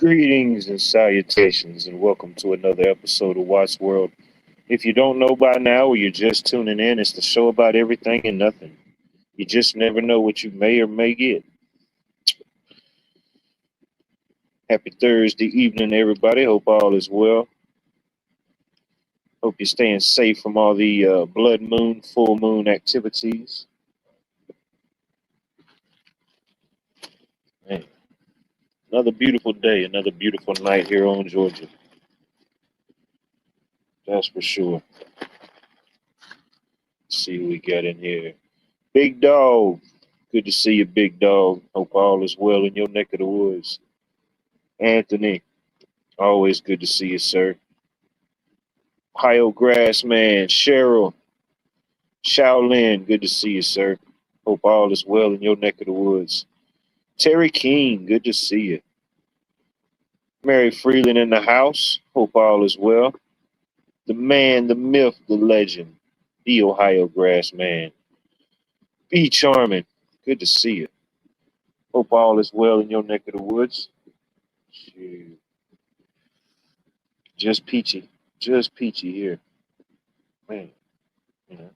Greetings and salutations, and welcome to another episode of Watts World. If you don't know by now, or you're just tuning in, it's the show about everything and nothing. You just never know what you may or may get. Happy Thursday evening, everybody. Hope all is well. Hope you're staying safe from all the blood moon, full moon activities. Man, another beautiful day, another beautiful night here on Georgia. That's for sure. Let's see who we got in here. Big Dog. Good to see you, Big Dog. Hope all is well in your neck of the woods. Anthony, always good to see you, sir. Ohio Grassman, Cheryl, Shaolin, good to see you, sir. Hope all is well in your neck of the woods. Terry King, good to see you. Mary Freeland in the house. Hope all is well. The man, the myth, the legend, the Ohio Grassman. B Charming, good to see you. Hope all is well in your neck of the woods. Shoot. Just peachy here. Man, you know,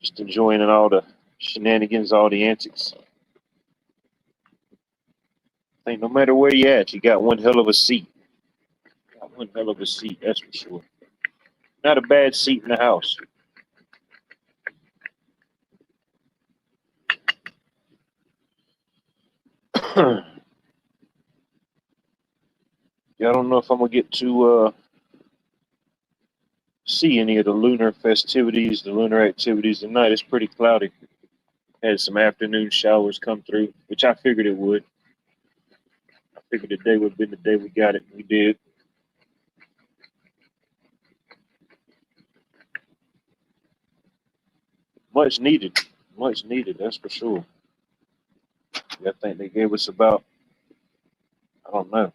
just enjoying all the shenanigans, all the antics. I think no matter where you at, you got one hell of a seat. Got one hell of a seat, that's for sure. Not a bad seat in the house. Yeah, I don't know if I'm gonna get to see any of the lunar festivities, the lunar activities tonight. It's pretty cloudy. Had some afternoon showers come through, which I figured it would. I figured today would have been the day we got it. We did. Much needed. Much needed, that's for sure. Yeah, I think they gave us about, I don't know.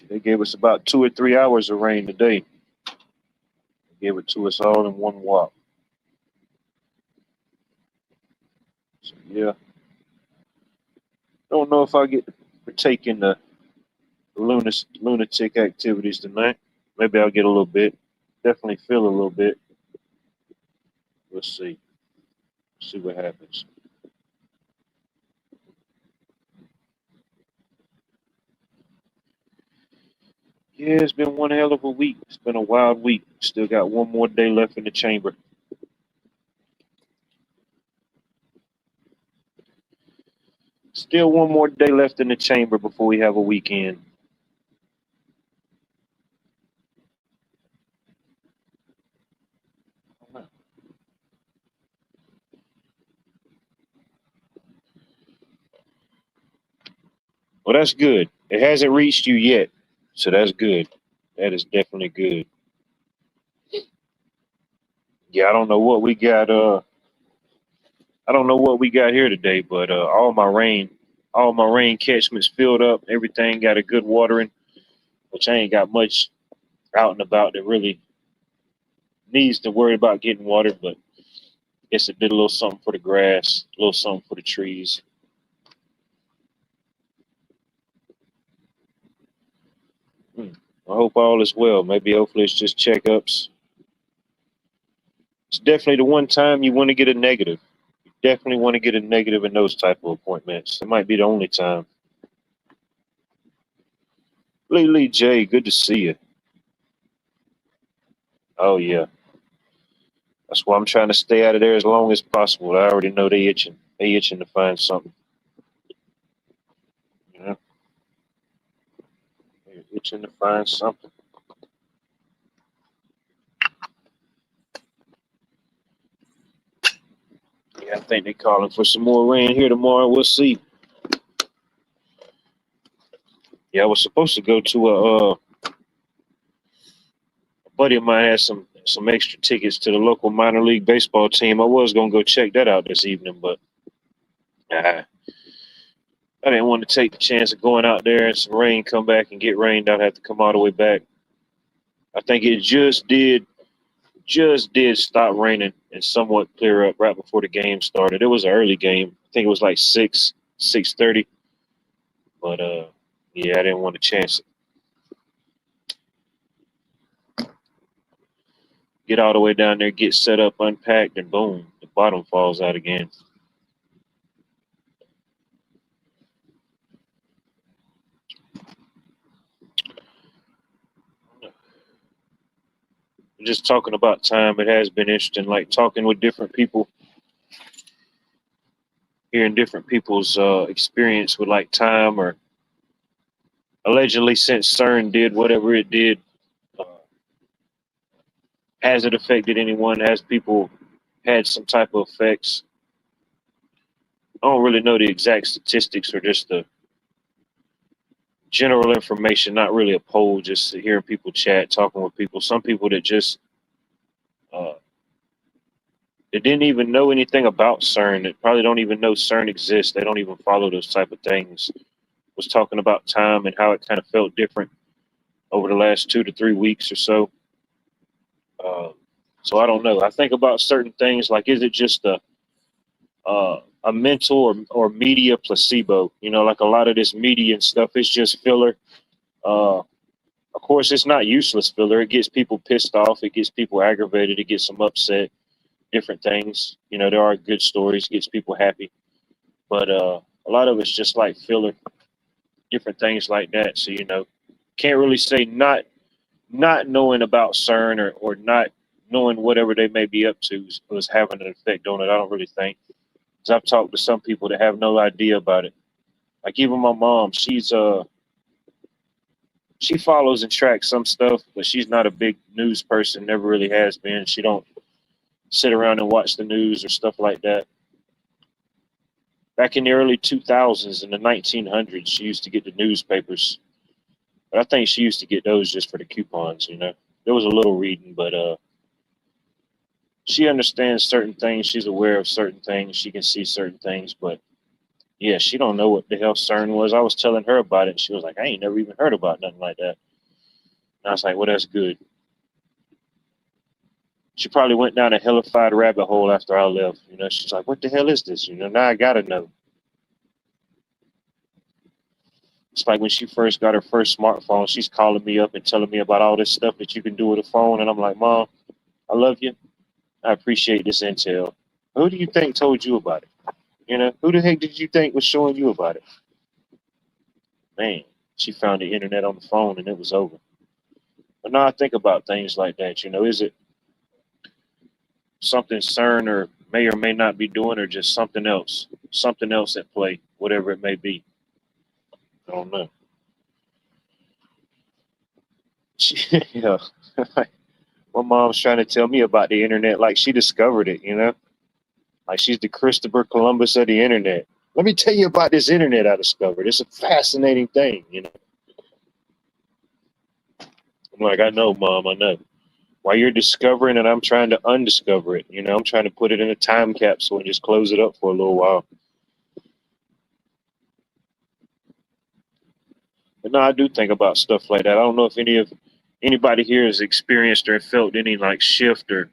They gave us about 2 or 3 hours of rain today. They gave it to us all in one walk. So yeah. Don't know if I get to partake in the lunatic activities tonight. Maybe I'll get a little bit. Definitely feel a little bit. We'll see. See what happens. Yeah, it's been one hell of a week. It's been a wild week. Still got one more day left in the chamber. Still one more day left in the chamber before we have a weekend. Well, that's good. It hasn't reached you yet, so that's good. That is definitely good. Yeah, I don't know what we got. I don't know what we got here today, but all my rain catchments filled up. Everything got a good watering, which I ain't got much out and about that really needs to worry about getting watered. But I guess it did a little something for the grass, a little something for the trees. Hmm. I hope all is well. Maybe hopefully it's just checkups. It's definitely the one time you want to get a negative. You definitely want to get a negative in those type of appointments. It might be the only time. Lee J, good to see you. Oh yeah. That's why I'm trying to stay out of there as long as possible. I already know they itching. They itching to find something. You know, they're itching to find something. Yeah, I think they're calling for some more rain here tomorrow. We'll see. Yeah, I was supposed to go to a buddy of mine had some extra tickets to the local minor league baseball team. I was gonna go check that out this evening, but I didn't want to take the chance of going out there and some rain come back and get rained out. Have to come all the way back. I think it just did stop raining and somewhat clear up right before the game started. It was an early game. I think it was like 6:30. But yeah, I didn't want to chance it. Get all the way down there, get set up, unpacked, and boom, the bottom falls out again. Just talking about time, it has been interesting. Like talking with different people, hearing different people's experience with like time, or allegedly since CERN did whatever it did, uh, has it affected anyone? Has people had some type of effects? I don't really know the exact statistics or just the general information, not really a poll, just hearing people chat, talking with people. Some people that just uh, that didn't even know anything about CERN, that probably don't even know CERN exists. They don't even follow those type of things. Was talking about time and how it kind of felt different over the last 2 to 3 weeks or so. Uh, so I don't know. I think about certain things like, is it just a mental or media placebo? You know, like a lot of this media and stuff is just filler. Of course, it's not useless filler. It gets people pissed off. It gets people aggravated. It gets them upset. Different things. You know, there are good stories. Gets people happy. But a lot of it's just like filler. Different things like that. So can't really say not knowing about CERN or not knowing whatever they may be up to was having an effect on it. I don't really think. Because I've talked to some people that have no idea about it. Like even my mom, she follows and tracks some stuff, but she's not a big news person. Never really has been. She don't sit around and watch the news or stuff like that. Back in the early 2000s, in the 1900s, she used to get the newspapers. But I think she used to get those just for the coupons. There was a little reading, but she understands certain things. She's aware of certain things. She can see certain things, but yeah, she don't know what the hell CERN was. I was telling her about it, and she was like, "I ain't never even heard about nothing like that." And I was like, "Well, that's good." She probably went down a hellified rabbit hole after I left. She's like, "What the hell is this?" Now I gotta know. It's like when she first got her first smartphone, she's calling me up and telling me about all this stuff that you can do with a phone, and I'm like, "Mom, I love you. I appreciate this intel. Who do you think told you about it? Who the heck did you think was showing you about it?" Man, she found the internet on the phone and it was over. But now I think about things like that. Is it something CERN or may not be doing, or just something else at play, whatever it may be? I don't know. Yeah, my mom's trying to tell me about the internet like she discovered it. Like she's the Christopher Columbus of the internet. Let me tell you about this internet I discovered. It's a fascinating thing. I'm like, I know, Mom, I know. While you're discovering it, I'm trying to undiscover it. I'm trying to put it in a time capsule and just close it up for a little while. But no, I do think about stuff like that. I don't know if anybody here has experienced or felt any like shift or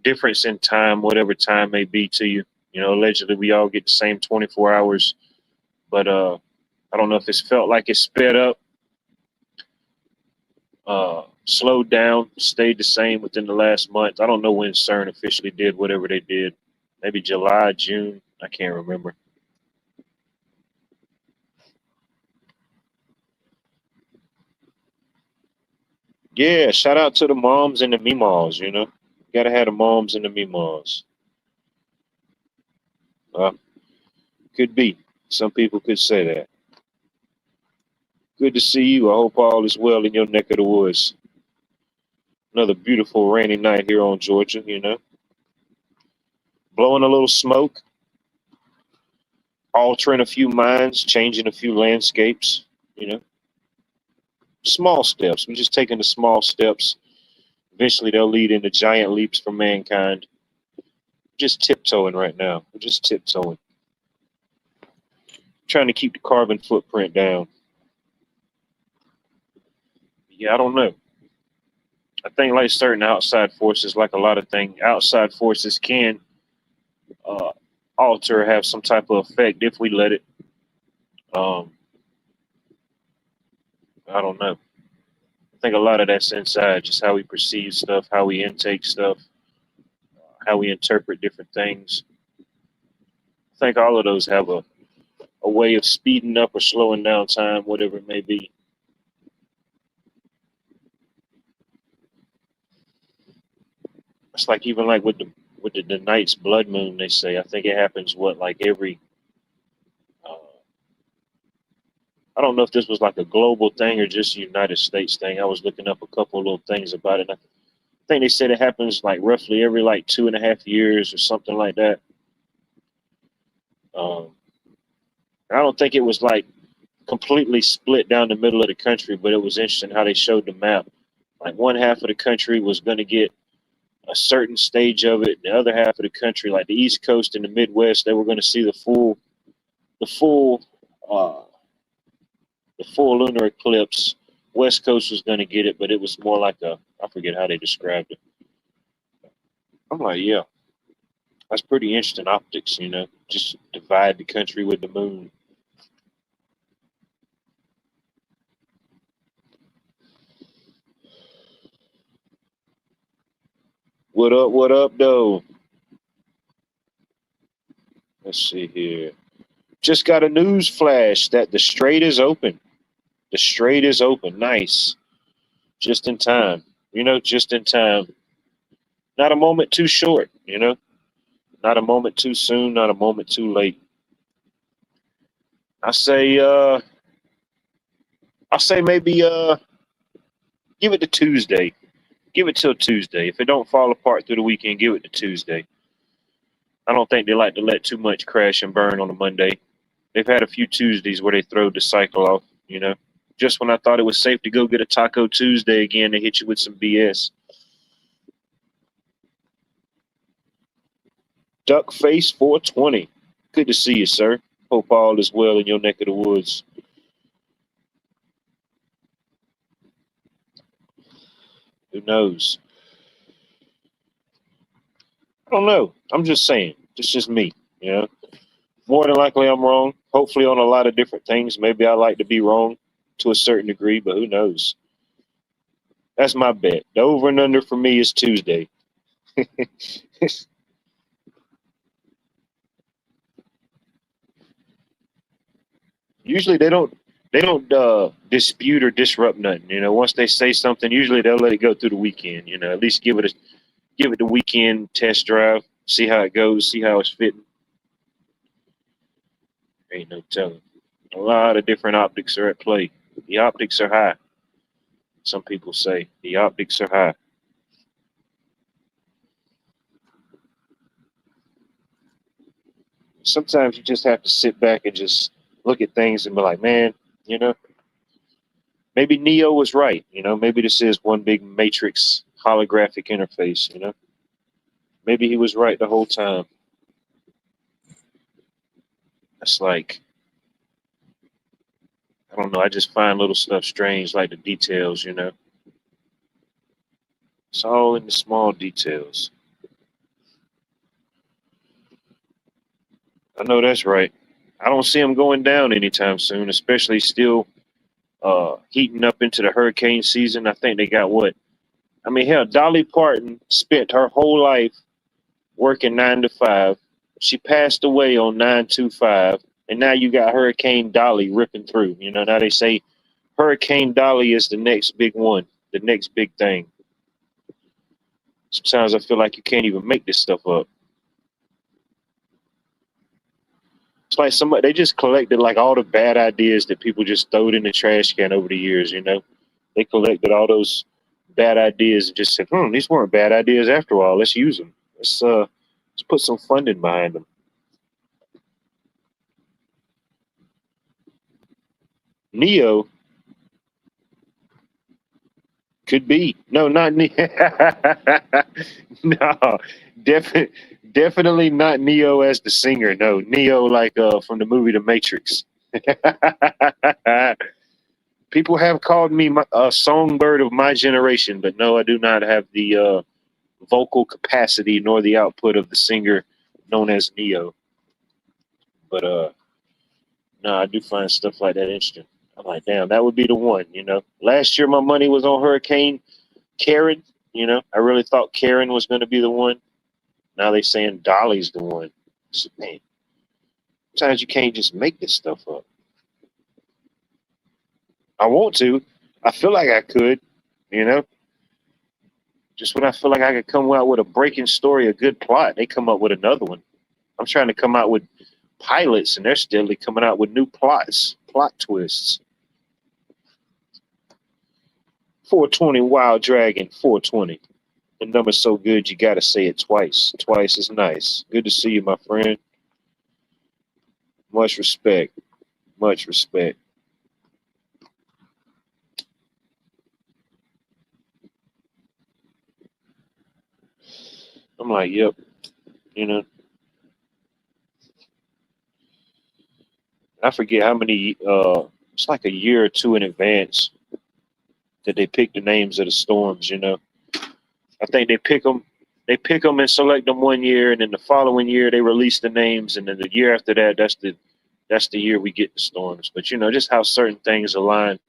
difference in time, whatever time may be to you. Allegedly we all get the same 24 hours, but I don't know if it's felt like it sped up, slowed down, stayed the same within the last month. I don't know when CERN officially did whatever they did. Maybe July, June. I can't remember. Yeah, shout out to the moms and the meemaws. Gotta have the moms and the meemaws. Could be. Some people could say that. Good to see you. I hope all is well in your neck of the woods. Another beautiful rainy night here on Georgia. Blowing a little smoke, altering a few minds, changing a few landscapes, you know. Small steps. We're just taking the small steps. Eventually they'll lead into giant leaps for mankind. Just tiptoeing right now. We're just tiptoeing. Trying to keep the carbon footprint down. Yeah, I don't know. I think like certain outside forces, like a lot of things, outside forces can uh, alter, have some type of effect if we let it. Um, I don't know. I think a lot of that's inside, just how we perceive stuff, how we intake stuff, how we interpret different things. I think all of those have a way of speeding up or slowing down time, whatever it may be. It's like even like with the night's blood moon, they say. I think it happens what like every. Uh, I don't know if this was like a global thing or just a United States thing. I was looking up a couple of little things about it. I think they said it happens like roughly every like 2.5 years or something like that. Um, I don't think it was like completely split down the middle of the country, but it was interesting how they showed the map. Like one half of the country was going to get a certain stage of it. The other half of the country, like the East Coast and the Midwest, they were going to see the full, uh, the full lunar eclipse. West Coast was going to get it, but it was more like a, I forget how they described it. I'm like, yeah, that's pretty interesting optics, you know, just divide the country with the moon. What up, though? Let's see here. Just got a news flash that the strait is open. The strait is open. Nice. Just in time. You know, just in time. Not a moment too short, you know? Not a moment too soon, not a moment too late. I say I say maybe give it to Tuesday. Give it till Tuesday. If it don't fall apart through the weekend, give it to Tuesday. I don't think they like to let too much crash and burn on a Monday. They've had a few Tuesdays where they throw the cycle off, you know. Just when I thought it was safe to go get a Taco Tuesday again, they hit you with some BS. Duckface 420. Good to see you, sir. Hope all is well in your neck of the woods. Who knows? I don't know. I'm just saying. It's just me. You know, more than likely I'm wrong. Hopefully on a lot of different things. Maybe I like to be wrong to a certain degree, but who knows? That's my bet. The over and under for me is Tuesday. Usually they don't dispute or disrupt nothing. You know, once they say something, usually they'll let it go through the weekend. You know, at least give it the weekend test drive, see how it goes, see how it's fitting. Ain't no telling. A lot of different optics are at play. The optics are high. Some people say the optics are high. Sometimes you just have to sit back and just look at things and be like, man, you know, maybe Neo was right. You know, maybe this is one big matrix holographic interface. You know, maybe he was right the whole time. It's like, I don't know. I just find little stuff strange, like the details. You know, it's all in the small details. I know that's right. I don't see him going down anytime soon, especially still heating up into the hurricane season. I think they got what? I mean, hell, Dolly Parton spent her whole life working 9 to 5. She passed away on 9/25, and now you got Hurricane Dolly ripping through. You know, now they say Hurricane Dolly is the next big one, the next big thing. Sometimes I feel like you can't even make this stuff up. It's like somebody they just collected like all the bad ideas that people just throwed in the trash can over the years. You know, they collected all those bad ideas and just said, these weren't bad ideas after all. Let's use them. Let's put some funding behind them." Neo could be. No, not Neo. No, definitely, definitely not Neo as the singer. No, Neo like from the movie The Matrix. People have called me a songbird of my generation, but no, I do not have the vocal capacity nor the output of the singer known as Neo. But no, I do find stuff like that interesting. I'm like, damn, that would be the one, Last year my money was on Hurricane Karen, I really thought Karen was going to be the one. Now they saying Dolly's the one. So, man, sometimes you can't just make this stuff up. I want to. I feel like I could, you know. Just when I feel like I could come out with a breaking story, a good plot, they come up with another one. I'm trying to come out with pilots, and they're steadily coming out with new plots, plot twists. 420 Wild Dragon, 420. The number's so good you gotta say it twice. Twice is nice. Good to see you, my friend. Much respect. Much respect. I'm like, yep, you know. I forget how many. It's like a year or two in advance that they pick the names of the storms. I think they pick them. They pick them and select them one year, and then the following year they release the names, and then the year after that, that's the year we get the storms. But just how certain things align.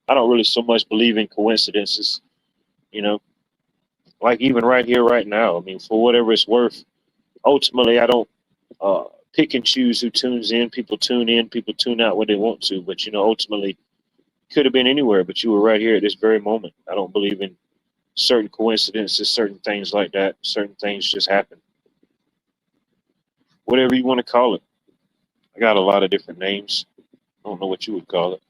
I don't really so much believe in coincidences. You know, like even right here, right now. I mean, for whatever it's worth, ultimately, I don't pick and choose who tunes in. People tune in, people tune out when they want to. But ultimately, could have been anywhere, but you were right here at this very moment. I don't believe in certain coincidences, certain things like that. Certain things just happen. Whatever you want to call it. I got a lot of different names. I don't know what you would call it.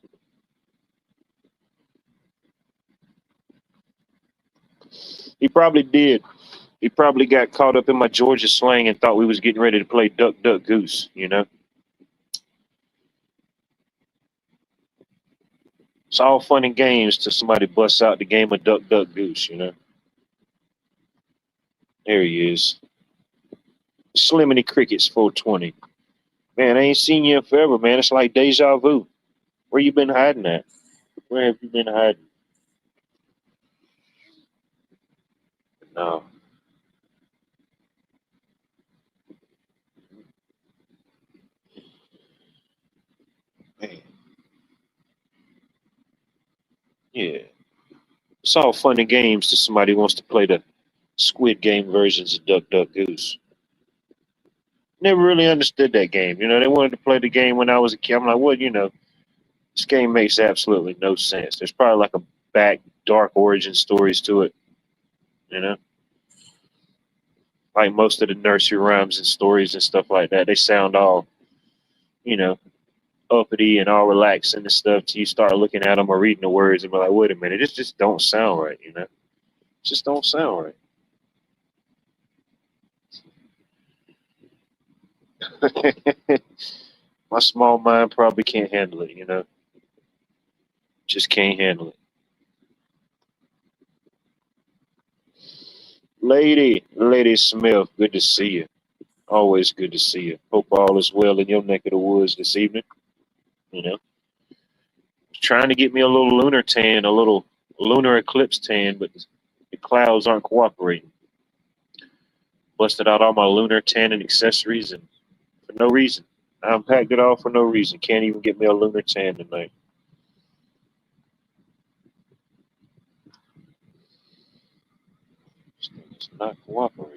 He probably did. He probably got caught up in my Georgia slang and thought we was getting ready to play duck, duck, goose. It's all fun and games till somebody busts out the game of duck, duck, goose. There he is. Sliminy Crickets 420. Man, I ain't seen you in forever, man. It's like deja vu. Where you been hiding at? Where have you been hiding? No. Man. Yeah. It's all fun and games to somebody who wants to play the Squid Game versions of Duck Duck Goose. Never really understood that game. They wanted to play the game when I was a kid. I'm like, what? This game makes absolutely no sense. There's probably like a back dark origin stories to it. You know, like most of the nursery rhymes and stories and stuff like that. They sound all, you know, uppity and all relaxing and stuff. Till you start looking at them or reading the words and be like, wait a minute, this just don't sound right. It just don't sound right. My small mind probably can't handle it. Just can't handle it. Lady Smith, good to see you. Always good to see you. Hope all is well in your neck of the woods this evening. You know, trying to get me a little lunar tan, a little lunar eclipse tan, but the clouds aren't cooperating. Busted out all my lunar tan and accessories, and for no reason. I unpacked it all for no reason. Can't even get me a lunar tan tonight. It's not cooperating.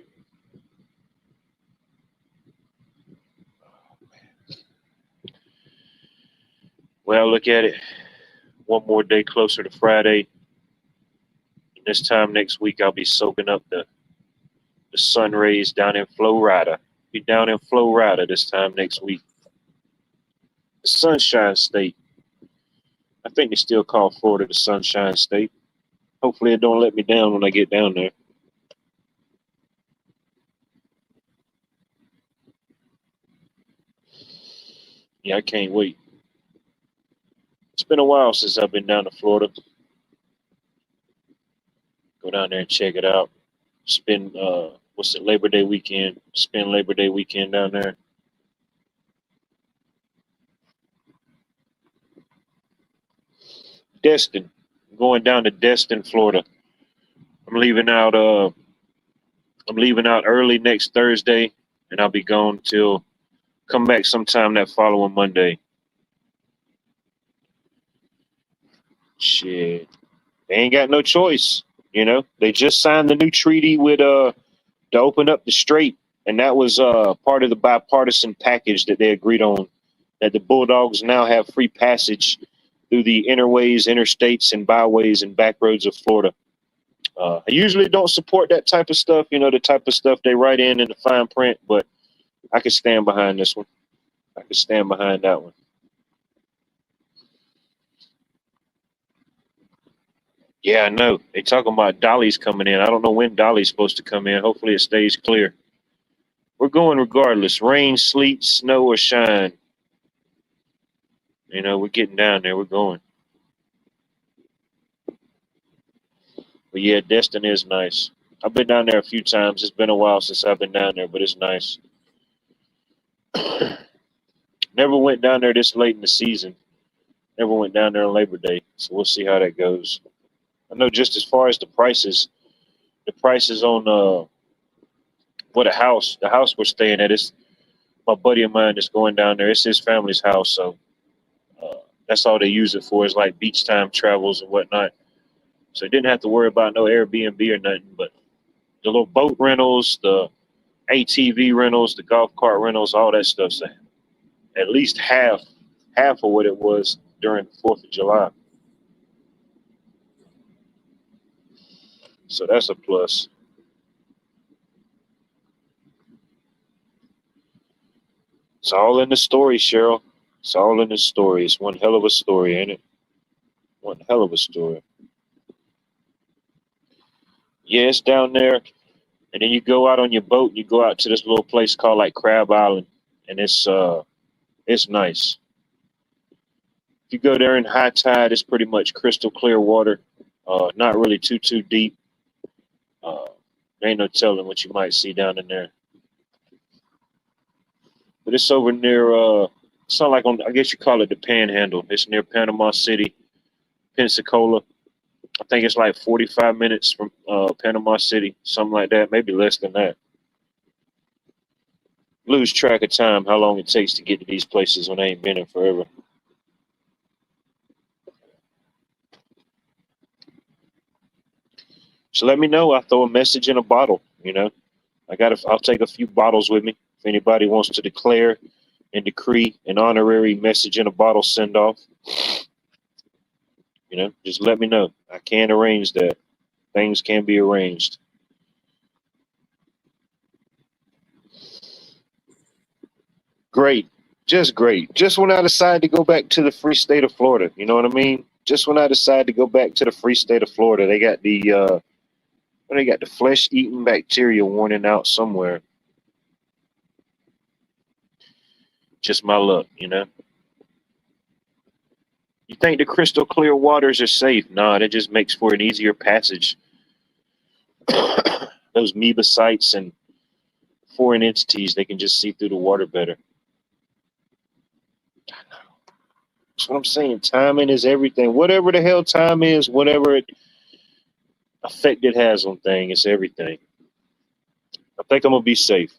Well, look at it. One more day closer to Friday. And this time next week, I'll be soaking up the sun rays down in Florida. Be down in Florida this time next week. The Sunshine State. I think they still call Florida the Sunshine State. Hopefully, it don't let me down when I get down there. Yeah, I can't wait. It's been a while since I've been down to Florida. Go down there and check it out. Spend what's it, Labor Day weekend? Spend Labor Day weekend down there. Destin, going down to Destin, Florida. I'm leaving out. I'm leaving out early next Thursday, and I'll be gone till come back sometime that following Monday. Shit, they ain't got no choice. You know, they just signed the new treaty with to open up the strait, and that was part of the bipartisan package that they agreed on. That the Bulldogs now have free passage through the interways, interstates, and byways and back roads of Florida. I usually don't support that type of stuff, you know, the type of stuff they write in the fine print, but I can stand behind this one. I can stand behind that one. Yeah, I know. They talking about Dolly's coming in. I don't know when Dolly's supposed to come in. Hopefully it stays clear. We're going regardless. Rain, sleet, snow, or shine. You know, we're getting down there. We're going. But yeah, Destin is nice. I've been down there a few times. It's been a while since I've been down there, but it's nice. Never went down there this late in the season. Never went down there on Labor Day. So we'll see how that goes. I know just as far as the prices on what the house we're staying at is my buddy of mine that's going down there. It's his family's house, so that's all they use it for is like beach time travels and whatnot. So didn't have to worry about no Airbnb or nothing, but the little boat rentals, the ATV rentals, the golf cart rentals, all that stuff. So at least half of what it was during the 4th of July. So that's a plus. It's all in the story, Cheryl. It's all in the story. It's one hell of a story, ain't it? One hell of a story. Yeah, it's down there, and then you go out on your boat. And you go out to this little place called like Crab Island, and it's nice. If you go there in high tide, it's pretty much crystal clear water. Not really too deep. Uh, ain't no telling what you might see down in there. But it's over near. It's not like on. I guess you call it the Panhandle. It's near Panama City, Pensacola. I think it's like 45 minutes from Panama City, something like that. Maybe less than that. Lose track of time, how long it takes to get to these places when I ain't been in forever. So let me know. I'll throw a message in a bottle. You know, I'll take a few bottles with me if anybody wants to declare and decree an honorary message in a bottle send off. You know, just let me know. I can arrange that. Things can be arranged. Great. Just great. Just when I decide to go back to the free state of Florida, you know what I mean? Just when I decide to go back to the free state of Florida, they got the flesh eating bacteria warning out somewhere. Just my luck, you know. You think the crystal clear waters are safe? Nah, that just makes for an easier passage. Those mebocytes and foreign entities, they can just see through the water better. That's what I'm saying. Timing is everything. Whatever the hell time is, whatever effect it has on things, it's everything. I think I'm gonna be safe.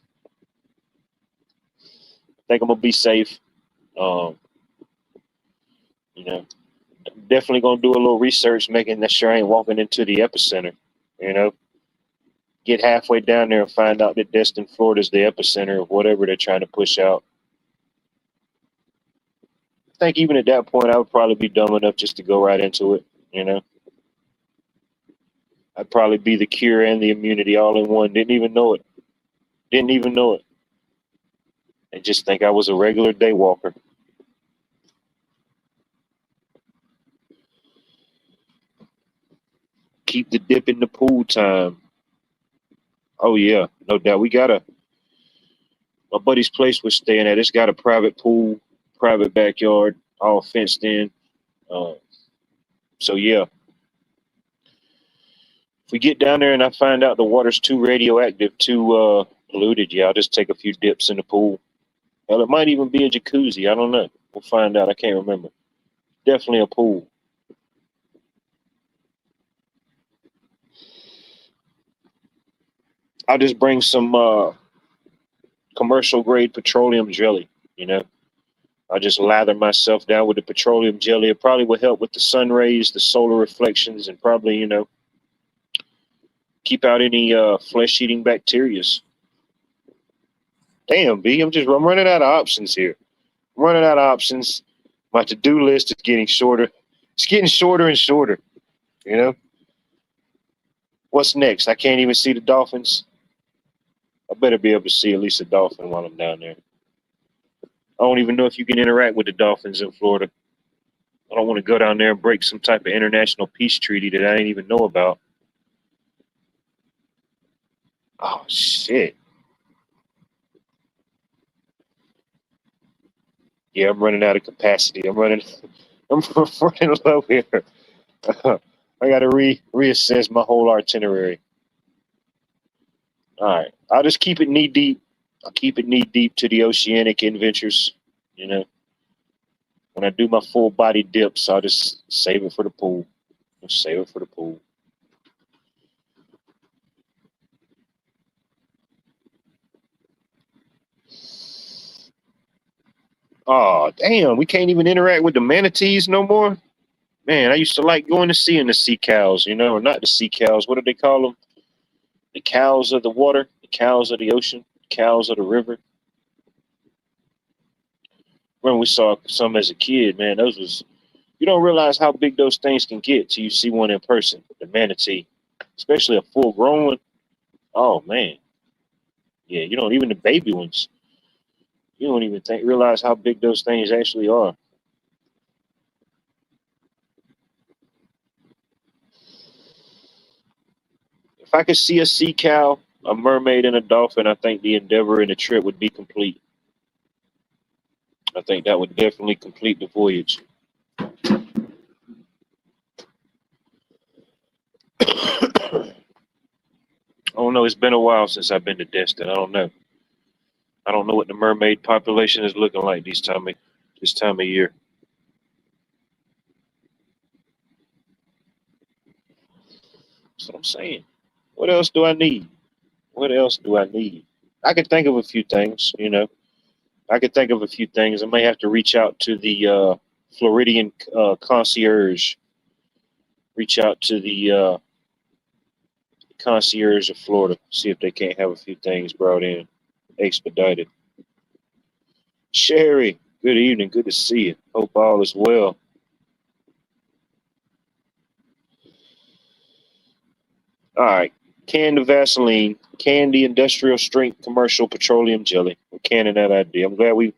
I think I'm gonna be safe. Um, you know, definitely gonna do a little research, making sure I ain't walking into the epicenter. You know, get halfway down there and find out that Destin, Florida is the epicenter of whatever they're trying to push out. I think even at that point, I would probably be dumb enough just to go right into it. You know, I'd probably be the cure and the immunity all in one. Didn't even know it. Didn't even know it. And just think I was a regular day walker. Keep the dip in the pool time. Oh yeah, no doubt. My buddy's place we're staying at. It's got a private pool, private backyard, all fenced in. Uh, so yeah, if we get down there and I find out the water's too radioactive, too polluted, yeah, I'll just take a few dips in the pool. Hell, it might even be a jacuzzi. I don't know. We'll find out. I can't remember. Definitely a pool. I'll just bring some commercial grade petroleum jelly. You know, I just lather myself down with the petroleum jelly. It probably will help with the sun rays, the solar reflections, and probably, keep out any flesh-eating bacterias. Damn, B, I'm running out of options here. I'm running out of options. My to-do list is getting shorter. It's getting shorter and shorter. You know, what's next? I can't even see the dolphins. I better be able to see at least a dolphin while I'm down there. I don't even know if you can interact with the dolphins in Florida. I don't want to go down there and break some type of international peace treaty that I ain't even know about. Oh shit. Yeah, I'm running out of capacity. I'm running I'm running low here. I gotta reassess my whole itinerary. All right. I'll just keep it knee deep. I'll keep it knee deep to the oceanic adventures. You know, when I do my full body dips, I'll just save it for the pool. Just save it for the pool. Oh, damn. We can't even interact with the manatees no more. Man, I used to like going to see in the sea cows, or not the sea cows. What do they call them? The cows of the water, the cows of the ocean, cows of the river. When we saw some as a kid, man, those was you don't realize how big those things can get till you see one in person. The manatee, especially a full grown one. Oh man, yeah, you don't even the baby ones. You don't even realize how big those things actually are. If I could see a sea cow, a mermaid, and a dolphin, I think the endeavor and the trip would be complete. I think that would definitely complete the voyage. I don't know. It's been a while since I've been to Destin. I don't know. I don't know what the mermaid population is looking like this time of year. That's what I'm saying. What else do I need? What else do I need? I can think of a few things. I could think of a few things. I may have to reach out to the Floridian concierge. Reach out to the concierge of Florida. See if they can't have a few things brought in, expedited. Sherry, good evening. Good to see you. Hope all is well. All right. Can the Vaseline, can the industrial strength commercial petroleum jelly. We're canning that idea. I'm glad we're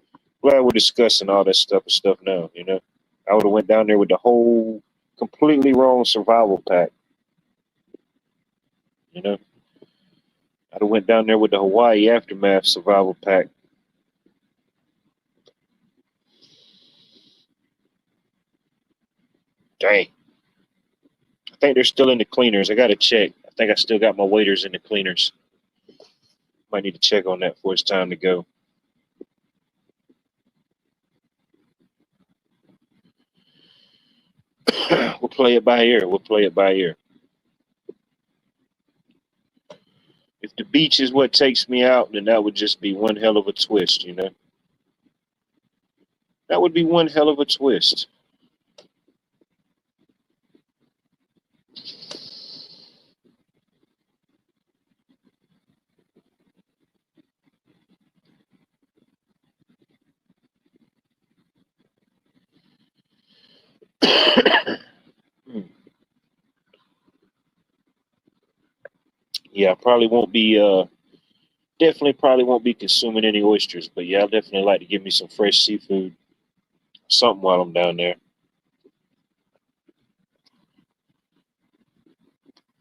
discussing all that stuff now. I would have went down there with the whole completely wrong survival pack. You know, I'd have went down there with the Hawaii aftermath survival pack. Dang. I think they're still in the cleaners. I gotta check. I think I still got my waders in the cleaners. Might need to check on that before it's time to go. We'll play it by ear. We'll play it by ear. If the beach is what takes me out, then that would just be one hell of a twist. That would be one hell of a twist. Yeah, I probably won't be definitely probably won't be consuming any oysters, but yeah, I'll definitely like to give me some fresh seafood, something while I'm down there.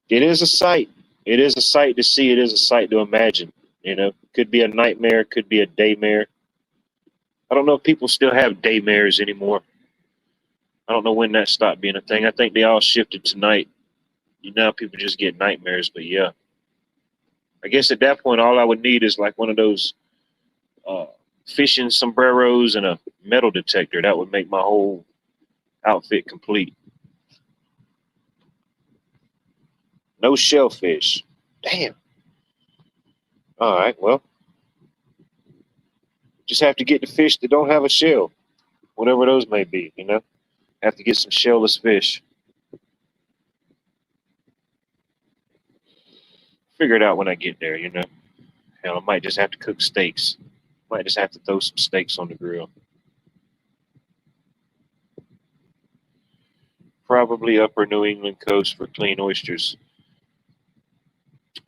It is a sight. It is a sight to see. It is a sight to imagine. Could be a nightmare, could be a daymare. I don't know if people still have daymares anymore. I don't know when that stopped being a thing. I think they all shifted to night. Now people just get nightmares, but yeah. I guess at that point, all I would need is like one of those uh, fishing sombreros and a metal detector. That would make my whole outfit complete. No shellfish. Damn. All right. Well, just have to get the fish that don't have a shell. whatever those may be. Have to get some shellless fish. Figure it out when I get there. Hell, I might just have to cook steaks. Might just have to throw some steaks on the grill. Probably upper New England coast for clean oysters.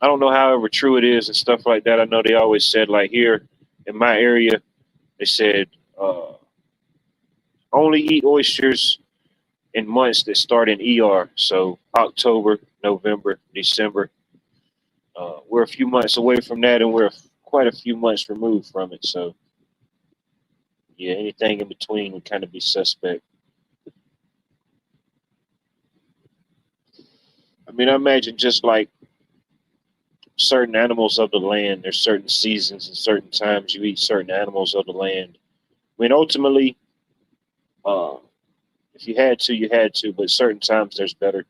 I don't know however true it is and stuff like that. I know they always said, like, here in my area, they said only eat oysters in months that start in ER. So October, November, December. We're a few months away from that, and we're quite a few months removed from it. So yeah, anything in between would kind of be suspect. I mean, I imagine just like certain animals of the land, there's certain seasons and certain times you eat certain animals of the land. I mean, ultimately, uh, if you had to, you had to, but certain times there's better.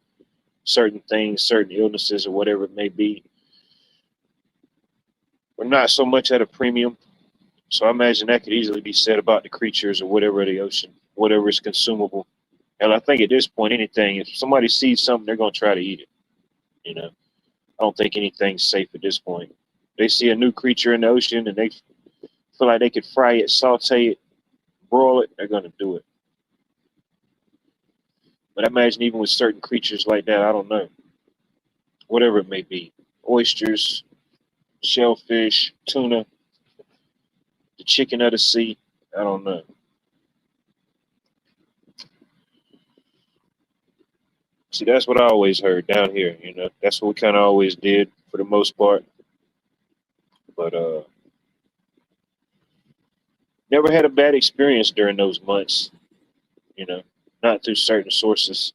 Certain things, certain illnesses, or whatever it may be, we're not so much at a premium. So I imagine that could easily be said about the creatures or whatever of the ocean, whatever is consumable. And I think at this point, anything, if somebody sees something, they're going to try to eat it. You know, I don't think anything's safe at this point. They see a new creature in the ocean and they feel like they could fry it, saute it, broil it, they're going to do it. But I imagine even with certain creatures like that, I don't know, whatever it may be, oysters, shellfish, tuna, the chicken of the sea, I don't know. See, that's what I always heard down here. That's what we kind of always did for the most part. But never had a bad experience during those months. You know, not through certain sources.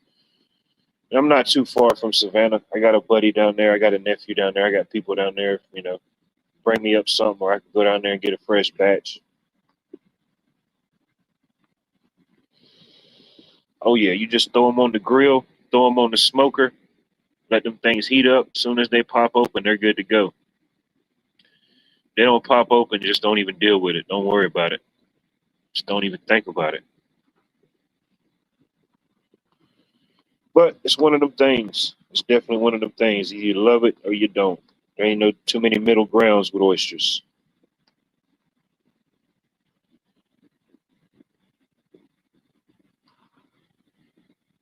And I'm not too far from Savannah. I got a buddy down there. I got a nephew down there. I got people down there. Bring me up something, or I can go down there and get a fresh batch. Oh yeah, you just throw them on the grill, throw them on the smoker, let them things heat up. As soon as they pop open, they're good to go. They don't pop open, just don't even deal with it. Don't worry about it. Just don't even think about it. But it's one of them things. It's definitely one of them things. Either you love it or you don't. There ain't no too many middle grounds with oysters.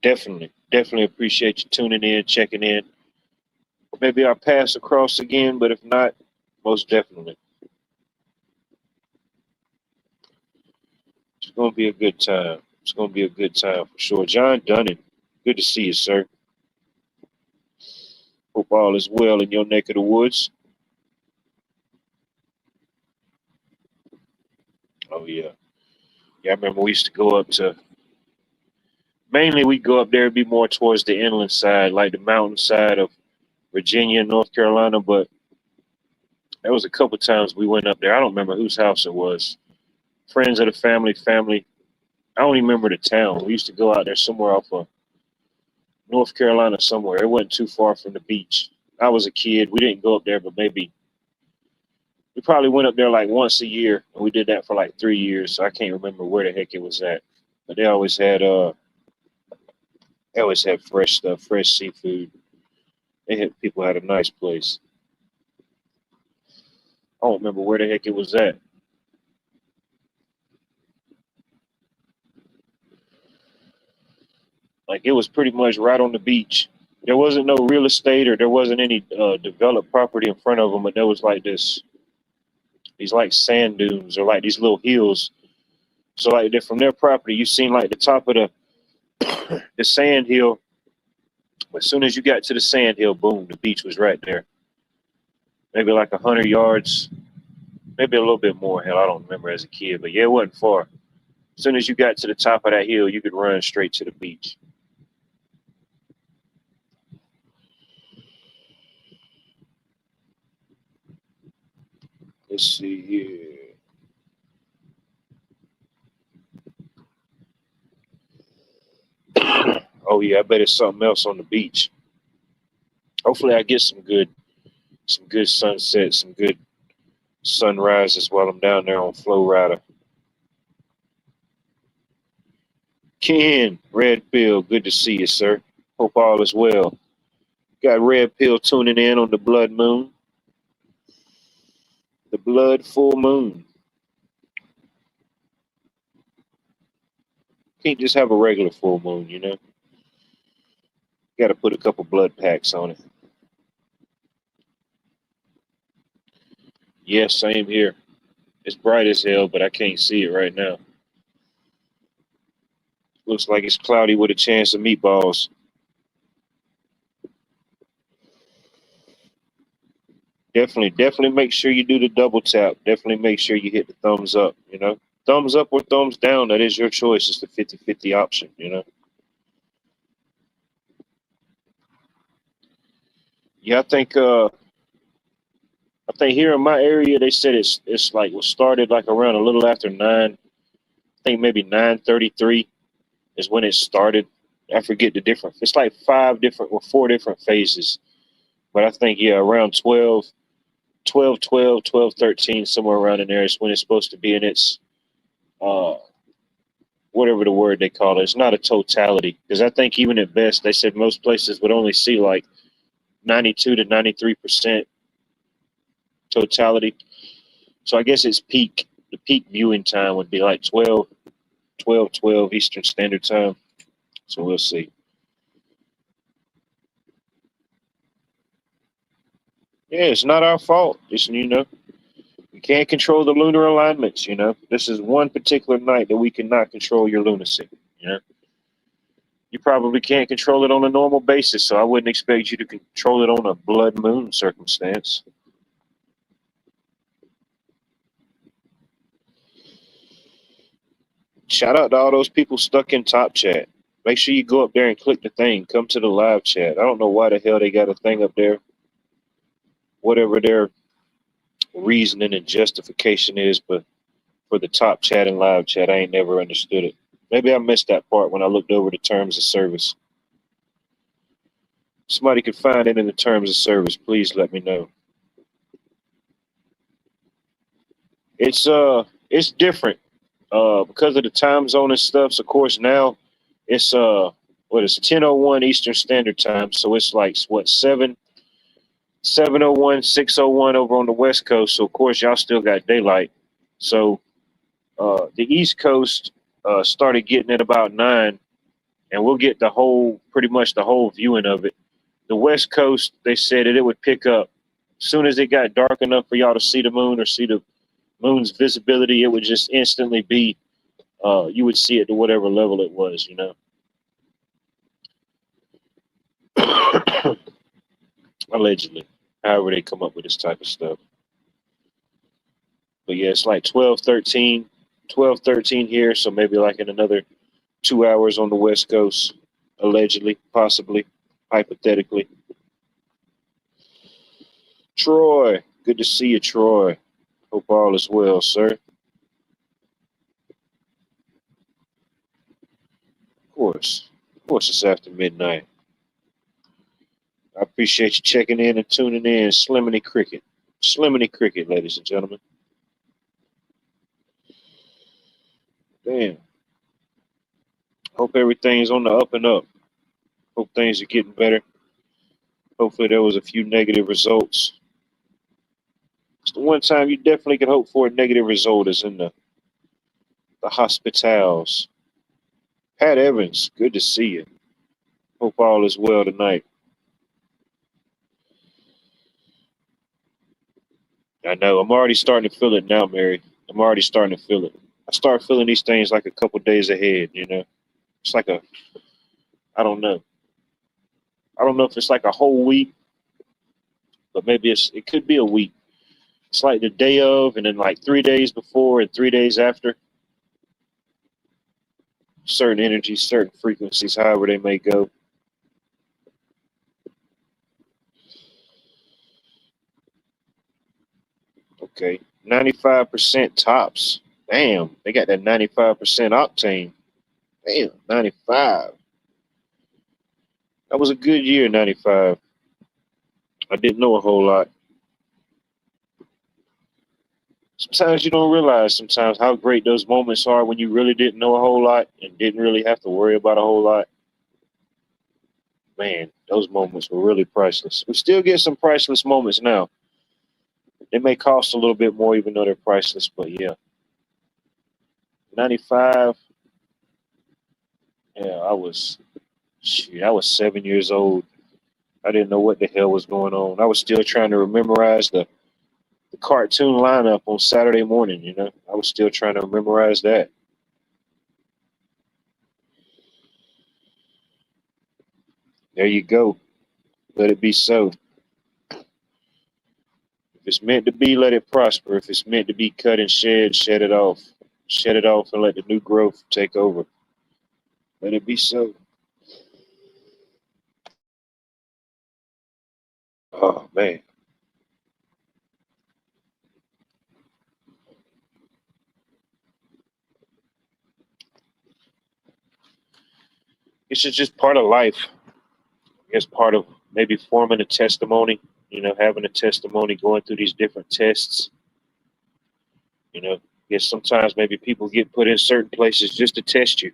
Definitely, definitely appreciate you tuning in, checking in. Maybe I'll pass across again, but if not, most definitely. It's going to be a good time. It's going to be a good time for sure. John Dunning, good to see you, sir. Hope all is well in your neck of the woods. Oh, yeah. Yeah, I remember we used to go up to, mainly we go up there, it'd be more towards the inland side, like the mountain side of Virginia, North Carolina. But there was a couple times we went up there. I don't remember whose house it was. Friends of the family. I don't even remember the town. We used to go out there somewhere off of North Carolina somewhere. It wasn't too far from the beach. I was a kid. We didn't go up there, but maybe we probably went up there like once a year, and we did that for like 3 years. So I can't remember where the heck it was at. But they always had fresh stuff, fresh seafood. People had a nice place. I don't remember where the heck it was at. Like it was pretty much right on the beach. There wasn't no real estate or there wasn't any developed property in front of them, but there was like these like sand dunes or like these little hills. So like from their property, you seen like the top of the sand hill. But as soon as you got to the sand hill, boom, the beach was right there. Maybe like 100 yards, maybe a little bit more. Hell, I don't remember as a kid, but yeah, it wasn't far. As soon as you got to the top of that hill, you could run straight to the beach. Let's see here. Oh yeah, I bet it's something else on the beach. Hopefully, I get some good sunsets, some good sunrises while I'm down there on Flow Rider. Ken, Red Pill, good to see you, sir. Hope all is well. Got Red Pill tuning in on the blood moon, the blood full moon. Can't just have a regular full moon, you know. Got to put a couple blood packs on it. Yes, same here. It's bright as hell, but I can't see it right now. Looks like it's cloudy with a chance of meatballs. Definitely make sure you do the double tap. Definitely make sure you hit the thumbs up, you know. Thumbs up or thumbs down, that is your choice. It's the 50-50 option, you know. Yeah, I think here in my area they said it's like was started like around a little after 9. I think maybe 9:33 is when it started. I forget the different. It's like 5 different or 4 different phases. But I think yeah, around 12, 12, 12, 12, 13, somewhere around in there is when it's supposed to be in its uh whatever the word they call it. It's not a totality because I think even at best they said most places would only see like 92 to 93% totality. So I guess its peak, the peak viewing time would be like 12, 12, 12 Eastern Standard Time. So we'll see. Yeah, it's not our fault. It's, you know, we can't control the lunar alignments. You know, this is one particular night that we cannot control your lunacy. You know, you probably can't control it on a normal basis, so I wouldn't expect you to control it on a blood moon circumstance. Shout out to all those people stuck in Top Chat. Make sure you go up there and click the thing. Come to the live chat. I don't know why the hell they got a thing up there. Whatever their reasoning and justification is, but for the top chat and live chat, I ain't never understood it. Maybe I missed that part when I looked over the terms of service. Somebody could find it in the terms of service. Please let me know. It's different because of the time zone and stuff. So of course now it's what is 10:01 Eastern Standard Time. So it's like what 7:01 6:01 over on the West Coast. So of course y'all still got daylight. So the East Coast started getting at about 9, and we'll get pretty much the whole viewing of it. The West Coast, they said that it would pick up as soon as it got dark enough for y'all to see the moon or see the moon's visibility. It would just instantly be, you would see it to whatever level it was, you know. Allegedly, however they come up with this type of stuff. But yeah, it's like 12:13, 12:13 here, so maybe like in another 2 hours on the West Coast, allegedly, possibly, hypothetically. Troy, good to see you, Troy. Hope all is well, sir. Of course, it's after midnight. I appreciate you checking in and tuning in. Sliminy Cricket. Sliminy Cricket, ladies and gentlemen. Damn. Hope everything's on the up and up. Hope things are getting better. Hopefully there was a few negative results. It's the one time you definitely can hope for a negative result is in the hospitals. Pat Evans, good to see you. Hope all is well tonight. I know. I'm already starting to feel it now, Mary. I'm already starting to feel it. I start feeling these things like a couple days ahead, you know? It's like I don't know. I don't know if it's like a whole week, but maybe it could be a week. It's like the day of, and then like 3 days before and 3 days after. Certain energies, certain frequencies, however they may go. Okay, 95% tops. Damn, they got that 95% octane. Damn, 95. That was a good year, 95. I didn't know a whole lot. Sometimes you don't realize sometimes how great those moments are when you really didn't know a whole lot and didn't really have to worry about a whole lot. Man, those moments were really priceless. We still get some priceless moments now. They may cost a little bit more even though they're priceless, but yeah. 95, yeah, I was 7 years old. I didn't know what the hell was going on. I was still trying to memorize the cartoon lineup on Saturday morning, you know. I was still trying to memorize that. There you go. Let it be so. If it's meant to be, let it prosper. If it's meant to be cut and shed it off. Shed it off and let the new growth take over. Let it be so. Oh man. It's just part of life. It's part of maybe forming a testimony, you know, having a testimony, going through these different tests, you know. Yes, sometimes maybe people get put in certain places just to test you,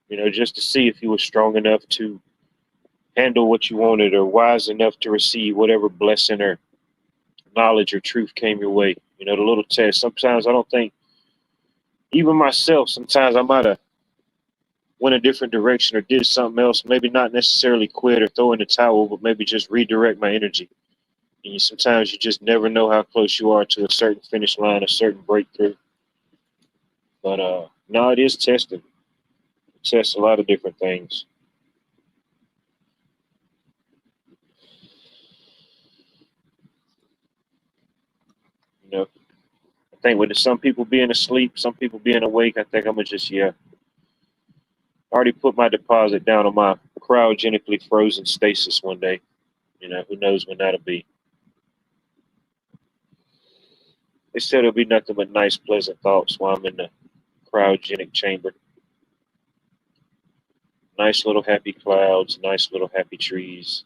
you know, just to see if you were strong enough to handle what you wanted or wise enough to receive whatever blessing or knowledge or truth came your way. You know, the little test. Sometimes I don't think, even myself, sometimes I might have went a different direction or did something else, maybe not necessarily quit or throw in the towel, but maybe just redirect my energy. And sometimes you just never know how close you are to a certain finish line, a certain breakthrough. But no, it is tested. It tests a lot of different things. You know, I think with some people being asleep, some people being awake, I think I'm gonna just I already put my deposit down on my cryogenically frozen stasis one day. You know, who knows when that'll be. They said it'll be nothing but nice, pleasant thoughts while I'm in the cryogenic chamber. Nice little happy clouds, nice little happy trees.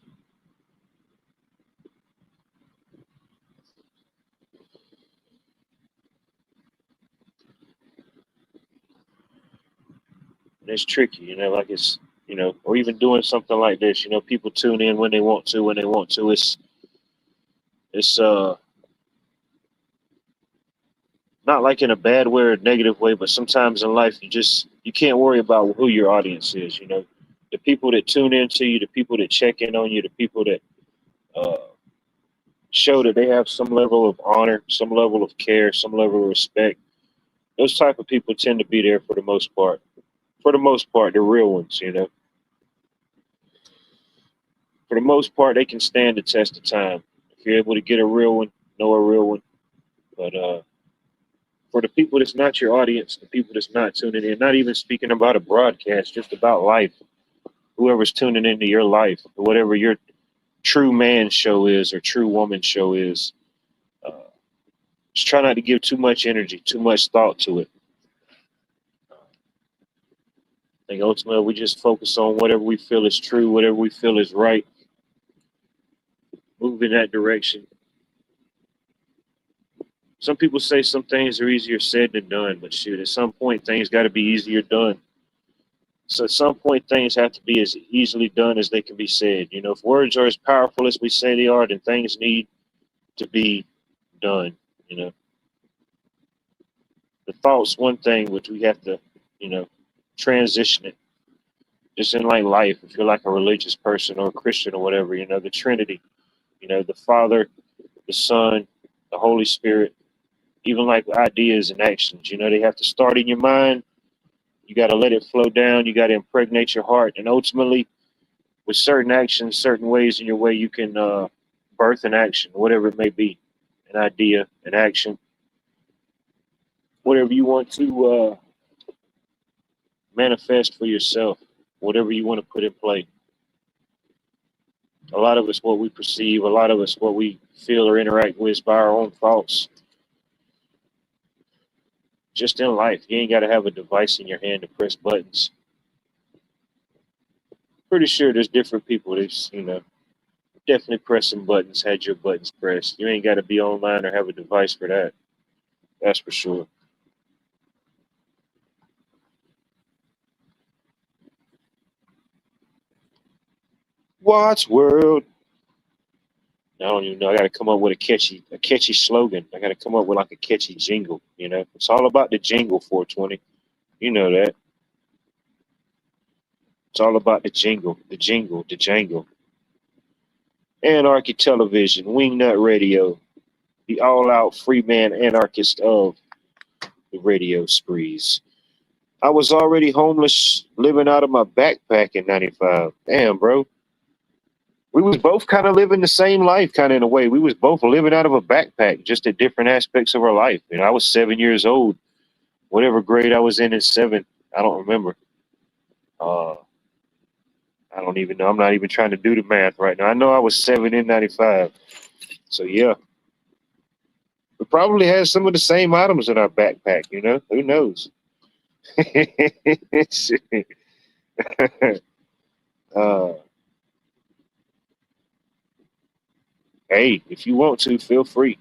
And it's tricky, you know, like it's, you know, or even doing something like this, you know, people tune in when they want to, when they want to. It's not like in a bad way or negative way, but sometimes in life you can't worry about who your audience is, you know. The people that tune in to you, the people that check in on you, the people that uh, show that they have some level of honor, some level of care, some level of respect. Those type of people tend to be there for the most part. For the most part, the real ones, you know. For the most part, they can stand the test of time. If you're able to get a real one, know a real one. But for the people that's not your audience, the people that's not tuning in, not even speaking about a broadcast, just about life, whoever's tuning into your life, whatever your true man show is or true woman show is, uh, just try not to give too much energy, too much thought to it. I think ultimately we just focus on whatever we feel is true, whatever we feel is right, move in that direction. Some people say some things are easier said than done, but shoot, at some point things got to be easier done. So at some point things have to be as easily done as they can be said. You know, if words are as powerful as we say they are, then things need to be done. You know, the thought's one thing which we have to, you know, transition it. Just in like life, if you're like a religious person or a Christian or whatever, you know, the Trinity, you know, the Father, the Son, the Holy Spirit, even like ideas and actions, you know, they have to start in your mind. You got to let it flow down. You got to impregnate your heart. And ultimately, with certain actions, certain ways in your way, you can birth an action, whatever it may be, an idea, an action, whatever you want to manifest for yourself, whatever you want to put in play. A lot of it's what we perceive, a lot of it's what we feel or interact with by our own thoughts. Just in life, you ain't got to have a device in your hand to press buttons. Pretty sure there's different people that's, you know, definitely pressing buttons, had your buttons pressed. You ain't got to be online or have a device for that. That's for sure. Watts World. I don't even know. I got to come up with a catchy slogan. I got to come up with like a catchy jingle. You know, it's all about the jingle. 420. You know that. It's all about the jingle, the jingle, the jangle. Anarchy Television, Wingnut Radio, the all-out free man anarchist of the radio sprees. I was already homeless, living out of my backpack in '95. Damn, bro. We was both kind of living the same life, kind of in a way. We was both living out of a backpack, just at different aspects of our life. You know, I was 7 years old, whatever grade I was in seven. I don't remember. Uh, I don't even know. I'm not even trying to do the math right now. I know I was seven in '95. So yeah, we probably had some of the same items in our backpack. You know, who knows? uh, hey, if you want to, feel free.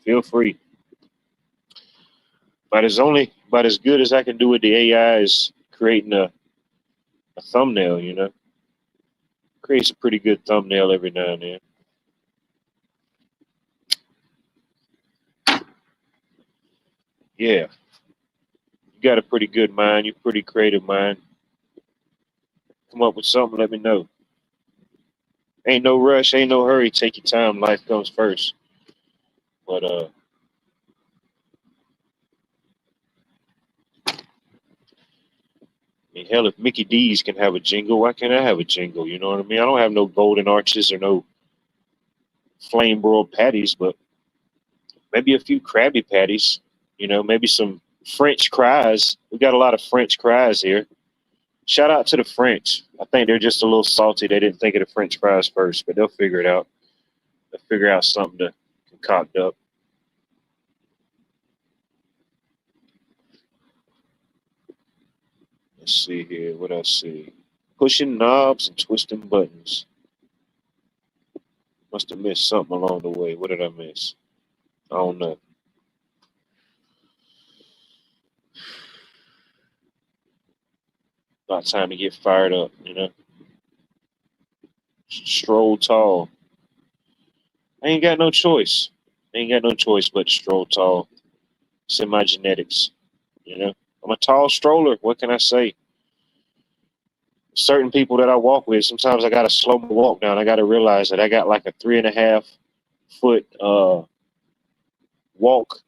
Feel free. But it's only about as good as I can do with the AI is creating a thumbnail. You know, creates a pretty good thumbnail every now and then. Yeah, you got a pretty good mind. You're pretty creative mind. Come up with something. Let me know. Ain't no rush. Ain't no hurry. Take your time. Life comes first. But I mean, hell, if Mickey D's can have a jingle, why can't I have a jingle? You know what I mean? I don't have no golden arches or no flame broiled patties, but maybe a few Krabby Patties. You know, maybe some French fries. We got a lot of French fries here. Shout out to the French. I think they're just a little salty. They didn't think of the French fries first, but they'll figure it out. They'll figure out something to concoct up. Let's see here. What I see? Pushing knobs and twisting buttons. Must have missed something along the way. What did I miss? I don't know. About time to get fired up, you know. Stroll tall. I ain't got no choice. I ain't got no choice but to stroll tall. It's in my genetics, you know. I'm a tall stroller. What can I say? Certain people that I walk with, sometimes I gotta slow my walk down. I gotta realize that I got like a 3.5 foot walk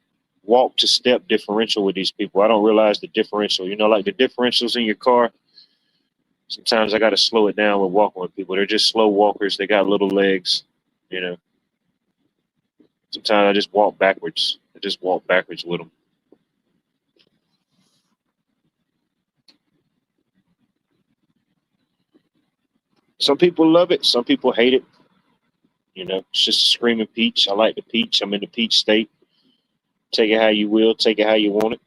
walk to step differential with these people. I don't realize the differential. You know, like the differentials in your car. Sometimes I gotta slow it down with walking with people. They're just slow walkers. They got little legs, you know. Sometimes I just walk backwards. I just walk backwards with them. Some people love it. Some people hate it. You know, it's just a screaming peach. I like the peach. I'm in the peach state. Take it how you will. Take it how you want it.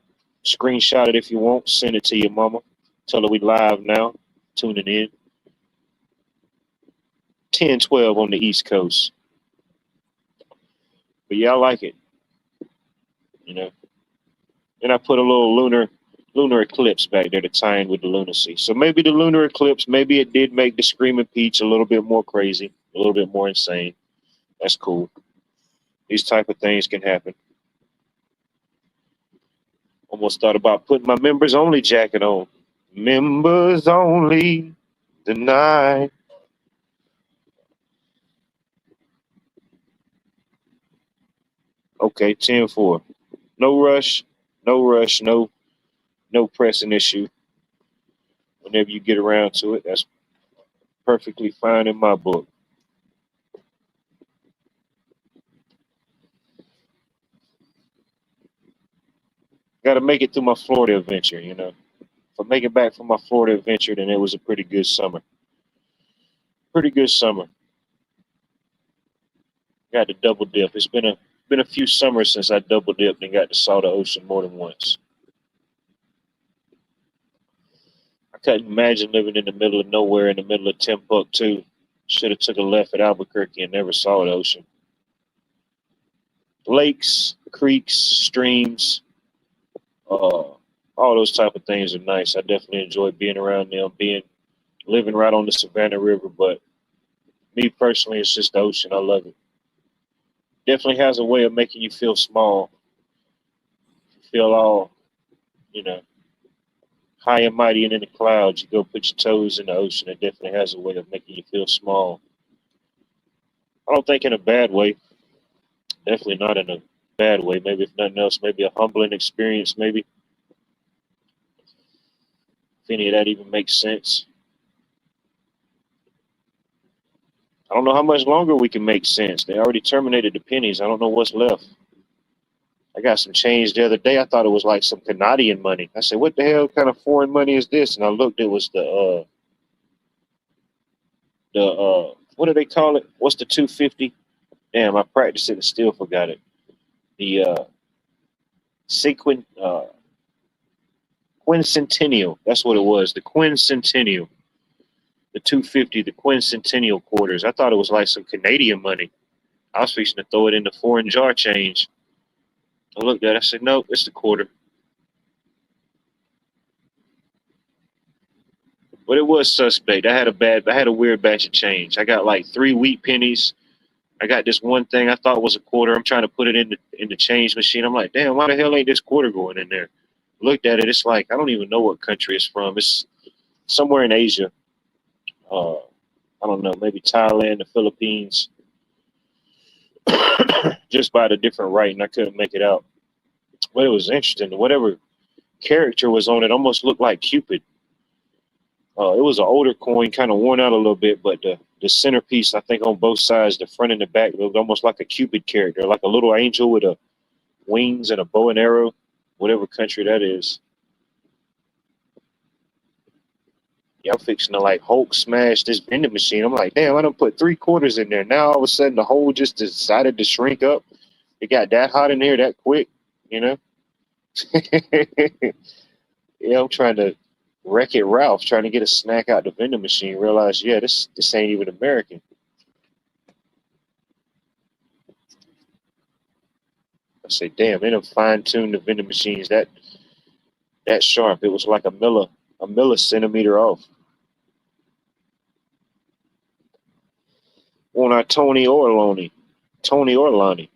Screenshot it if you want. Send it to your mama. Tell her we live now. Tuning in. 10:12 on the East Coast. But yeah, I like it. You know. And I put a little lunar eclipse back there to tie in with the lunacy. So maybe the lunar eclipse, maybe it did make the screaming peach a little bit more crazy, a little bit more insane. That's cool. These type of things can happen. Almost thought about putting my members only jacket on. Members only tonight. Okay, 10-4. No rush, no rush, no pressing issue. Whenever you get around to it, that's perfectly fine in my book. Got to make it through my Florida adventure, you know. If I make it back from my Florida adventure, then it was a pretty good summer. Pretty good summer. Got to double dip. It's been a few summers since I double dipped and got to saw the ocean more than once. I couldn't imagine living in the middle of nowhere in the middle of Timbuktu. Should have took a left at Albuquerque and never saw the ocean. Lakes, creeks, streams, All those type of things are nice. I definitely enjoy being around them, being living right on the Savannah River. But me personally, it's just the ocean. I love it. Definitely has a way of making you feel small, feel all, you know, high and mighty and in the clouds. You go put your toes in the ocean. It definitely has a way of making you feel small. I don't think in a bad way. Definitely not in a bad way. Maybe if nothing else, maybe a humbling experience. Maybe if any of that even makes sense. I don't know how much longer we can make sense. They already terminated the pennies. I don't know what's left. I got some change the other day. I thought it was like some Canadian money. I said, "What the hell kind of foreign money is this?" And I looked. It was the what do they call it? What's the 250? Damn, I practiced it and still forgot it. The sequin quincentennial. That's what it was. The quincentennial. The 250. The quincentennial quarters. I thought it was like some Canadian money. I was fixing to throw it in the foreign jar change. I looked at it. I said, "Nope, it's the quarter." But it was suspect. I had a weird batch of change. I got like three wheat pennies. I got this one thing I thought was a quarter. I'm trying to put it in the change machine. I'm like, damn, why the hell ain't this quarter going in there? Looked at it. It's like I don't even know what country it's from. It's somewhere in Asia. Uh, I don't know, maybe Thailand, the Philippines. Just by the different writing, I couldn't make it out. But it was interesting. Whatever character was on it almost looked like Cupid. It was an older coin, kind of worn out a little bit, but the centerpiece, I think, on both sides, the front and the back, looked almost like a Cupid character, like a little angel with a wings and a bow and arrow, whatever country that is. Yeah, I'm fixing to like Hulk smash this vending machine. I'm like, damn, I done put three quarters in there. Now all of a sudden the hole just decided to shrink up. It got that hot in here that quick, you know? Yeah, I'm trying to wreck it Ralph, trying to get a snack out the vending machine. Realize, yeah, this ain't even American. I say, damn, they done fine tuned the vending machines that sharp. It was like a millicentimeter off. On our Tony or Lonnie. Tony or Lonnie.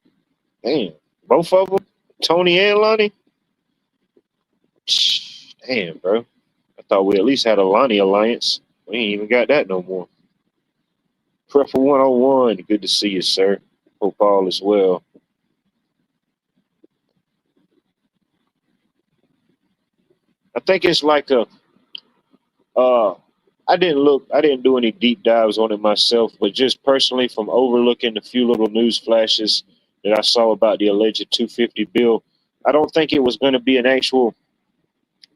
Damn. Both of them? Tony and Lonnie? Damn, bro. I thought we at least had a Lonnie alliance. We ain't even got that no more. Prepper 101. Good to see you, sir. Hope all is well. I think it's like a uh I didn't do any deep dives on it myself, but just personally from overlooking the few little news flashes that I saw about the alleged 250 bill, I don't think it was going to be an actual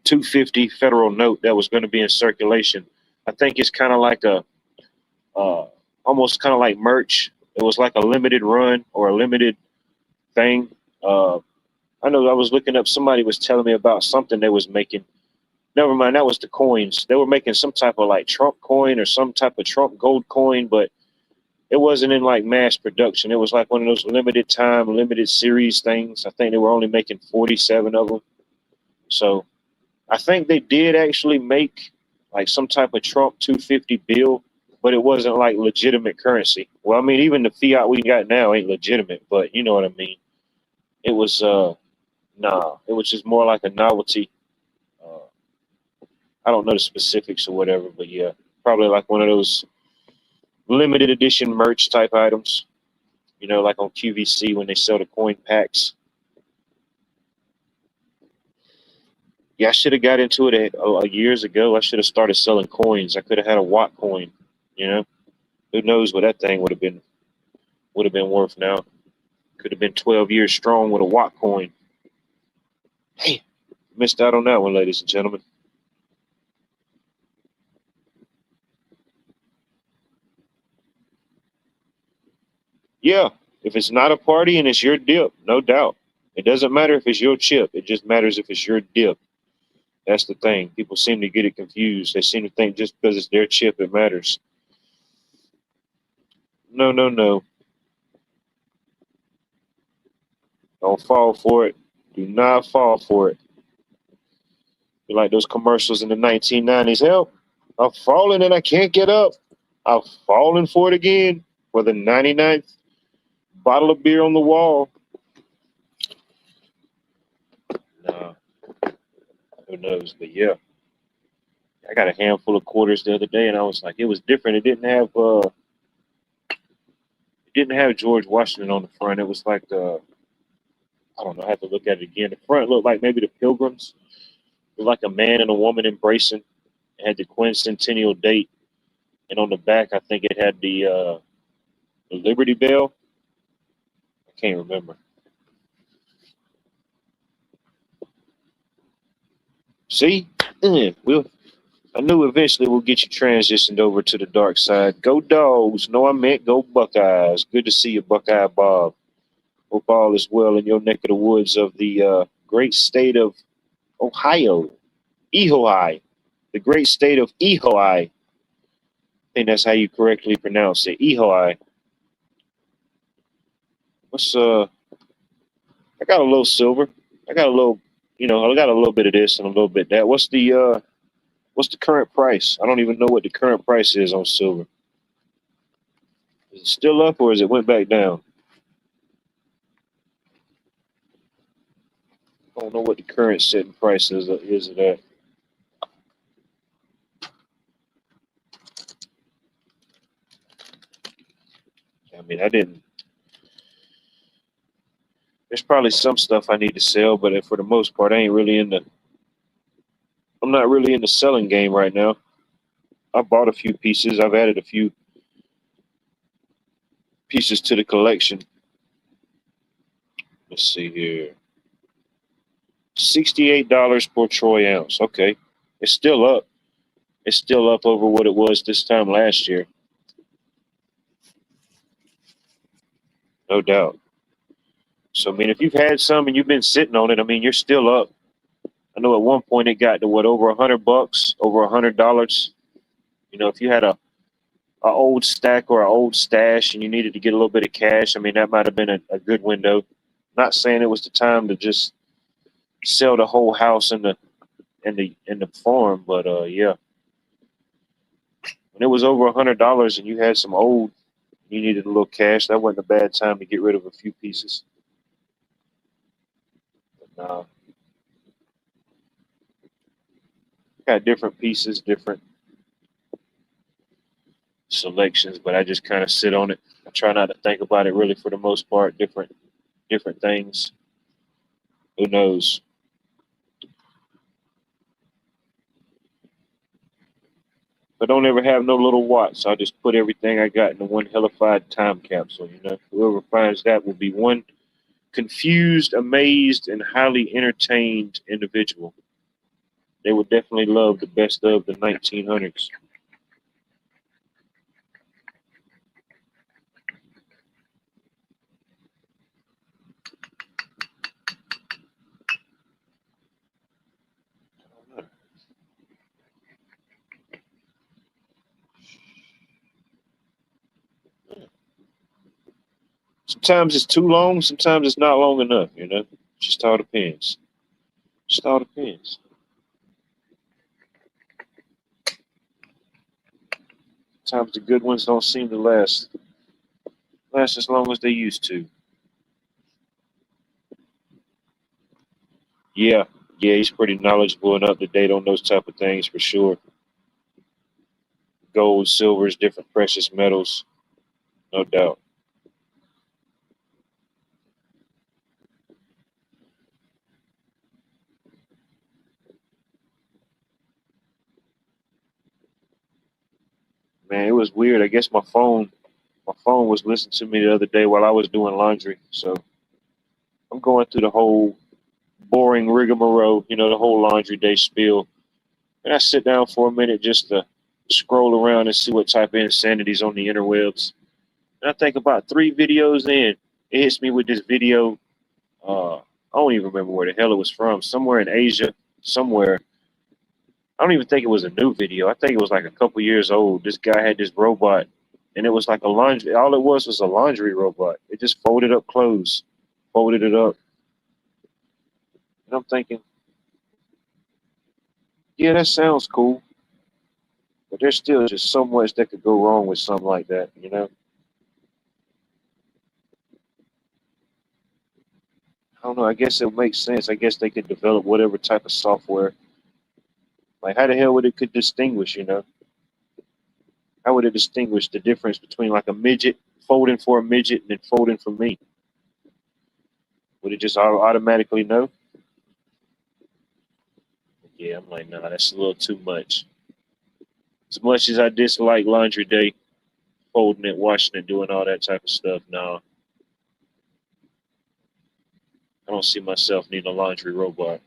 250 federal note that was going to be in circulation. I think it's kind of like a uh, almost kind of like merch. It was like a limited run or a limited thing. Uh, I know I was looking up. Somebody was telling me about something they was making. Never mind, that was the coins. They were making some type of like Trump coin or some type of Trump gold coin, but it wasn't in like mass production. It was like one of those limited time, limited series things. I think they were only making 47 of them. So I think they did actually make like some type of Trump 250 bill, but it wasn't like legitimate currency. Well, I mean, even the fiat we got now ain't legitimate, but you know what I mean. It was nah, it was just more like a novelty. Uh, I don't know the specifics or whatever, but yeah, probably like one of those limited edition merch type items. You know, like on QVC when they sell the coin packs. Yeah, I should have got into it years ago. I should have started selling coins. I could have had a Watt coin. You know, who knows what that thing would have been worth now. Could have been 12 years strong with a Watt coin. Hey, missed out on that one, ladies and gentlemen. Yeah, if it's not a party and it's your dip, no doubt. It doesn't matter if it's your chip. It just matters if it's your dip. That's the thing. People seem to get it confused. They seem to think just because it's their chip, it matters. No, no, no. Don't fall for it. Do not fall for it. Like those commercials in the 1990s. Help! I've fallen and I can't get up. I've fallen for it again for the 99th bottle of beer on the wall. No, who knows? But yeah, I got a handful of quarters the other day, and I was like, it was different. It didn't have George Washington on the front. It was like the I don't know. I have to look at it again. The front looked like maybe the Pilgrims. It was like a man and a woman embracing. It had the quincentennial date, and on the back, I think it had the Liberty Bell. I can't remember. See, we'll. I knew eventually we'll get you transitioned over to the dark side. Go Dogs. No, I meant go Buckeyes. Good to see you, Buckeye Bob. Hope all is well in your neck of the woods of the great state of Ohio, Ehoai, the great state of Ehoai. I think that's how you correctly pronounce it, Ehoai. What's I got a little silver. I got a little, I got a little bit of this and a little bit of that. What's the current price? I don't even know what the current price is on silver. Is it still up or is it went back down? I don't know what the current setting price is of that. I mean, I didn't. There's probably some stuff I need to sell, but for the most part, I ain't really in the. I'm not really in the selling game right now. I bought a few pieces. I've added a few pieces to the collection. Let's see here. $68 per troy ounce. Okay, it's still up. It's still up over what it was this time last year. No doubt. So I mean, if you've had some and you've been sitting on it, I mean, you're still up. I know at one point it got to what over $100, over $100. If you had a old stack or an old stash and you needed to get a little bit of cash, I mean, that might have been a good window. Not saying it was the time to just sell the whole house and the farm, but yeah, when it was over $100 and you had some old, you needed a little cash. That wasn't a bad time to get rid of a few pieces. But, got different pieces, different selections, but I just kind of sit on it. I try not to think about it really for the most part. Different things. Who knows? But don't ever have no little watch. So I just put everything I got in the one hellified time capsule. Whoever finds that will be one confused, amazed, and highly entertained individual. They would definitely love the best of the 1900s. Sometimes it's too long, sometimes it's not long enough. Just all depends. Just all depends. Sometimes the good ones don't seem to last as long as they used to. Yeah, yeah, he's pretty knowledgeable and up to date on those type of things for sure. Gold, silvers, different precious metals, no doubt. Man, it was weird. I guess my phone was listening to me the other day while I was doing laundry. So I'm going through the whole boring rigmarole, the whole laundry day spiel. And I sit down for a minute just to scroll around and see what type of insanity's on the interwebs. And I think about 3 videos in, it hits me with this video. I don't even remember where the hell it was from. Somewhere in Asia, somewhere. I don't even think it was a new video. I think it was like a couple years old. This guy had this robot, and it was like a laundry. All it was a laundry robot. It just folded up clothes, folded it up. And I'm thinking, Yeah, that sounds cool, but there's still just so much that could go wrong with something like that, you know? I don't know. I guess it makes sense. I guess they could develop whatever type of software. Like, how the hell would it could distinguish, you know? How would it distinguish the difference between like a midget folding for a midget and then folding for me? Would it just automatically know? Yeah, I'm like, nah, that's a little too much. As much as I dislike laundry day, folding it, washing it, doing all that type of stuff, no, I don't see myself needing a laundry robot.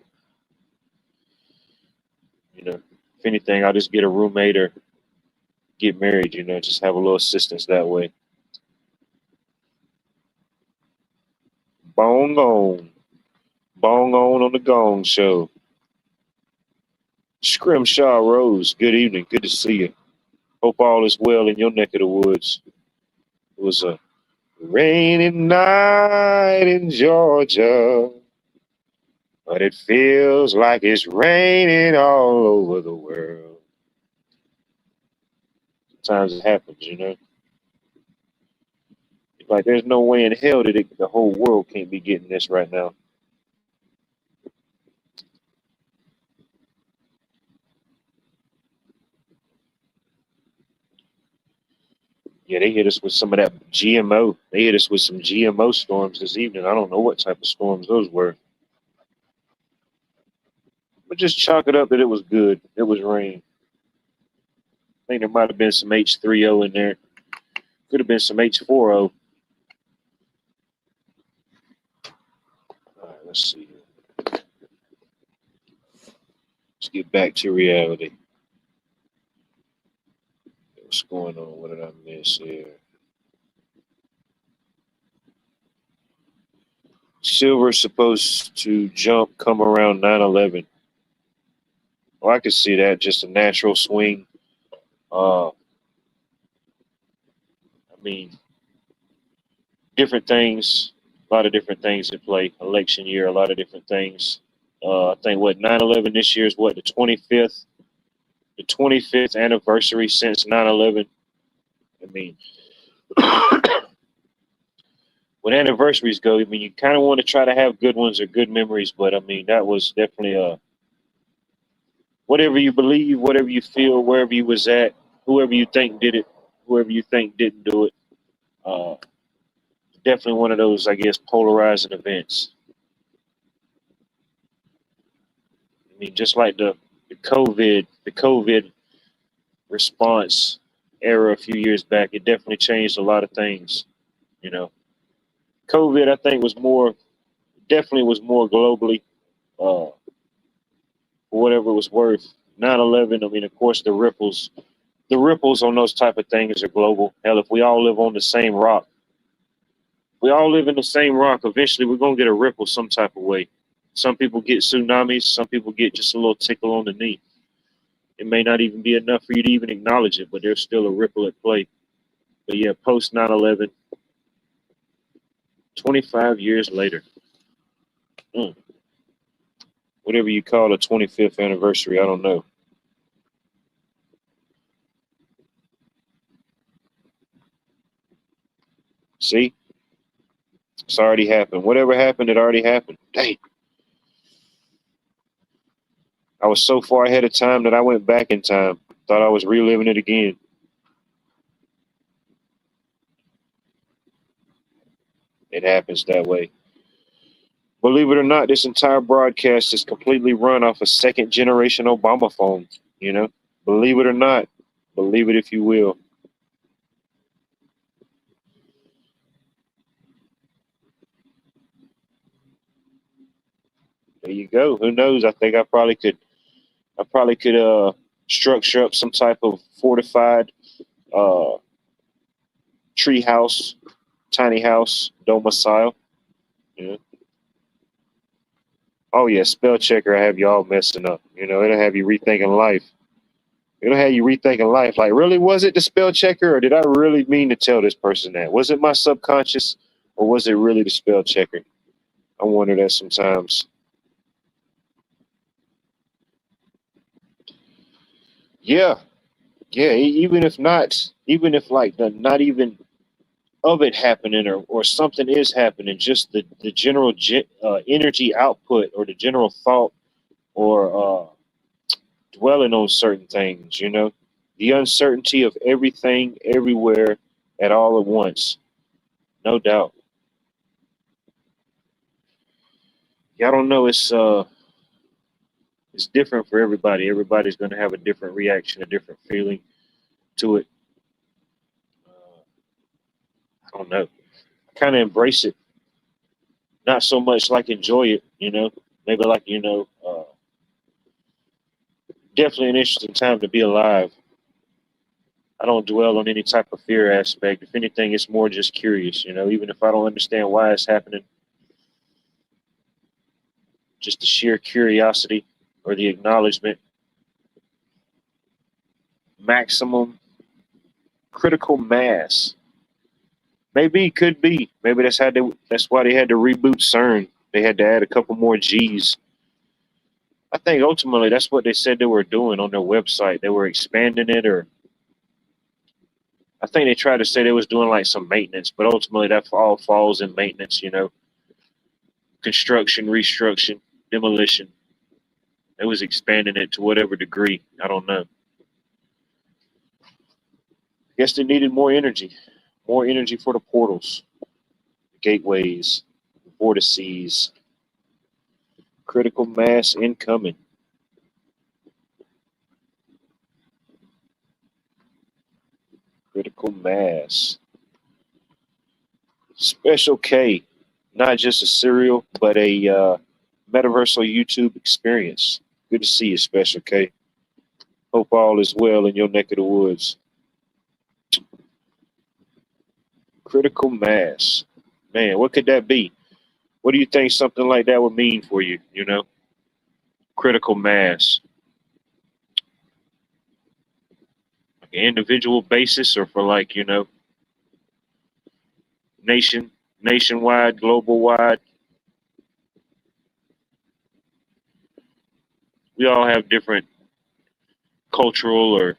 You know, if anything, I'll just get a roommate or get married. You know, just have a little assistance that way. Bong on the Gong Show. Scrimshaw Rose, good evening. Good to see you. Hope all is well in your neck of the woods. It was a rainy night in Georgia, but it feels like it's raining all over the world. Sometimes it happens, you know. Like there's no way in hell that the whole world can't be getting this right now. Yeah, they hit us with some of that GMO. They hit us with some GMO storms this evening. I don't know what type of storms those were, but just chalk it up that it was good. It was rain. I think there might have been some H3O in there. Could have been some H4O. All right, let's see. Let's get back to reality. What's going on? What did I miss here? Silver's supposed to jump come around 9/11. Well, I could see that. Just a natural swing. I mean, different things, a lot of different things in play. Election year, a lot of different things. I think what 9/11 this year is what the 25th anniversary since 9/11. I mean, when anniversaries go, I mean, you kind of want to try to have good ones or good memories, but I mean, that was definitely whatever you believe, whatever you feel, wherever you was at, whoever you think did it, whoever you think didn't do it. Uh, Definitely one of those, I guess, polarizing events. I mean, just like the COVID response era a few years back, it definitely changed a lot of things. You know, COVID, I think, definitely was more globally, for whatever it was worth. 9/11, I mean, of course, the ripples on those type of things are global. Hell, if we all live on the same rock, we all live in the same rock. Eventually, we're gonna get a ripple some type of way. Some people get tsunamis. Some people get just a little tickle on the knee. It may not even be enough for you to even acknowledge it, but there's still a ripple at play. But yeah, post 9/11, 25 years later, mm, whatever you call a 25th anniversary, I don't know. See, it's already happened. Whatever happened, it already happened. Dang, I was so far ahead of time that I went back in time. Thought I was reliving it again. It happens that way. Believe it or not, this entire broadcast is completely run off a second generation Obama phone. You know, believe it or not, believe it if you will. There you go. Who knows? I probably could structure up some type of fortified uh tree house, tiny house, domicile. You know? Oh yeah, spell checker. I have y'all messing up. You know, it'll have you rethinking life. It'll have you rethinking life. Like, really, was it the spell checker, or did I really mean to tell this person that? Was it my subconscious, or was it really the spell checker? I wonder that sometimes. Yeah, yeah. Even if not, even if like not even of it happening or something is happening, just the general energy output or the general thought or dwelling on certain things, the uncertainty of everything, everywhere, at all at once, no doubt. Yeah, I don't know. It's different for everybody. Everybody's going to have a different reaction, a different feeling to it. I don't know. Kind of embrace it, not so much like enjoy it. Maybe like definitely an interesting time to be alive. I don't dwell on any type of fear aspect. If anything, it's more just curious. Even if I don't understand why it's happening, just the sheer curiosity or the acknowledgement, maximum critical mass. Maybe, could be. Maybe that's why they had to reboot CERN. They had to add a couple more G's. I think ultimately that's what they said they were doing on their website. They were expanding it, or I think they tried to say they was doing like some maintenance, but ultimately that all falls in maintenance. Construction, restructuring, demolition. It was expanding it to whatever degree. I don't know. I guess they needed more energy for the portals, gateways, vortices, critical mass incoming, critical mass. Special K, not just a serial, but a metaversal YouTube experience. Good to see you, Special K. Hope all is well in your neck of the woods. Critical mass. Man, what could that be? What do you think something like that would mean for you? Critical mass. Like an individual basis or for like, nationwide, global wide. We all have different cultural or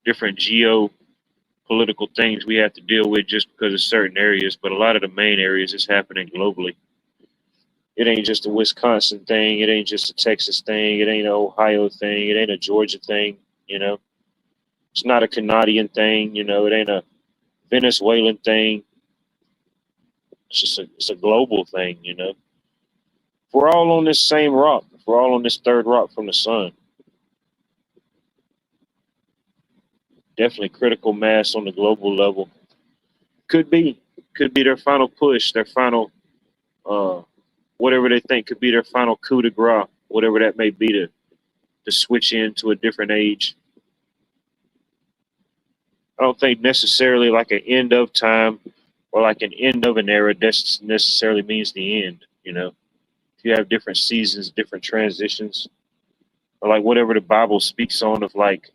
different political things we have to deal with just because of certain areas, but a lot of the main areas is happening globally. It ain't just a Wisconsin thing. It ain't just a Texas thing. It ain't an Ohio thing. It ain't a Georgia thing. You know, it's not a Canadian thing. It ain't a Venezuelan thing. It's a global thing. If we're all on this same rock, if we're all on this third rock from the sun, definitely critical mass on the global level. Could be, their final push, their final, uh, whatever they think could be their final coup de grace, whatever that may be to switch into a different age. I don't think necessarily like an end of time or like an end of an era necessarily means the end. If you have different seasons, different transitions, or like whatever the Bible speaks on of like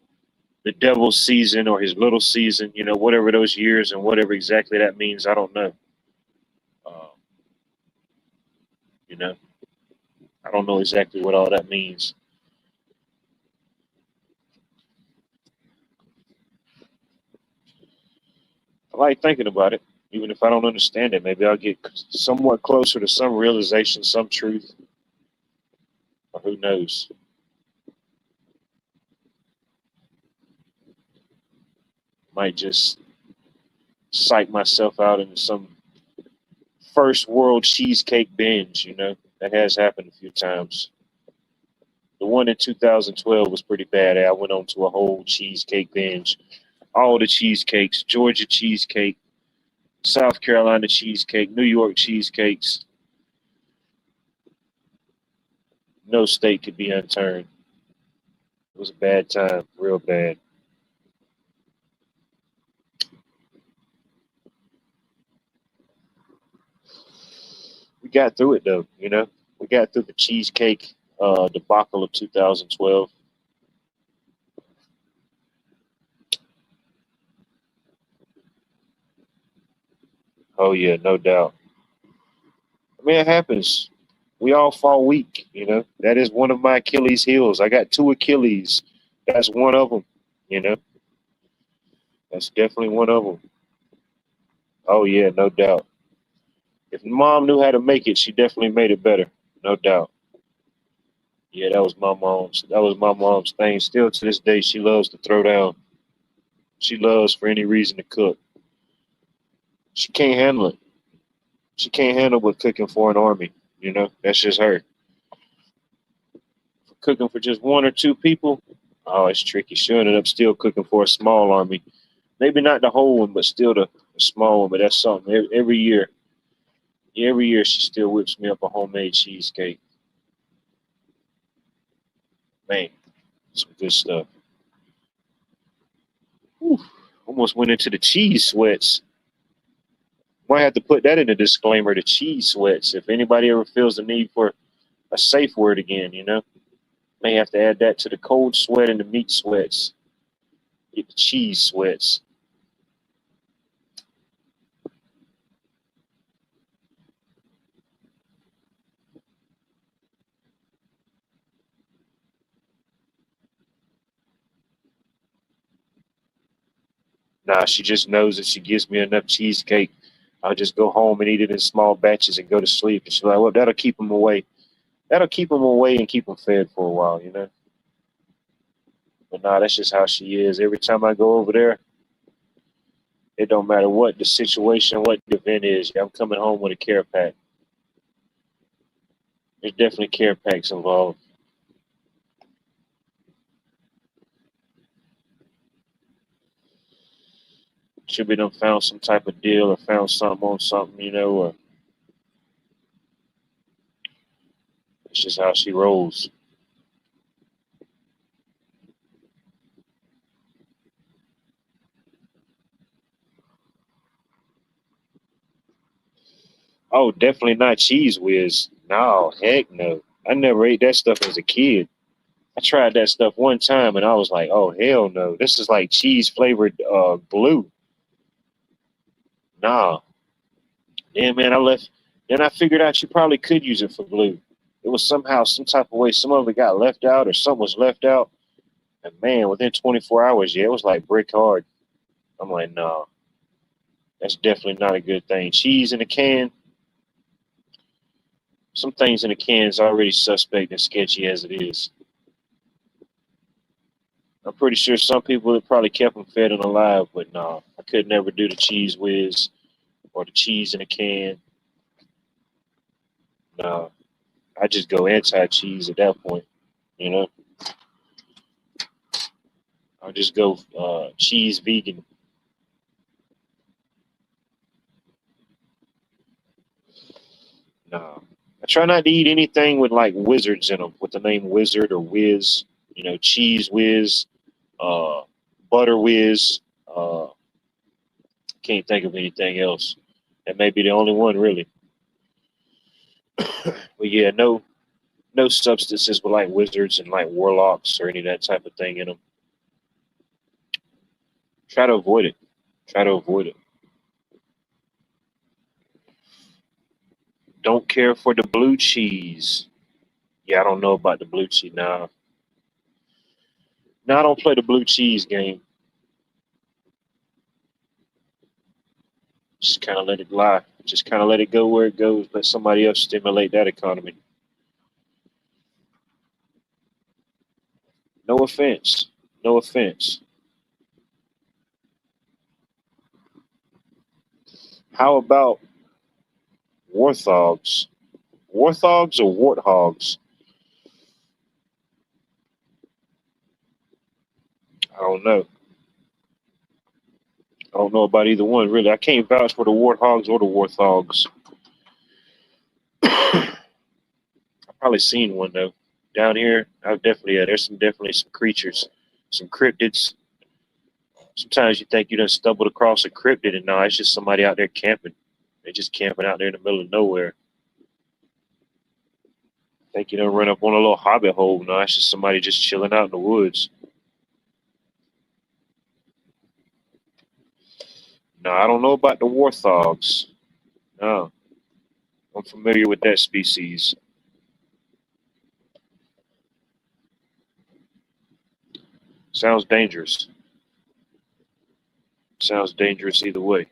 the devil's season or his little season, whatever those years and whatever exactly that means, I don't know. Um, you know, I don't know exactly what all that means. I like thinking about it, even if I don't understand it. Maybe I'll get somewhat closer to some realization, some truth, or who knows. Might just psych myself out into some first world cheesecake binge. That has happened a few times. The one in 2012 was pretty bad. I went on to a whole cheesecake binge. All the cheesecakes, Georgia cheesecake, South Carolina cheesecake, New York cheesecakes. No state could be unturned. It was a bad time, real bad. We got through it though. We got through the cheesecake debacle of 2012. Oh yeah, no doubt. I mean, it happens. We all fall weak. That is one of my Achilles heels. I got two Achilles. That's one of them. You know, that's definitely one of them. Oh yeah, no doubt. If mom knew how to make it, she definitely made it better. No doubt. Yeah, that was my mom's. That was my mom's thing. Still to this day, she loves to throw down. She loves for any reason to cook. She can't handle it. She can't handle with cooking for an army. You know, that's just her. For cooking for just one or two people, oh, it's tricky. She ended up still cooking for a small army. Maybe not the whole one, but still the small one. But that's something. Every year she still whips me up a homemade cheesecake. Man, some good stuff. Whew, almost went into the cheese sweats. Might have to put that in the disclaimer, the cheese sweats. If anybody ever feels the need for a safe word again, may have to add that to the cold sweat and the meat sweats. Get the cheese sweats. Nah, she just knows that she gives me enough cheesecake. I'll just go home and eat it in small batches and go to sleep. And she's like, well, that'll keep them away. That'll keep them away and keep them fed for a while. But nah, that's just how she is. Every time I go over there, it don't matter what the situation, what the event is. I'm coming home with a care pack. There's definitely care packs involved. Should be done found some type of deal or found something on something, or it's just how she rolls. Oh, definitely not Cheese Whiz. No, heck no. I never ate that stuff as a kid. I tried that stuff one time and I was like, oh hell no. This is like cheese flavored glue. Nah. Yeah, man, I left. Then I figured out you probably could use it for glue. It was somehow some type of way some of it got left out or something was left out. And man, within 24 hours, yeah, it was like brick hard. I'm like, nah, that's definitely not a good thing. Cheese in a can, some things in a can is already suspect and sketchy as it is. I'm pretty sure some people have probably kept them fed and alive, but nah, I could never do the cheese whiz or the cheese in a can. Nah, I just go anti-cheese at that point. You know, I'll just go cheese vegan. Nah, I try not to eat anything with like wizards in them, with the name Wizard or Whiz. Cheese whiz, uh, butter whiz. Can't think of anything else. That may be the only one really. But yeah, no substances with like wizards and like warlocks or any of that type of thing in them. Try to avoid it. Try to avoid it. Don't care for the blue cheese. Yeah, I don't know about the blue cheese. Now, I don't play the blue cheese game. Just kind of let it lie. Just kind of let it go where it goes. Let somebody else stimulate that economy. No offense. No offense. How about warthogs? Warthogs or warthogs? I don't know. I don't know about either one, really. I can't vouch for the warthogs or the warthogs. I've probably seen one though. Down here, I've definitely there's definitely some creatures, some cryptids. Sometimes you think you done stumbled across a cryptid, and no, it's just somebody out there camping. They're just camping out there in the middle of nowhere. Think you done run up on a little hobbit hole. No, it's just somebody just chilling out in the woods. No, I don't know about the warthogs. No, I'm familiar with that species. Sounds dangerous. Sounds dangerous either way.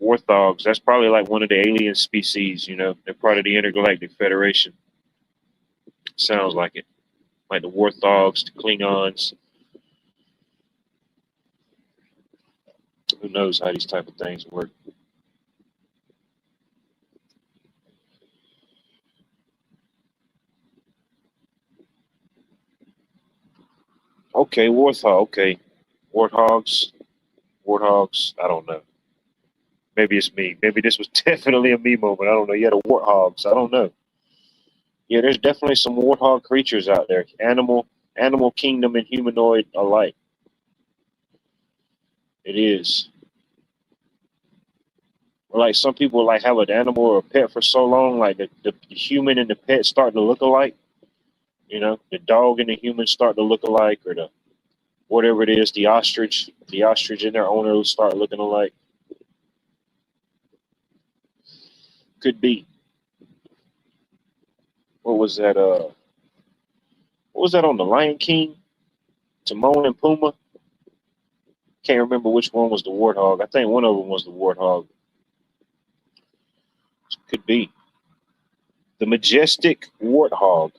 Warthogs, that's probably like one of the alien species, you know. They're part of the Intergalactic Federation. Sounds like it. Like the Warthogs, the Klingons. Who knows how these type of things work. Okay, Warthog, okay. Warthogs, Warthogs, I don't know. Maybe it's me. Maybe this was definitely a me moment. I don't know. You had a warthogs. I don't know. Yeah, there's definitely some warthog creatures out there. Animal kingdom and humanoid alike. It is. Like some people like have an animal or a pet for so long, like the human and the pet start to look alike. You know, the dog and the human start to look alike, or the whatever it is, the ostrich and their owner will start looking alike. Could be. What was that? What was that on the Lion King? Timon and Pumbaa. Can't remember which one was the warthog. I think one of them was the warthog. Could be the majestic warthog.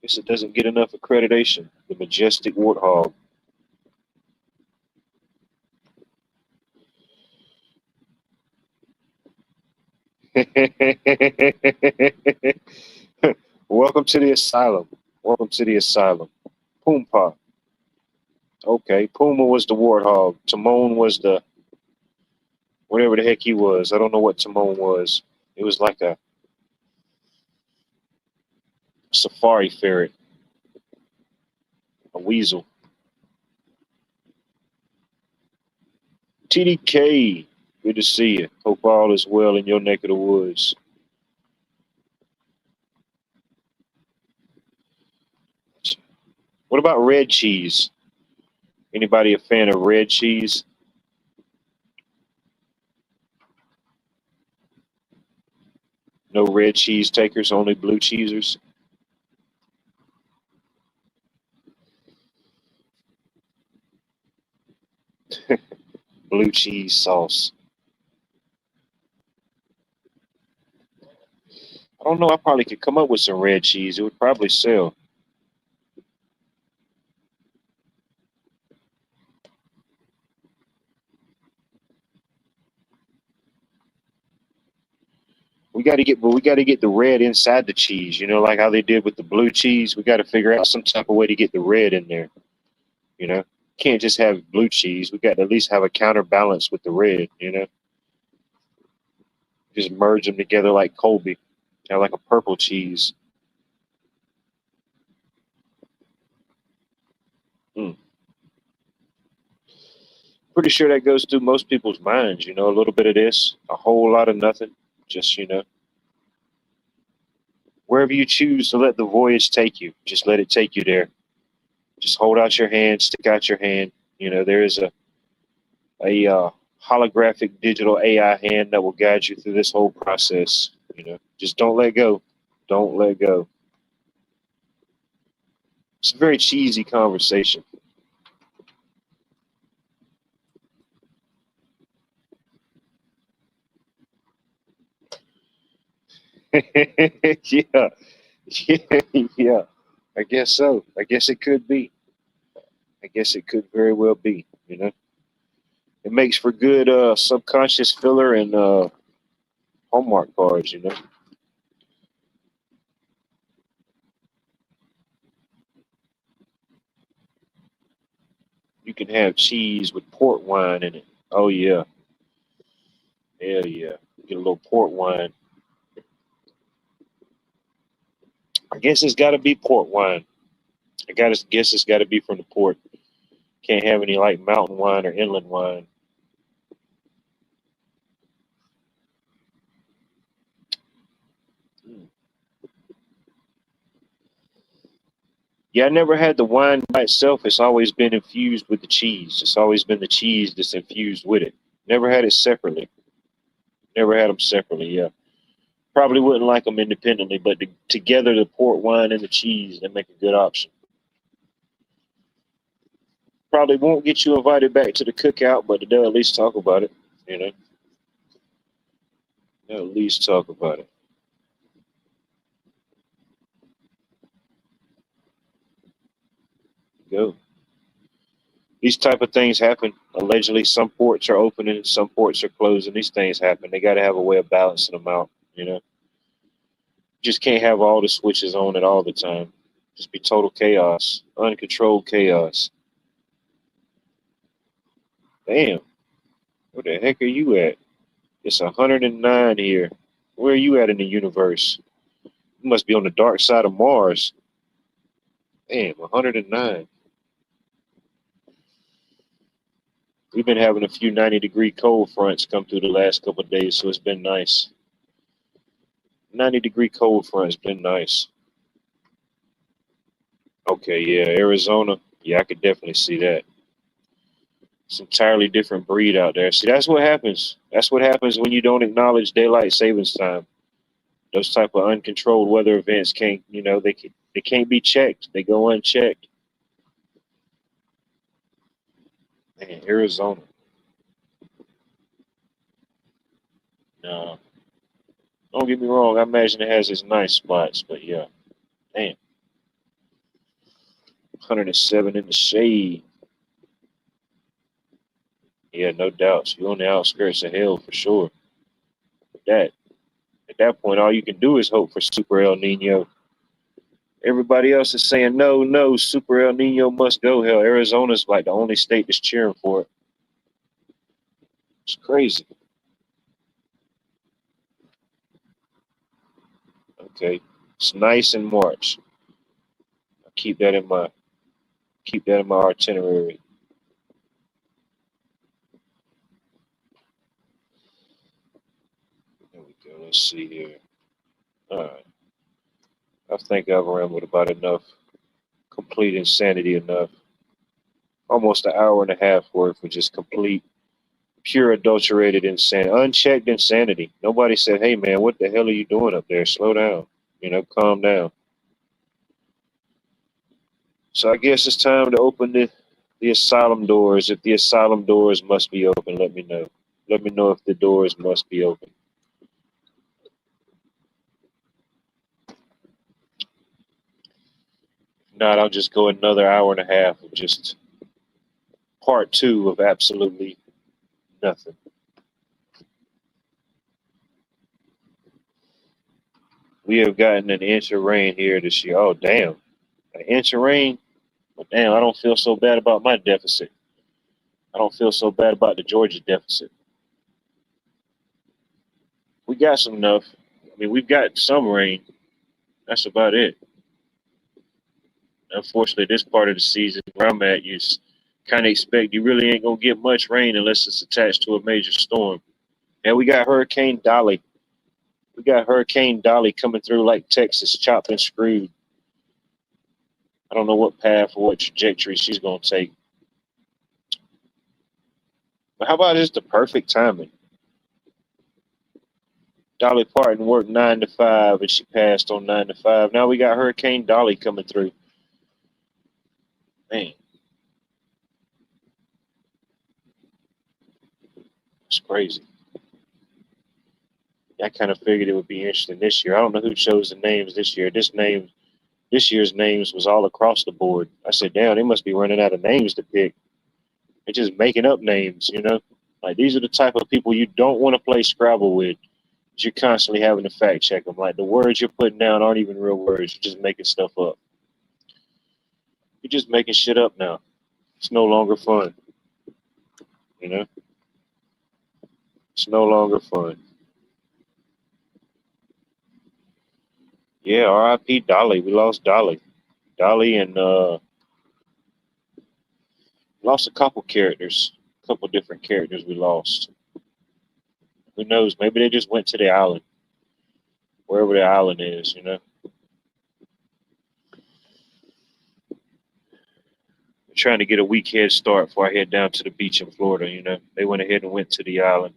Guess it doesn't get enough accreditation. The majestic warthog. Welcome to the asylum. Welcome to the asylum. Poompa. Okay, Puma was the warthog. Timon was the whatever the heck he was. I don't know what Timon was. It was like a safari ferret, a weasel. TDK, good to see you. Hope all is well in your neck of the woods. What about red cheese? Anybody a fan of red cheese? No red cheese takers, only blue cheesers. Blue cheese sauce. I don't know. I probably could come up with some red cheese. It would probably sell. We got to get the red inside the cheese. You know, like how they did with the blue cheese. We got to figure out some type of way to get the red in there. You know, can't just have blue cheese. We got to at least have a counterbalance with the red. You know, just merge them together like Colby, have like a purple cheese. Mm. Pretty sure that goes through most people's minds. You know, a little bit of this, a whole lot of nothing. Just wherever you choose to let the voyage take you, just let it take you there. Just hold out your hand, stick out your hand. You know, there is a holographic digital AI hand that will guide you through this whole process. You know, just don't let go. Don't let go. It's a very cheesy conversation. Yeah, yeah, yeah. I guess so. I guess it could be. I guess it could very well be. You know, it makes for good subconscious filler and Hallmark cards. You know, you can have cheese with port wine in it. Oh yeah, hell yeah. Get a little port wine. I guess it's got to be port wine. I gotta guess it's got to be from the port. Can't have any like mountain wine or inland wine. Mm. Yeah, I never had the wine by itself. It's always been infused with the cheese. It's always been the cheese that's infused with it. Never had it separately. Never had them separately. Yeah, probably wouldn't like them independently, but together the port wine and the cheese they make a good option. Probably won't get you invited back to the cookout, but they'll at least talk about it. You know, they'll at least talk about it. Go. These type of things happen. Allegedly, some ports are opening, some ports are closing. These things happen. They got to have a way of balancing them out. You know, just can't have all the switches on at all the time. Just be total chaos, uncontrolled chaos. Damn, where the heck are you at? It's 109 here. Where are you at in the universe? You must be on the dark side of Mars. Damn, 109. We've been having a few 90-degree cold fronts come through the last couple of days, so it's been nice. 90-degree cold front's been nice. Okay, yeah, Arizona. Yeah, I could definitely see that. It's an entirely different breed out there. See, that's what happens. That's what happens when you don't acknowledge daylight savings time. Those type of uncontrolled weather events can't, they can't be checked. They go unchecked. Man, Arizona. No, don't get me wrong. I imagine it has its nice spots, but yeah, damn, 107 in the shade. Yeah, no doubts. You're on the outskirts of hell for sure. But at that point, all you can do is hope for Super El Nino. Everybody else is saying no, no, Super El Nino must go. Hell, Arizona's like the only state that's cheering for it. It's crazy. Okay, it's nice in March. I'll keep that in my itinerary. There we go. Let's see here. All right. I think I've rambled about enough. Complete insanity enough. Almost an hour and a half worth of just complete, pure adulterated insanity, unchecked insanity. Nobody said, "Hey man, what the hell are you doing up there? Slow down. Calm down." So I guess it's time to open the asylum doors. If the asylum doors must be open, let me know. Let me know if the doors must be open. If not, I'll just go another hour and a half of just part two of absolutely nothing. We have gotten an inch of rain here this year. Oh, damn. An inch of rain? But damn, I don't feel so bad about my deficit. I don't feel so bad about the Georgia deficit. We got some enough. I mean, we've got some rain. That's about it. Unfortunately, this part of the season where I'm at, you kind of expect you really ain't going to get much rain unless it's attached to a major storm. And we got Hurricane Dolly. We got Hurricane Dolly coming through like Texas, chopped and screwed. I don't know what path or what trajectory she's going to take. But how about just the perfect timing? Dolly Parton worked 9 to 5 and she passed on 9 to 5. Now we got Hurricane Dolly coming through. Man, it's crazy. I kind of figured it would be interesting this year. I don't know who chose the names this year. This year's names was all across the board. I said, damn, they must be running out of names to pick. They're just making up names. Like these are the type of people you don't want to play Scrabble with. You're constantly having to fact check them. Like the words you're putting down aren't even real words. You're just making stuff up. You're just making shit up now. It's no longer fun. You know, it's no longer fun. Yeah, R.I.P. Dolly. We lost Dolly. Dolly and lost a couple characters. A couple different characters we lost. Who knows? Maybe they just went to the island, wherever the island is. I'm trying to get a week head start before I head down to the beach in Florida. They went ahead and went to the island.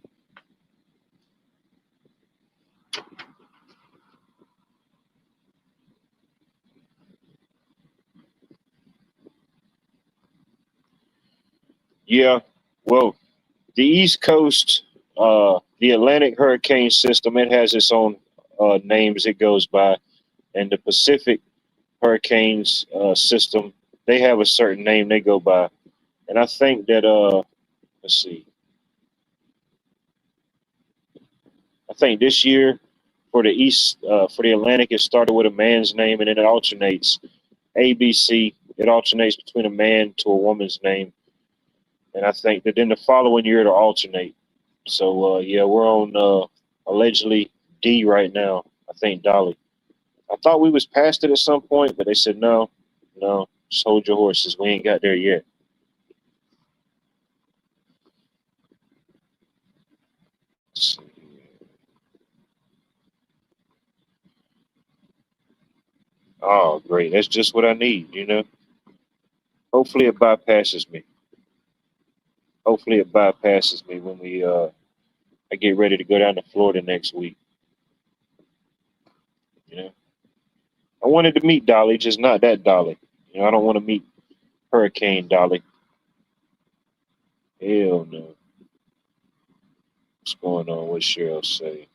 Yeah. Well, the East Coast, the Atlantic hurricane system, it has its own names it goes by, and the Pacific hurricanes system, they have a certain name they go by. And I think that let's see, I think this year for the East, for the Atlantic, it started with a man's name, and then it alternates ABC. It alternates between a man to a woman's name, and I think that then the following year it'll alternate. So yeah, we're on allegedly D right now. I think Dolly. I thought we was past it at some point, but they said no, no. Just hold your horses. We ain't got there yet. Oh, great. That's just what I need. Hopefully it bypasses me. Hopefully it bypasses me when I get ready to go down to Florida next week. You know, I wanted to meet Dolly, just not that Dolly. I don't want to meet Hurricane Dolly. Hell no. What's going on? What Cheryl say?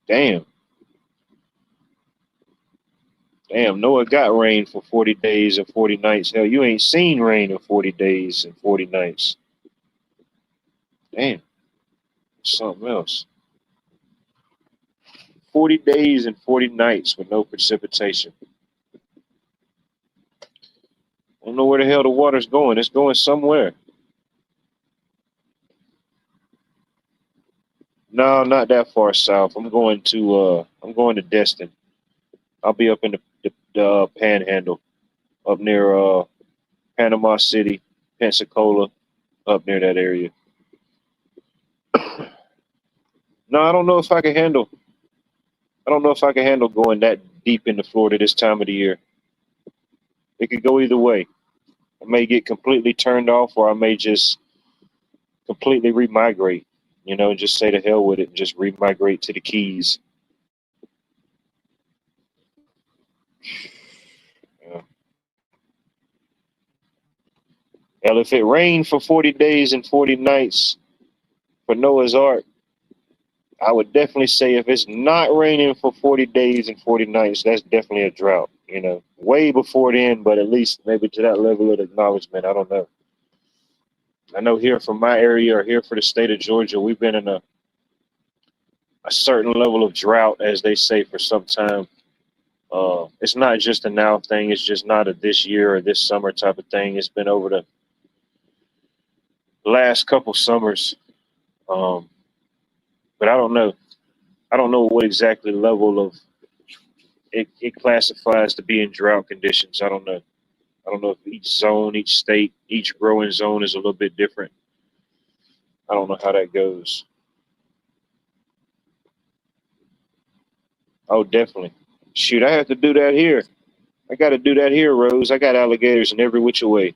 Damn, damn. Noah got rain for 40 days and 40 nights. Hell, you ain't seen rain in 40 days and 40 nights. Damn, something else. 40 days and 40 nights with no precipitation. I don't know where the hell the water's going. It's going somewhere. No, not that far south. I'm going to Destin. I'll be up in the Panhandle, up near Panama City, Pensacola, up near that area. No, I don't know if I can handle. I don't know if I can handle going that deep into Florida this time of the year. It could go either way. I may get completely turned off, or I may just completely remigrate. Just say to hell with it and just remigrate to the Keys. Yeah. Hell, if it rained for 40 days and 40 nights for Noah's Ark, I would definitely say if it's not raining for 40 days and 40 nights, that's definitely a drought. Way before then, but at least maybe to that level of acknowledgement. I don't know. I know here from my area or here for the state of Georgia, we've been in a certain level of drought, as they say, for some time. It's not just a now thing. It's just not a this year or this summer type of thing. It's been over the last couple summers. Um, but I don't know. I don't know what exactly level of it classifies to be in drought conditions. I don't know. I don't know if each zone, each state, each growing zone is a little bit different. I don't know how that goes. Oh, definitely. Shoot, I have to do that here. I got to do that here, Rose. I got alligators in every which way.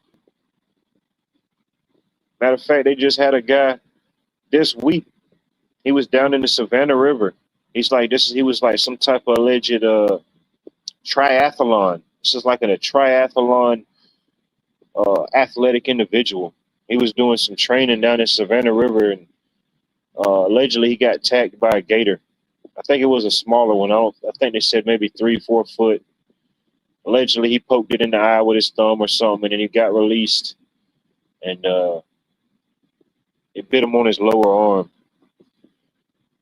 Matter of fact, they just had a guy this week. He was down in the Savannah River. He's like this. He was like some type of alleged triathlon. This is like a triathlon athletic individual. He was doing some training down in Savannah River, and allegedly he got attacked by a gator. I think it was a smaller one. I think they said maybe 3, 4 foot. Allegedly, he poked it in the eye with his thumb or something, and then he got released, and it bit him on his lower arm.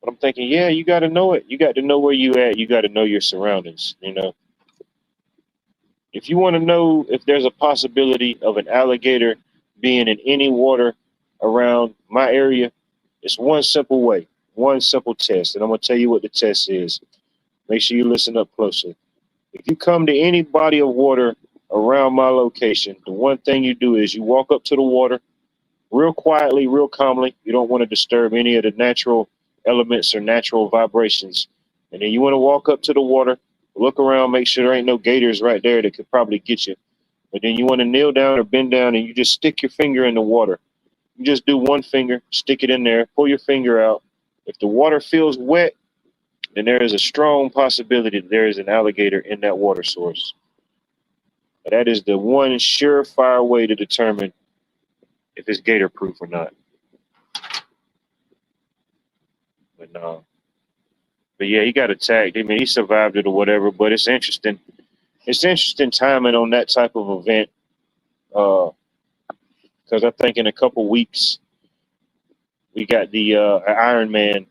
But I'm thinking, yeah, you got to know it. You got to know where you at. You got to know your surroundings. If you want to know if there's a possibility of an alligator being in any water around my area, it's one simple way, one simple test, and I'm gonna tell you what the test is. Make sure you listen up closely. If you come to any body of water around my location, the one thing you do is you walk up to the water real quietly, real calmly. You don't want to disturb any of the natural elements or natural vibrations. And then you want to walk up to the water, look around, make sure there ain't no gators right there that could probably get you. But then you want to kneel down or bend down and you just stick your finger in the water. You just do one finger, stick it in there, pull your finger out. If the water feels wet, then there is a strong possibility that there is an alligator in that water source. That is the one surefire way to determine if it's gator proof or not. But no. But yeah, he got attacked. I mean, he survived it or whatever. But it's interesting. It's interesting timing on that type of event because I think in a couple weeks we got the Iron Man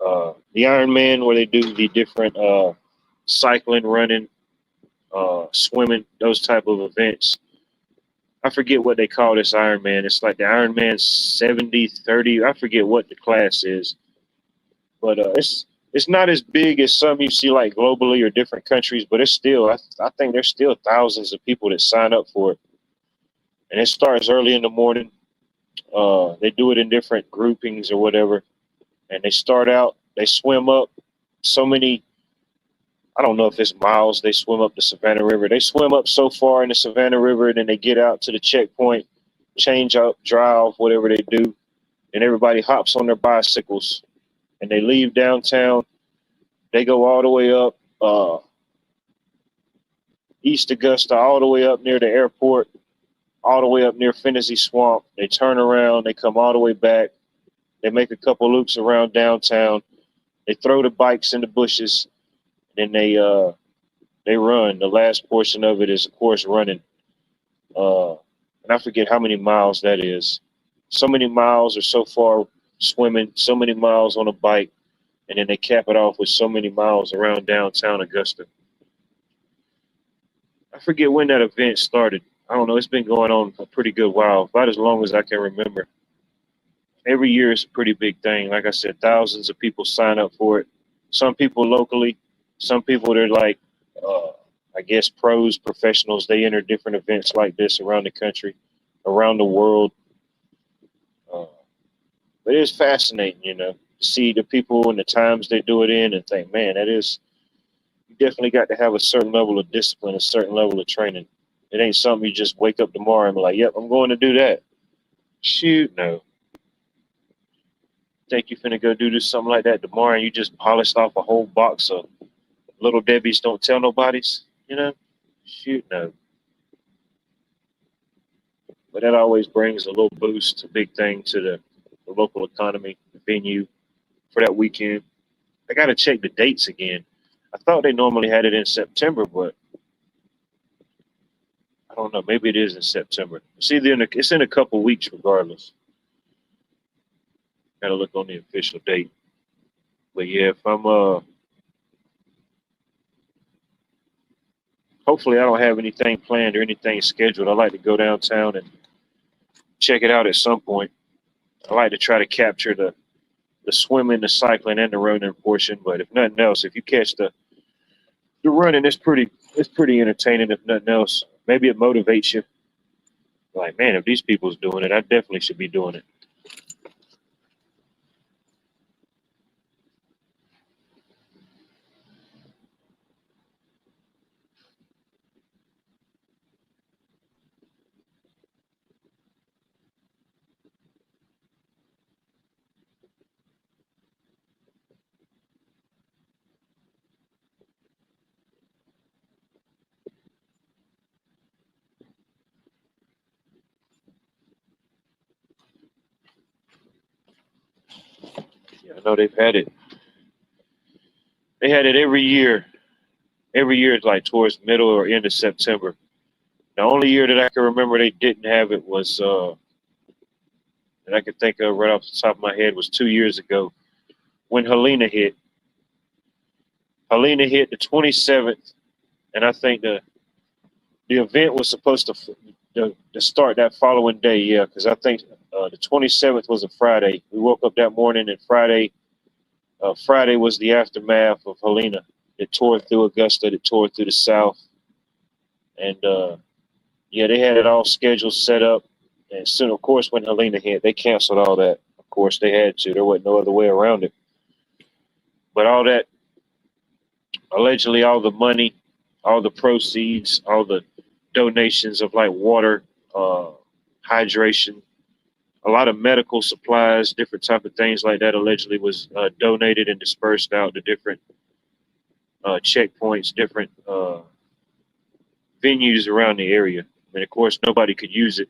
where they do the different cycling, running, swimming, those type of events. I forget what they call this Iron Man. It's like the Iron Man 70/30. I forget what the class is, but it's not as big as some you see like globally or different countries, but it's still I think there's still thousands of people that sign up for it, and it starts early in the morning. They do it in different groupings or whatever, and they start out. They swim up so many. I don't know if it's miles. They swim up the Savannah River. They swim up so far in the Savannah River, and then they get out to the checkpoint, change up, drive, whatever they do, and everybody hops on their bicycles, and they leave downtown. They go all the way up East Augusta, all the way up near the airport, all the way up near Fennessy Swamp. They turn around. They come all the way back. They make a couple loops around downtown. They throw the bikes in the bushes, and they run. The last portion of it is, of course, running. And I forget how many miles that is. So many miles or so far swimming, so many miles on a bike, and then they cap it off with so many miles around downtown Augusta. I forget when that event started. I don't know. It's been going on a pretty good while, about as long as I can remember. Every year it's a pretty big thing. Like I said, thousands of people sign up for it. Some people locally, some people they're like, uh, I guess pros, professionals. They enter different events like this around the country, around the world. Uh, but it's fascinating, to see the people and the times they do it in, and think, man, that is you definitely got to have a certain level of discipline, a certain level of training. It ain't something you just wake up tomorrow and be like, yep, I'm going to do that. Shoot, no. Think you finna go do this something like that tomorrow and you just polished off a whole box of Little Debbie's Don't Tell Nobody's, Shoot, no. But that always brings a little boost, a big thing to the local economy, the venue for that weekend. I got to check the dates again. I thought they normally had it in September, but I don't know. Maybe it is in September. It's in a couple weeks, regardless. Got to look on the official date. But yeah, if I'm hopefully I don't have anything planned or anything scheduled. I like to go downtown and check it out at some point. I like to try to capture the swimming, the cycling, and the running portion. But if nothing else, if you catch the running, it's pretty entertaining. If nothing else, maybe it motivates you. Like, man, if these people's doing it, I definitely should be doing it. Yeah, I know they've had it. They had it every year. Every year, like towards middle or end of September. The only year that I can remember they didn't have it was that I can think of right off the top of my head was 2 years ago when Helena hit. Helena hit the 27th, and I think the event was supposed to start that following day. Yeah, because I think the 27th was a Friday. We woke up that morning, and Friday was the aftermath of Helena. It tore through Augusta. It tore through the South, and yeah, they had it all scheduled, set up. And soon, of course, when Helena hit, they canceled all that. Of course, they had to. There wasn't no other way around it. But all that, allegedly, all the money, all the proceeds, all the donations of like water, uh, hydration, a lot of medical supplies, different type of things like that, allegedly was donated and dispersed out to different checkpoints, different venues around the area. And of course, nobody could use it.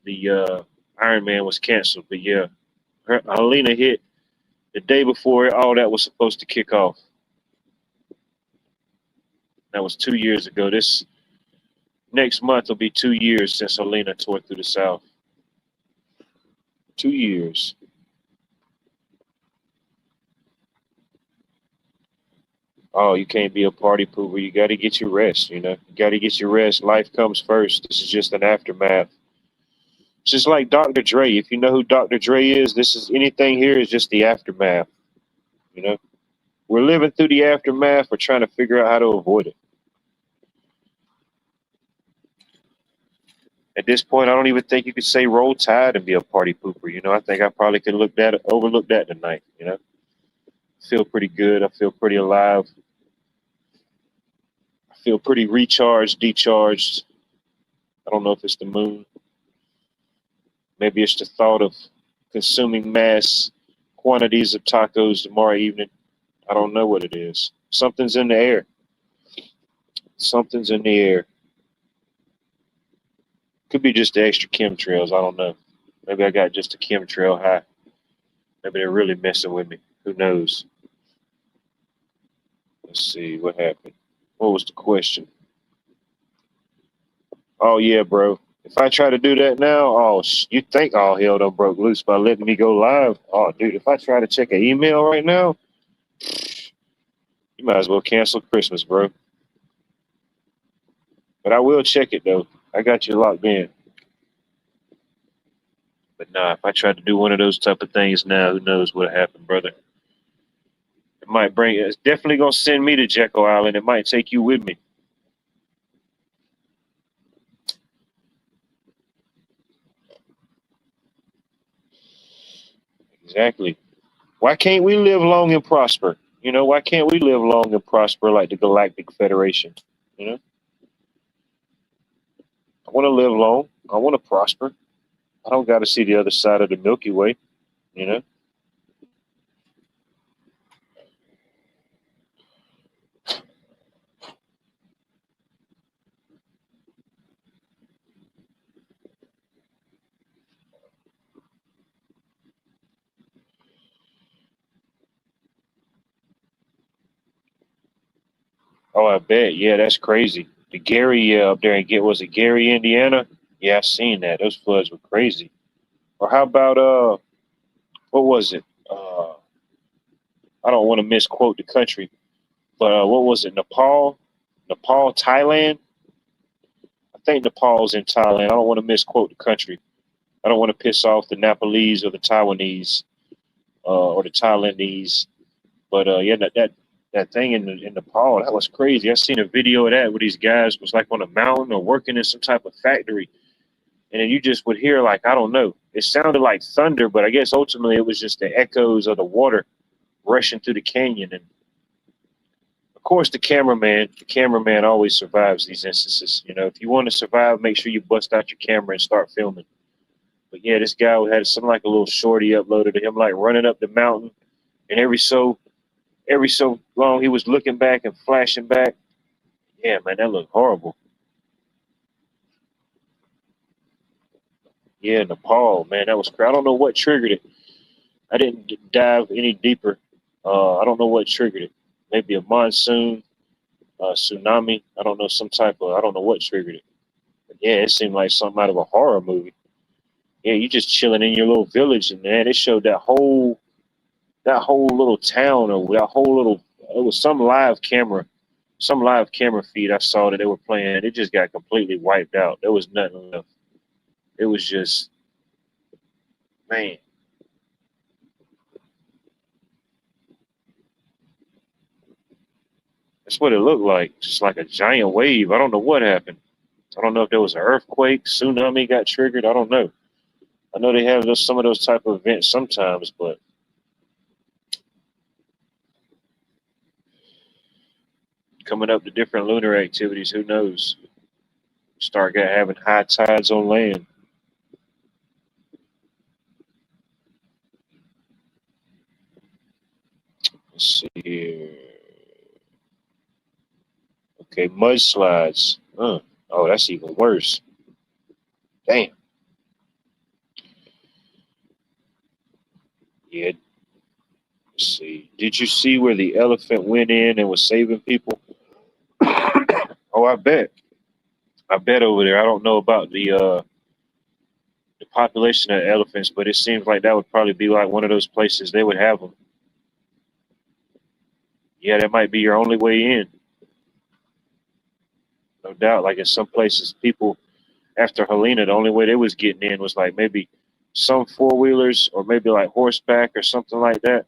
The Iron Man was canceled. But yeah, Helena hit the day before all that was supposed to kick off. That was 2 years ago. This next month will be 2 years since Helena toured through the South. 2 years. Oh, you can't be a party pooper. You got to get your rest. You got to get your rest. Life comes first. This is just an aftermath. It's just like Dr. Dre. If you know who Dr. Dre is, this is anything here is just the aftermath. You know, we're living through the aftermath. We're trying to figure out how to avoid it. At this point, I don't even think you could say roll tide and be a party pooper. I think I probably could overlook that tonight. I feel pretty good. I feel pretty alive. I feel pretty recharged, decharged. I don't know if it's the moon. Maybe it's the thought of consuming mass quantities of tacos tomorrow evening. I don't know what it is. Something's in the air. Something's in the air. Could be just the extra chemtrails. I don't know. Maybe I got just a chemtrail high. Maybe they're really messing with me. Who knows? Let's see what happened. What was the question? Oh yeah, bro. If I try to do that now, you think all hell done broke loose by letting me go live? Oh, dude, if I try to check an email right now, you might as well cancel Christmas, bro. But I will check it though. I got you locked in. But nah, if I try to do one of those type of things now, who knows what happened, brother? It's definitely gonna send me to Jekyll Island. It might take you with me. Exactly. Why can't we live long and prosper? Why can't we live long and prosper like the Galactic Federation? You know, I want to live long. I want to prosper. I don't got to see the other side of the Milky Way. You know. Oh, I bet. Yeah, that's crazy. The Gary, yeah, up there was it Gary, Indiana? Yeah, I seen that. Those floods were crazy. Or how about what was it? I don't want to misquote the country, but what was it? Nepal, Thailand. I think Nepal's in Thailand. I don't want to misquote the country. I don't want to piss off the Nepalese or the Taiwanese or the Thailandese. But yeah, that thing in Nepal, that was crazy. I seen a video of that where these guys was like on a mountain or working in some type of factory, and then you just would hear like I don't know. It sounded like thunder, but I guess ultimately it was just the echoes of the water rushing through the canyon. And of course, the cameraman always survives these instances. If you want to survive, make sure you bust out your camera and start filming. But yeah, this guy had something like a little shorty uploaded of him like running up the mountain, and every so long he was looking back and flashing back. Yeah, man, that looked horrible. Yeah, Nepal, man, that was. I don't know what triggered it. I didn't dive any deeper. I don't know what triggered it. Maybe a monsoon, tsunami. I don't know, some type of. I don't know what triggered it. But yeah, it seemed like something out of a horror movie. Yeah, you just chilling in your little village, and man, it showed that whole little town or that whole little. It was some live camera feed I saw that they were playing. It just got completely wiped out. There was nothing left. It was just, man. That's what it looked like. Just like a giant wave. I don't know what happened. I don't know if there was an earthquake, tsunami got triggered. I don't know. I know they have some of those type of events sometimes, but coming up to different lunar activities, who knows? Start having high tides on land. Let's see here. Okay, mudslides. Oh, that's even worse. Damn. Yeah. Let's see. Did you see where the elephant went in and was saving people? Oh, I bet. I bet over there. I don't know about the population of elephants, but it seems like that would probably be like one of those places they would have them. Yeah, that might be your only way in, no doubt. Like in some places, people after Helena, the only way they was getting in was like maybe some four wheelers or maybe like horseback or something like that.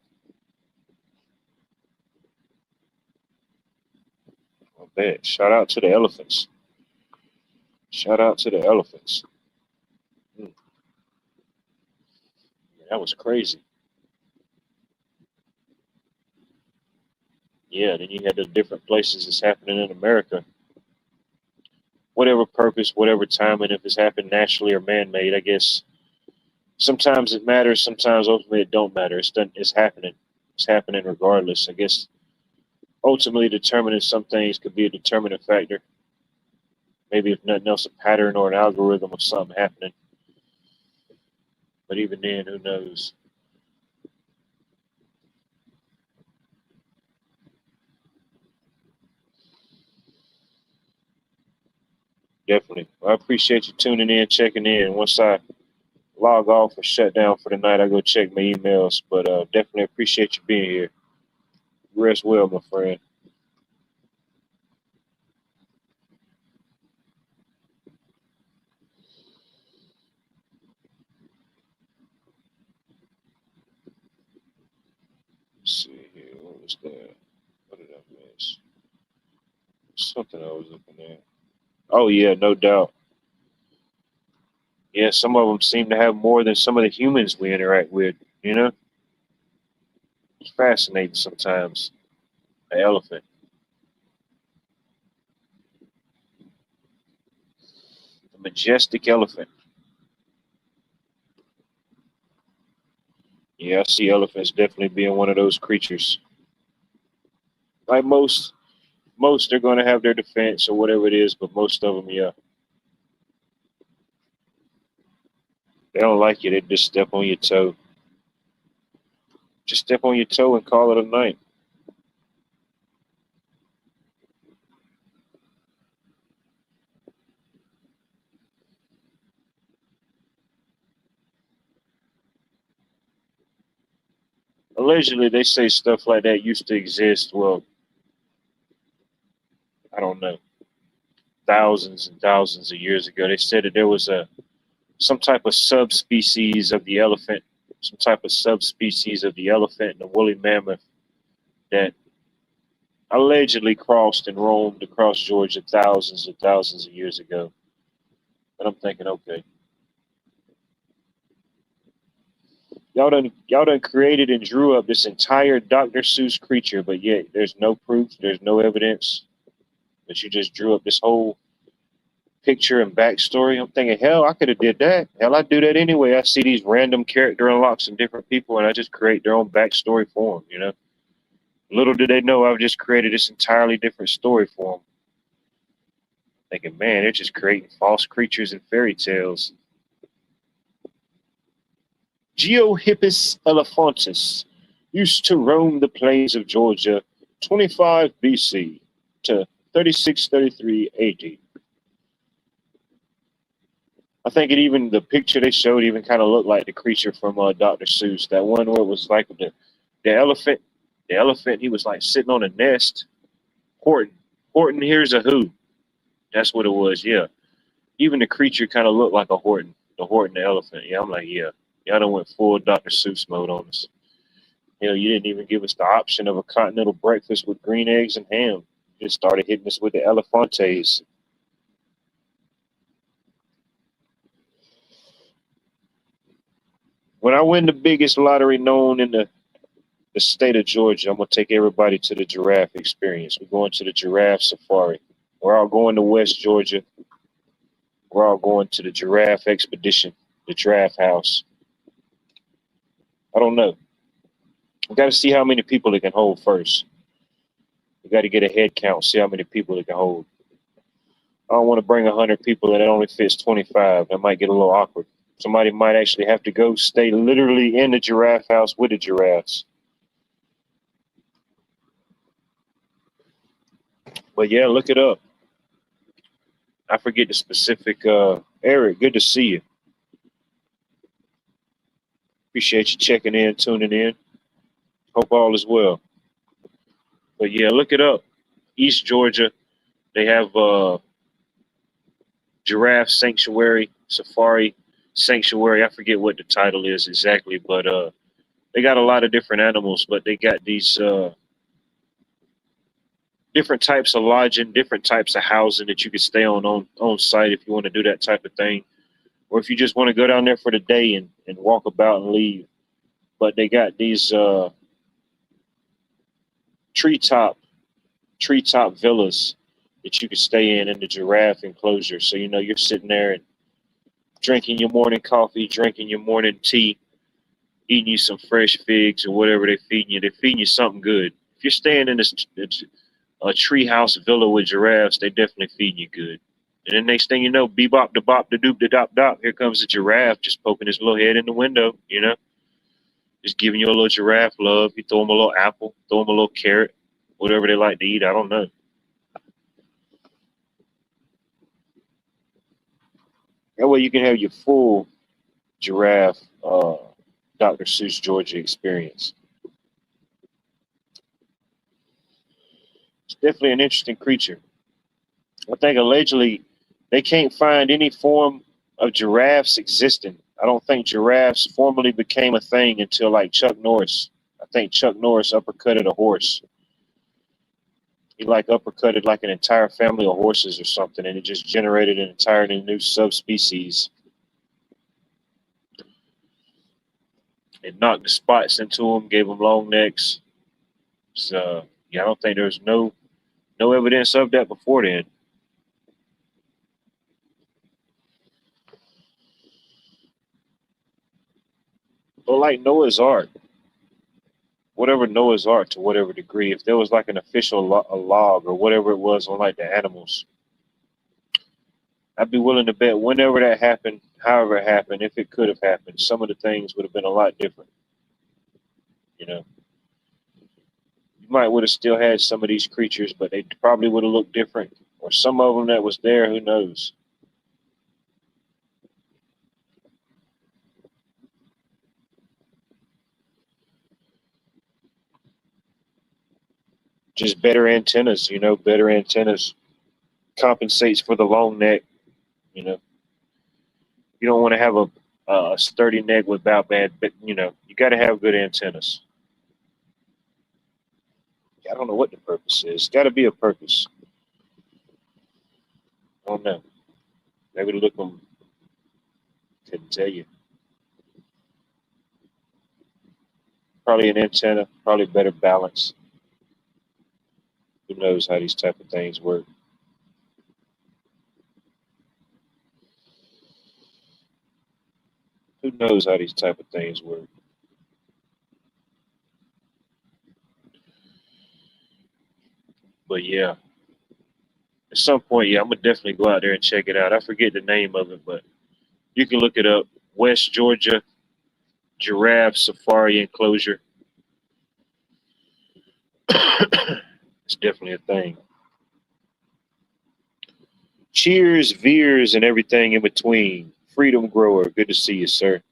I bet. Shout out to the elephants. Shout out to the elephants. Mm, that was crazy. Yeah, then you had the different places it's happening in America. Whatever purpose, whatever time, and if it's happened naturally or man-made, I guess sometimes it matters. Sometimes ultimately it don't matter. It's done. It's happening. It's happening regardless. I guess ultimately determining some things could be a determining factor. Maybe if nothing else, a pattern or an algorithm of something happening. But even then, who knows? Definitely. Well, I appreciate you tuning in, checking in. Once I log off or shut down for the night, I go check my emails. But definitely appreciate you being here. Rest well, my friend. Let's see here. What was that? What did I miss? Something I was looking at. Oh yeah, no doubt. Yeah, some of them seem to have more than some of the humans we interact with. You know, it's fascinating sometimes. An elephant, a majestic elephant. Yeah, I see elephants definitely being one of those creatures. Like most are going to have their defense or whatever it is, but most of them, yeah, they don't like you. They just step on your toe. Just step on your toe and call it a night. Allegedly, they say stuff like that used to exist. Well, I don't know, thousands and thousands of years ago. They said that there was a some type of subspecies of the elephant, some type of subspecies of the elephant and the woolly mammoth that allegedly crossed and roamed across Georgia thousands and thousands of years ago. But I'm thinking, okay, y'all done created and drew up this entire Dr. Seuss creature, but yet there's no proof, there's no evidence that you just drew up this whole picture and backstory. I'm thinking, hell, I could have did that. Hell, I do that anyway. I see these random character unlocks in different people, and I just create their own backstory for them. You know, little did they know I've just created this entirely different story for them. Thinking, man, they're just creating false creatures and fairy tales. Geohippus elephantus used to roam the plains of Georgia 25 BC to 3633 AD. I think it even the picture they showed even kind of looked like the creature from Dr. Seuss. That one where it was like the elephant. The elephant, he was like sitting on a nest. Horton. Horton here's a who. That's what it was. Yeah. Even the creature kind of looked like a Horton. The Horton the elephant. Yeah, I'm like, yeah. Y'all done went full Dr. Seuss mode on us. You know, you didn't even give us the option of a continental breakfast with green eggs and ham. You just started hitting us with the elephantes. When I win the biggest lottery known in the state of Georgia, I'm gonna take everybody to the giraffe experience. We're going to the giraffe safari. We're all going to West Georgia. We're all going to the giraffe expedition, the giraffe house. I don't know. We got to see how many people it can hold first. We got to get a head count, see how many people it can hold. I don't want to bring 100 people and it only fits 25. That might get a little awkward. Somebody might actually have to go stay literally in the giraffe house with the giraffes. But yeah, look it up. I forget the specific. Eric, good to see you. Appreciate you checking in, tuning in. Hope all is well. But yeah, look it up. East Georgia, they have giraffe sanctuary, safari sanctuary. I forget what the title is exactly, but they got a lot of different animals. But they got these different types of lodging, different types of housing that you can stay on site if you want to do that type of thing, or if you just want to go down there for the day and walk about and leave. But they got these treetop treetop villas that you can stay in the giraffe enclosure. So you know you're sitting there and drinking your morning coffee, drinking your morning tea, eating you some fresh figs or whatever they're feeding you. They're feeding you something good. If you're staying in a treehouse villa with giraffes, they definitely feeding you good. And the next thing you know, bebop da bop da doop da dop dop, here comes the giraffe just poking his little head in the window, you know, just giving you a little giraffe love. You throw him a little apple, throw him a little carrot, whatever they like to eat. I don't know. That way you can have your full giraffe Dr. Seuss Georgia experience. It's definitely an interesting creature. I think allegedly they can't find any form of giraffes existing. I don't think giraffes formally became a thing until like Chuck Norris. I think Chuck Norris uppercutted a horse. He like uppercutted like an entire family of horses or something, and it just generated an entirely new subspecies. It knocked the spots into them, gave them long necks. So yeah, I don't think there's no evidence of that before then. But like Noah's Ark, whatever Noah's Ark to whatever degree, if there was like an official a log or whatever it was on like the animals, I'd be willing to bet whenever that happened, however it happened, if it could have happened, some of the things would have been a lot different. You know, you might would have still had some of these creatures, but they probably would have looked different. Or some of them that was there, who knows? Just better antennas, you know, better antennas compensates for the long neck. You know, you don't want to have a sturdy neck without bad, but you know, you got to have good antennas. I don't know what the purpose is. Got to be a purpose. I don't know. Maybe to look them. Couldn't tell you. Probably an antenna. Probably better balance. Who knows how these type of things work? Who knows how these type of things work? But yeah, at some point, yeah, I'm gonna definitely go out there and check it out. I forget the name of it, but you can look it up. West Georgia Giraffe Safari Enclosure. It's definitely a thing. Cheers, veers, and everything in between. Freedom Grower, good to see you, sir.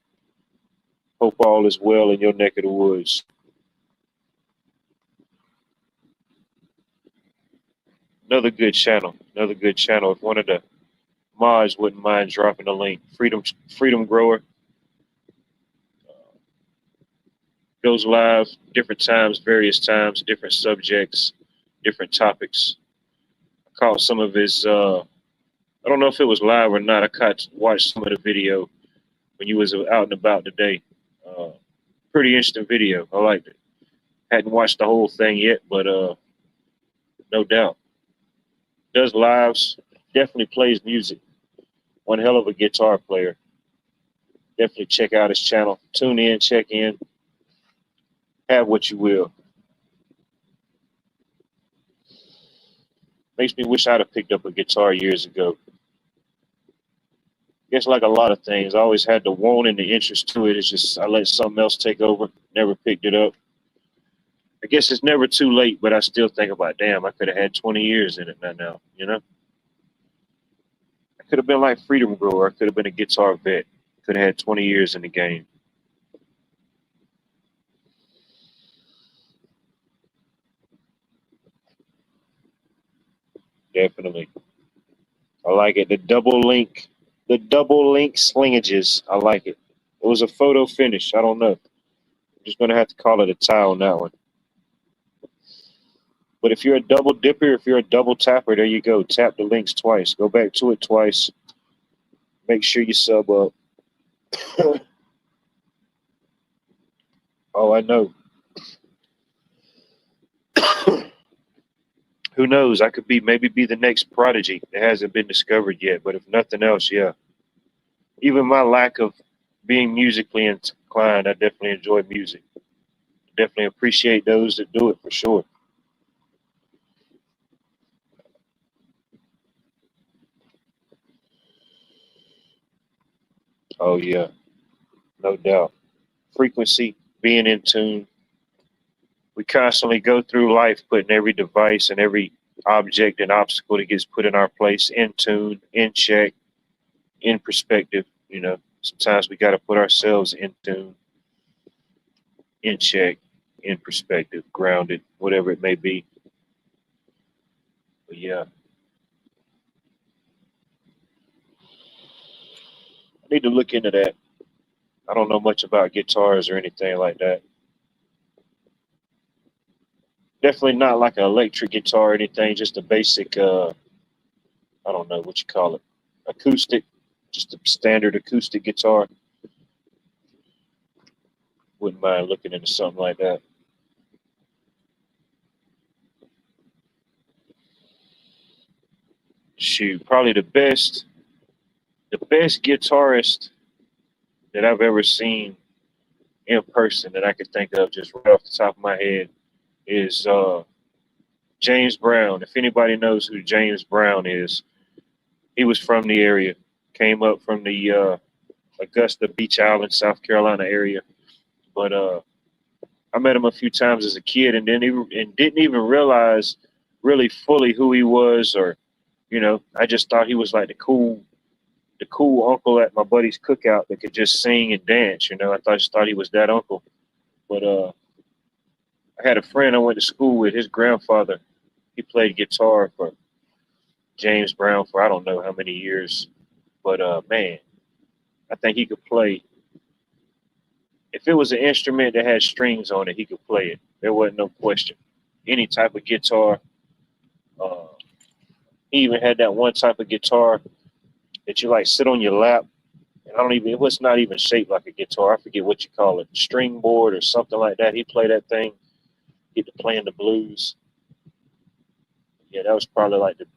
Hope all is well in your neck of the woods. Another good channel. Another good channel. If one of the mods wouldn't mind dropping a link, Freedom Grower goes live different times, various times, different subjects, different topics. I caught some of his. I don't know if it was live or not. Watched some of the video when you was out and about today. Uh, Pretty interesting video. I liked it. Hadn't watched the whole thing yet, but no doubt does lives. Definitely plays music. One hell of a guitar player. Definitely check out his channel. Tune in, check in, have what you will. Makes me wish I'd have picked up a guitar years ago. Guess like a lot of things, I always had the want and the interest to it. It's just I let something else take over. Never picked it up. I guess it's never too late, but I still think about, damn, I could have had 20 years in it by now. You know, I could have been like Freedom Grower. I could have been a guitar vet. Could have had 20 years in the game. Definitely. I like it. The double link slingages. I like it. It was a photo finish. I don't know. I'm just gonna have to call it a tie on that one. But if you're a double dipper, if you're a double tapper, there you go. Tap the links twice. Go back to it twice. Make sure you sub up. Oh, I know. Who knows? I could be maybe be the next prodigy. It hasn't been discovered yet. But if nothing else, yeah. Even my lack of being musically inclined, I definitely enjoy music. Definitely appreciate those that do it for sure. Oh yeah, no doubt. Frequency, being in tune. We constantly go through life putting every device and every object and obstacle that gets put in our place in tune, in check, in perspective. Sometimes we got to put ourselves in tune, in check, in perspective, grounded, whatever it may be. But yeah, I need to look into that. I don't know much about guitars or anything like that. Definitely not like an electric guitar or anything, just a basic, I don't know what you call it, acoustic, just a standard acoustic guitar. Wouldn't mind looking into something like that. Shoot, probably the best guitarist that I've ever seen in person that I could think of just right off the top of my head is James Brown. If anybody knows who James Brown is, he was from the area, came up from the Augusta Beach Island, South Carolina area. But I met him a few times as a kid, and didn't even realize really fully who he was, or I just thought he was like the cool uncle at my buddy's cookout that could just sing and dance. Just thought he was that uncle. But I had a friend I went to school with. His grandfather, he played guitar for James Brown for I don't know how many years. But man, I think he could play. If it was an instrument that had strings on it, he could play it. There wasn't no question. Any type of guitar. Uh, he even had that one type of guitar that you like sit on your lap. And I don't even. It was not even shaped like a guitar. I forget what you call it, string board or something like that. He played that thing. Get to playing the blues. Yeah, that was probably like the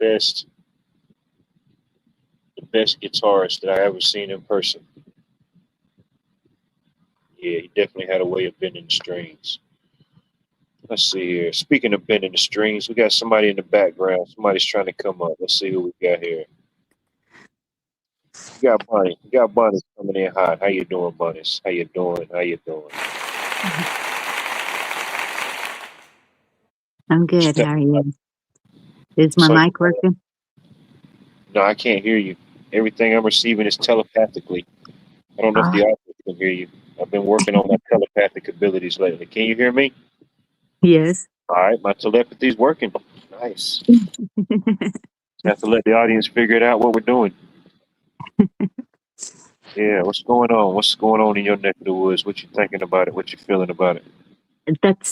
best guitarist that I ever seen in person. Yeah, he definitely had a way of bending the strings. Let's see here. Speaking of bending the strings, we got somebody in the background. Somebody's trying to come up. Let's see who we got here. We got Bunny. We got Bunny coming in hot. How you doing, Bunnies? How you doing? How you doing? I'm What you good. think? How are you? Is my So you mic working? no, I can't hear you. Everything I'm receiving is telepathically. I don't know if the Ah, audience can hear you. I've been working on my telepathic abilities lately. Can you hear me? yes. All right, my telepathy's working. Nice. Have to let the audience figure it out what we're doing. Yeah, what's going on? What's going on in your neck of the woods? What you thinking about it? What you feeling about it?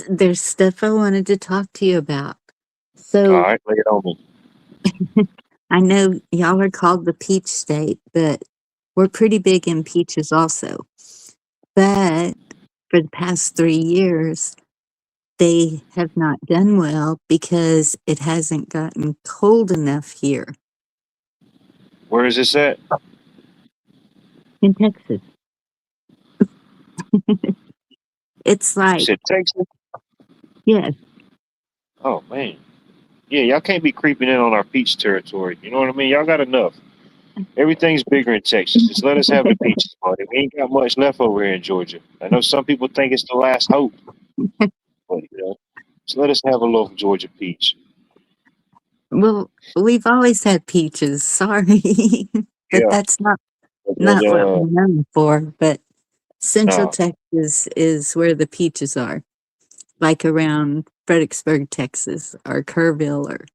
There's stuff I wanted to talk to you about. All So right, lay it on me. I know y'all are called the peach state, but we're pretty big in peaches also. But for the past 3 years, they have not done well because it hasn't gotten cold enough here Where is this at? in Texas. It's You like, said Texas. yes, Oh man, Yeah, y'all can't be creeping in on our peach territory. You know what I mean? Y'all got enough. Everything's bigger in Texas. Just let us have the peaches, buddy. We ain't got much left over here in Georgia. I know some people think it's the last hope, but just let us have a little Georgia peach. Well, we've always had peaches. Sorry, but Yeah, that's not but not what we're known for. But Central no, Texas is where the peaches are, like around Fredericksburg, Texas, or Kerrville, or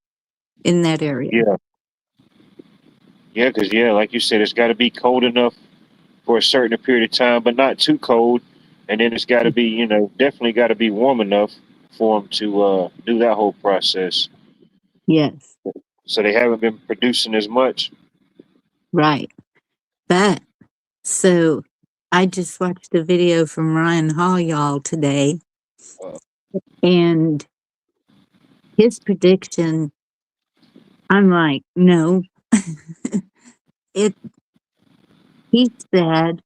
in that area. yeah, yeah, because like you said, it's got to be cold enough for a certain period of time, but not too cold, and then it's got to be, definitely got to be warm enough for them to do that whole process. Yes, So they haven't been producing as much. right. But so I just watched a video from Ryan Hall, y'all, today, Uh, and his prediction, I'm like, no. it He said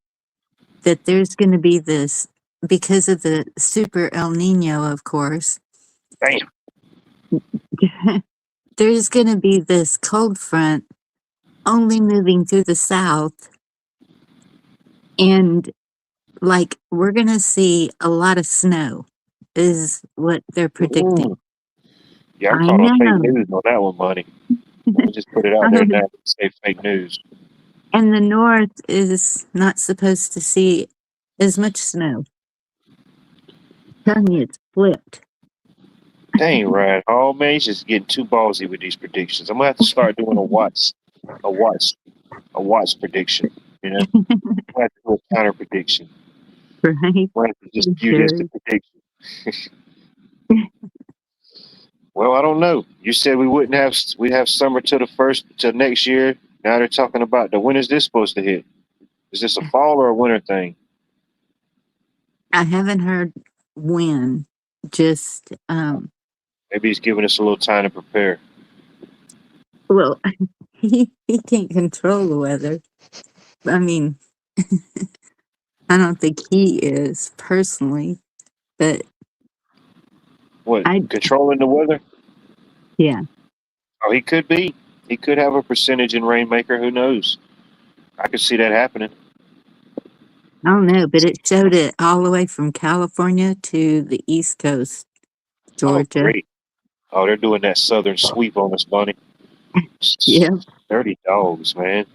that there's going to be this, because of the super El Nino, of course, Damn. there's going to be this cold front only moving through the south, and like we're going to see a lot of snow is what they're predicting. Ooh. Yeah, I'm I caught on fake know. news on that one, buddy. Let me just put it out there now and say fake news. And the north is not supposed to see as much snow. Telling you, it's flipped. Dang, Ryan. Oh man, he's just getting too ballsy with these predictions. I'm gonna have to start doing a watch, a watch prediction. I'm gonna have to do a counter prediction. Right? I'm gonna have to just view this the Sure. prediction. Well, I don't know. You said we'd have summer till the first till next year. Now they're talking about when is this supposed to hit? Is this a fall or a winter thing? I haven't heard when. Just Maybe he's giving us a little time to prepare. well, he can't control the weather. I mean, I don't think he is personally, but What, I controlling the weather? yeah, Oh, he could be. He could have a percentage in Rainmaker. Who knows? I could see that happening. I don't know, but it showed it all the way from California to the East Coast, Oh, Georgia. great. Oh, they're doing that southern sweep on us, Bunny. Yeah. Dirty dogs, man.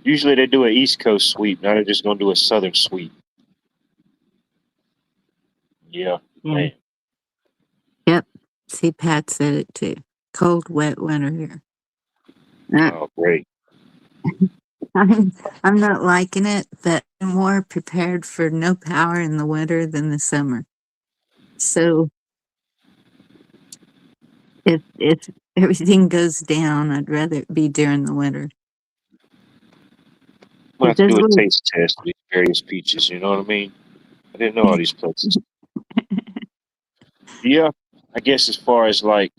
Usually they do an East Coast sweep. Now they're just going to do a southern sweep. Yeah, Yeah. man. Yep. See, Pat said it too. Cold, wet winter here. Uh, Oh, great. I'm, I'm not liking it, but I'm more prepared for no power in the winter than the summer. So if everything goes down, I'd rather it be during the winter. I'm going It to have to does do a look, taste test of these various peaches. You know what I mean? I didn't know all these places. Yeah, I guess as far as like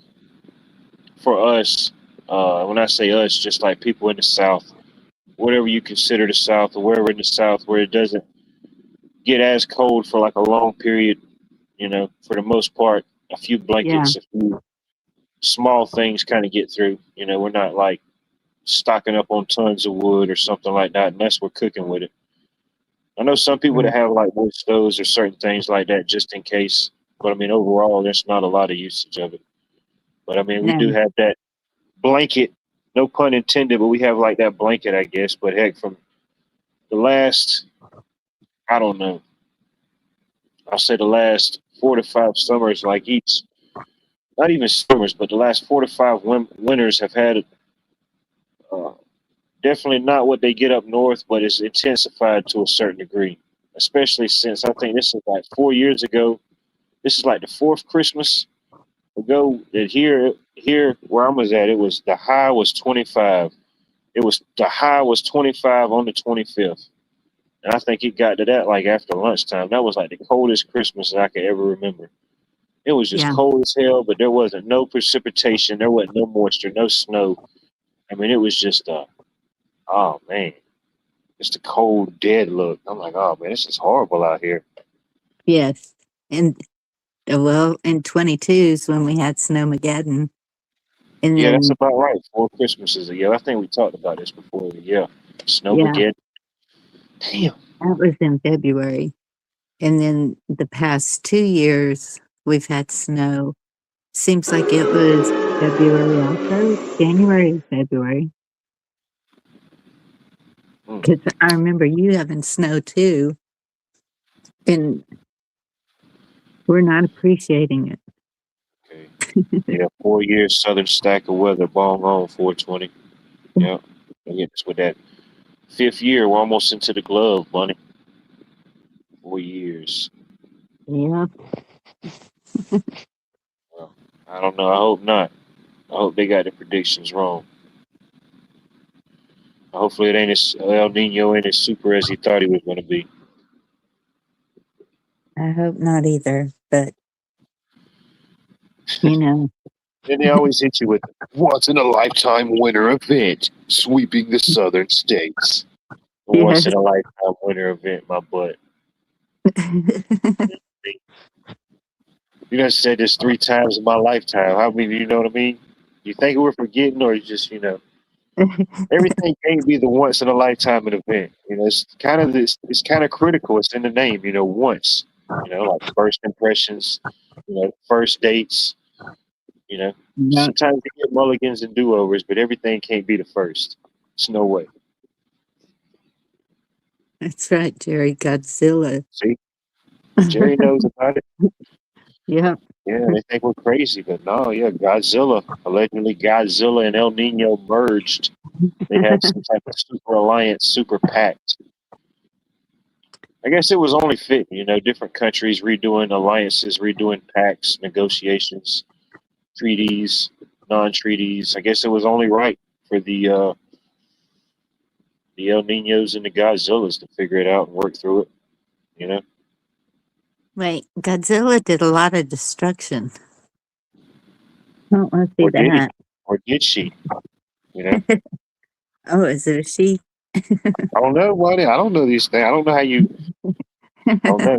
for us, when I say us, just like people in the South, whatever you consider the South or wherever in the South where it doesn't get as cold for like a long period, for the most part, a few yeah, blankets, a few small things kind of get through. We're not like stocking up on tons of wood or something like that unless we're cooking with it. I know some people that right. have like wood stoves or certain things like that just in case, but I mean overall there's not a lot of usage of it. But I mean we do No, have that blanket, no pun intended, but we have like that blanket, I guess. But heck, from the last, I don't know, I'll say the last 4 to 5 summers, like each, not even summers, but the last 4 to 5 winters have had uh, definitely not what they get up north, but it's intensified to a certain degree. Especially since I think this is like 4 years ago. This is like the fourth Christmas ago that here where I was at, it was the high was 25. The high was 25 on the 25th. And I think it got to that like after lunchtime. That was like the coldest Christmas that I could ever remember. It was just yeah, cold as hell, but there wasn't no precipitation. There wasn't no moisture, no snow. I mean, it was just, oh man, just a cold, dead look. I'm like, oh man, this is horrible out here. yes. And well, in 22 is when we had Snowmageddon. And Yeah, that's then, about right. 4 Christmases a year. I think we talked about this before. Yeah, yeah, Snowmageddon. Damn. that was in February. And then the past 2 years, we've had snow. Seems like it was February also, January or February. Mm, Because I remember you having snow too, and we're not appreciating it. okay. Yeah, 4 years Southern stack of weather. Bong on 420. Yeah. And yeah, it's with that fifth year. We're almost into the glove, bunny. 4 years. Yeah. Well, I don't know. I hope not. I hope they got the predictions wrong. Hopefully, it ain't as El Nino ain't as super as he thought he was going to be. I hope not either, but you know, And they always hit you with once in a lifetime winter event sweeping the southern states. Once yes. in a lifetime winter event, my butt. You done said this 3 times in my lifetime. How many? You know what I mean? You think we're forgetting, or you just everything can't be the once in a lifetime event. It's kind of this. It's kind of critical. It's in the name. Once. Like first impressions. First dates. You know, Yeah, sometimes you get mulligans and do overs, but everything can't be the first. It's no way. that's right, Jerry. Godzilla. See, Jerry knows about it. Yeah. Yeah, they think we're crazy, but no, yeah, Godzilla. Allegedly, Godzilla and El Nino merged. They had some type of super alliance, super pact. I guess it was only fitting, different countries redoing alliances, redoing pacts, negotiations, treaties, non-treaties. I guess it was only right for the El Ninos and the Godzillas to figure it out and work through it. You know, Wait, Godzilla did a lot of destruction. I don't want to see or did he? that. Or did she? You know, Oh, is it a she? I don't know, buddy. I don't know these things. I don't know how you. I don't know.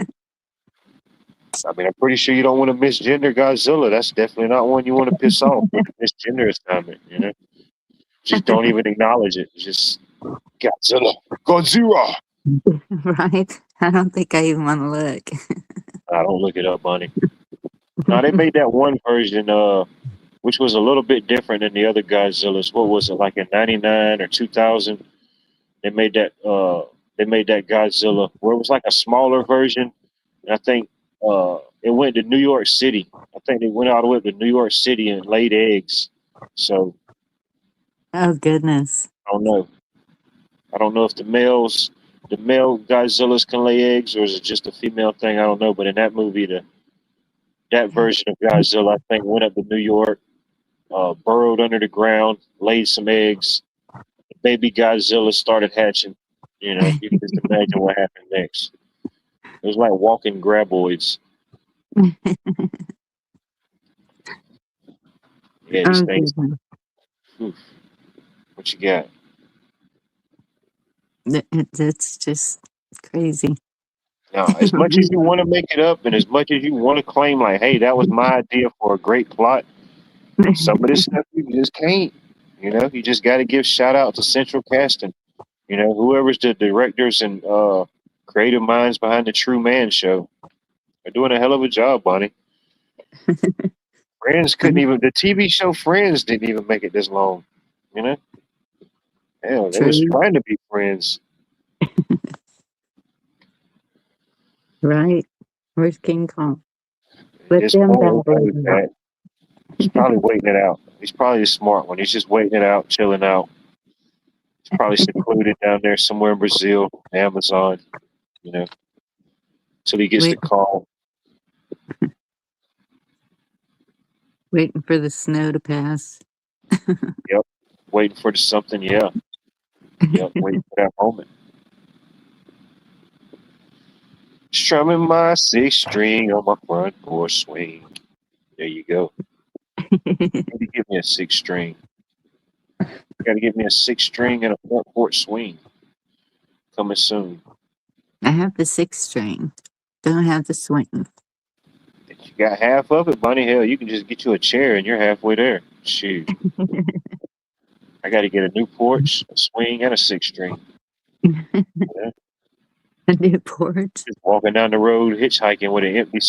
I mean, I'm pretty sure you don't want to misgender Godzilla. That's definitely not one you want to piss off with a misgender assignment. Just don't even acknowledge it. Just Godzilla, Godzilla. Right? I don't think I even want to look. I don't look it up, Bonnie. No, they made that one version, which was a little bit different than the other Godzillas. What was it, like in '99 or 2000? They made that. They made that Godzilla where it was like a smaller version. And I think it went to New York City. I think they went all the way to New York City and laid eggs. So Oh, goodness. I don't know. I don't know if the male Godzillas can lay eggs, or is it just a female thing? I don't know. But in that movie, that version of Godzilla, I think, went up to New York, burrowed under the ground, laid some eggs. Baby Godzilla started hatching. You can just imagine what happened next. It was like walking graboids. Yeah, these Oh, things. goodness. Oof, what you got? That's just crazy. Now, as much as you want to make it up, and as much as you want to claim, like, "Hey, that was my idea for a great plot," some of this stuff you just can't. You just got to give shout out to Central Casting. Whoever's the directors and creative minds behind the True Man show. They're doing a hell of a job, Bonnie. Friends couldn't even, the TV show Friends didn't even make it this long. You know? Hell, they was True. trying to be friends. Right? Where's King Kong? At Let this them point, battle everybody's it out. back. He's probably waiting it out. He's probably the smart one. He's just waiting it out, chilling out. He's probably secluded down there somewhere in Brazil, Amazon, you know, till he gets the Wait, call. waiting for the snow to pass. Yep. Waiting for the something, yeah. Yep. Waiting for that moment. Strumming my six string on my front porch swing. There you go. Maybe give me a six string. You gotta give me a six string and a front porch swing. Coming soon. I have the six string. Don't have the swing. If you got half of it, Bunny, hell, you can just get you a chair and you're halfway there. Shoot, I got to get a new porch, a swing, and a six string. Yeah. A new porch. Just walking down the road, hitchhiking with an empty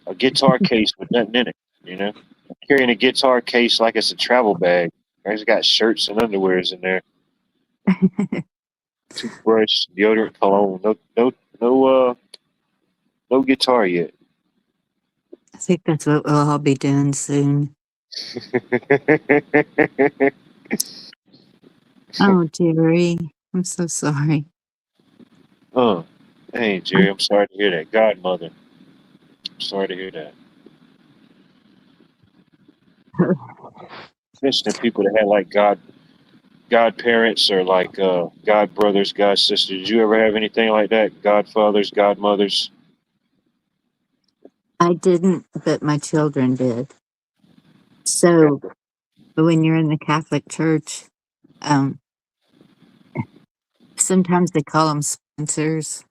a guitar case with nothing in it. You know, carrying a guitar case like it's a travel bag. I just got shirts and underwears in there, toothbrush, deodorant, cologne. No guitar yet. I think that's what we'll all be doing soon. Oh, Jerry, I'm so sorry. Huh. Hey, Jerry, I'm sorry to hear that. Godmother. I'm sorry to hear that. Especially people that had like godparents or like god brothers, god sisters. Did you ever have anything like that? Godfathers, godmothers? I didn't, but my children did. So when you're in the Catholic Church, um, sometimes they call them sponsors.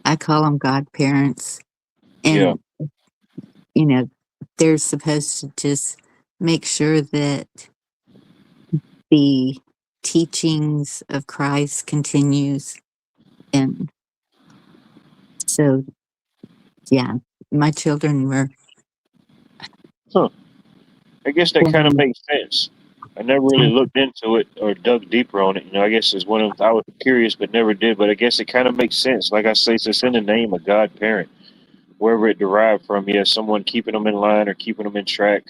I call them godparents. Yeah, And, you know, they're supposed to just make sure that the teachings of Christ continues. And so, yeah, my children were. huh. I guess that kind of makes sense. I never really looked into it or dug deeper on it. You know, I guess it's one of I was curious but never did. But I guess it kind of makes sense. Like I say, it's just in the name of godparent, wherever it derived from. Yeah, someone keeping them in line or keeping them in track.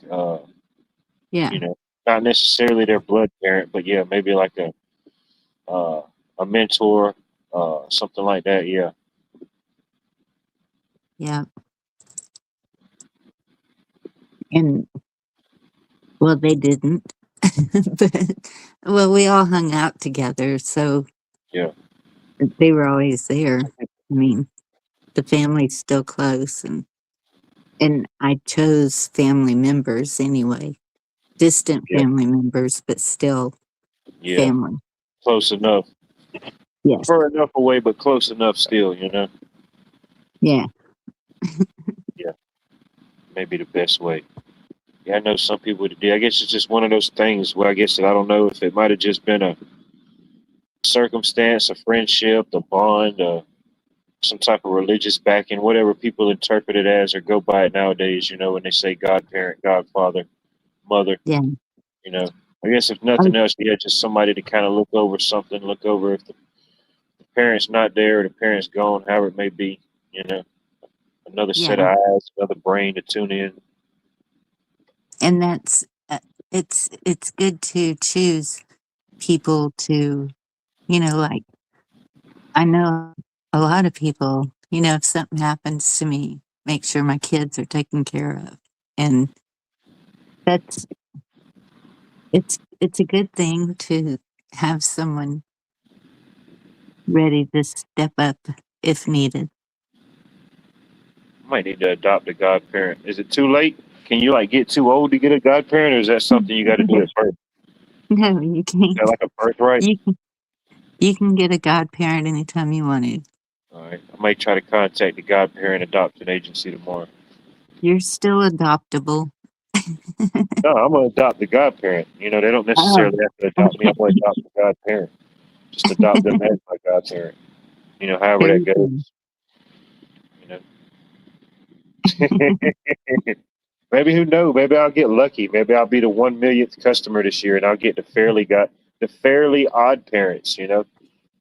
Yeah, You know, not necessarily their blood parent, but yeah, maybe like a mentor, something like that. Yeah, yeah. And well, they didn't. But well, we all hung out together, so yeah, they were always there. I mean, the family's still close, and I chose family members anyway, distant yeah, family members, but still yeah. family. Close enough. Yes. Far enough away, but close enough still. You know. Yeah. Yeah, maybe the best way. Yeah, I know some people that do. I guess it's just one of those things where I guess that I don't know if it might have just been a circumstance, a friendship, a bond, some type of religious backing, whatever people interpret it as or go by it nowadays. You know, when they say godparent, godfather, mother. Yeah. You know, I guess if Oh, nothing else, yeah, just somebody to kind of look over something, look over if the parent's not there or the parent's gone, however it may be. You know, another set yeah. of eyes, another brain to tune in. And that's it's good to choose people to, like I know a lot of people, if something happens to me, make sure my kids are taken care of. And that's it's a good thing to have someone ready to step up if needed. Might need to adopt a godparent. Is it too late? Can you like get too old to get a godparent, or is that something you got to do at birth? No, you Is that can't. like a birthright? You you can get a godparent anytime you want to. All right, I might try to contact the godparent adoption agency tomorrow. You're still adoptable. No, I'm gonna adopt the godparent. You know, they don't Oh, necessarily have to adopt me. I'm gonna adopt the godparent. Just adopt them as my godparent. You know, however very that goes. good. You know. Maybe who knows? Maybe I'll get lucky. Maybe I'll be the 1 millionth customer this year, and I'll get the fairly odd parents. You know,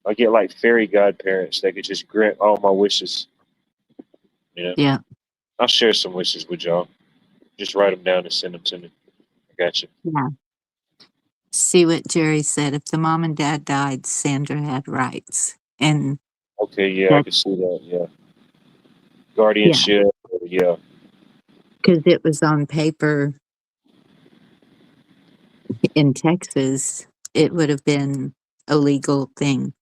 I'll get like fairy godparents that could just grant all my wishes. You know, Yeah, I'll share some wishes with y'all. Just write them down and send them to me. I got you. yeah. See what Jerry said. If the mom and dad died, Sandra had rights. And Okay, yeah, I that's, can see that. Yeah, yeah, guardianship. Yeah, because it was on paper in Texas, it would have been a legal thing.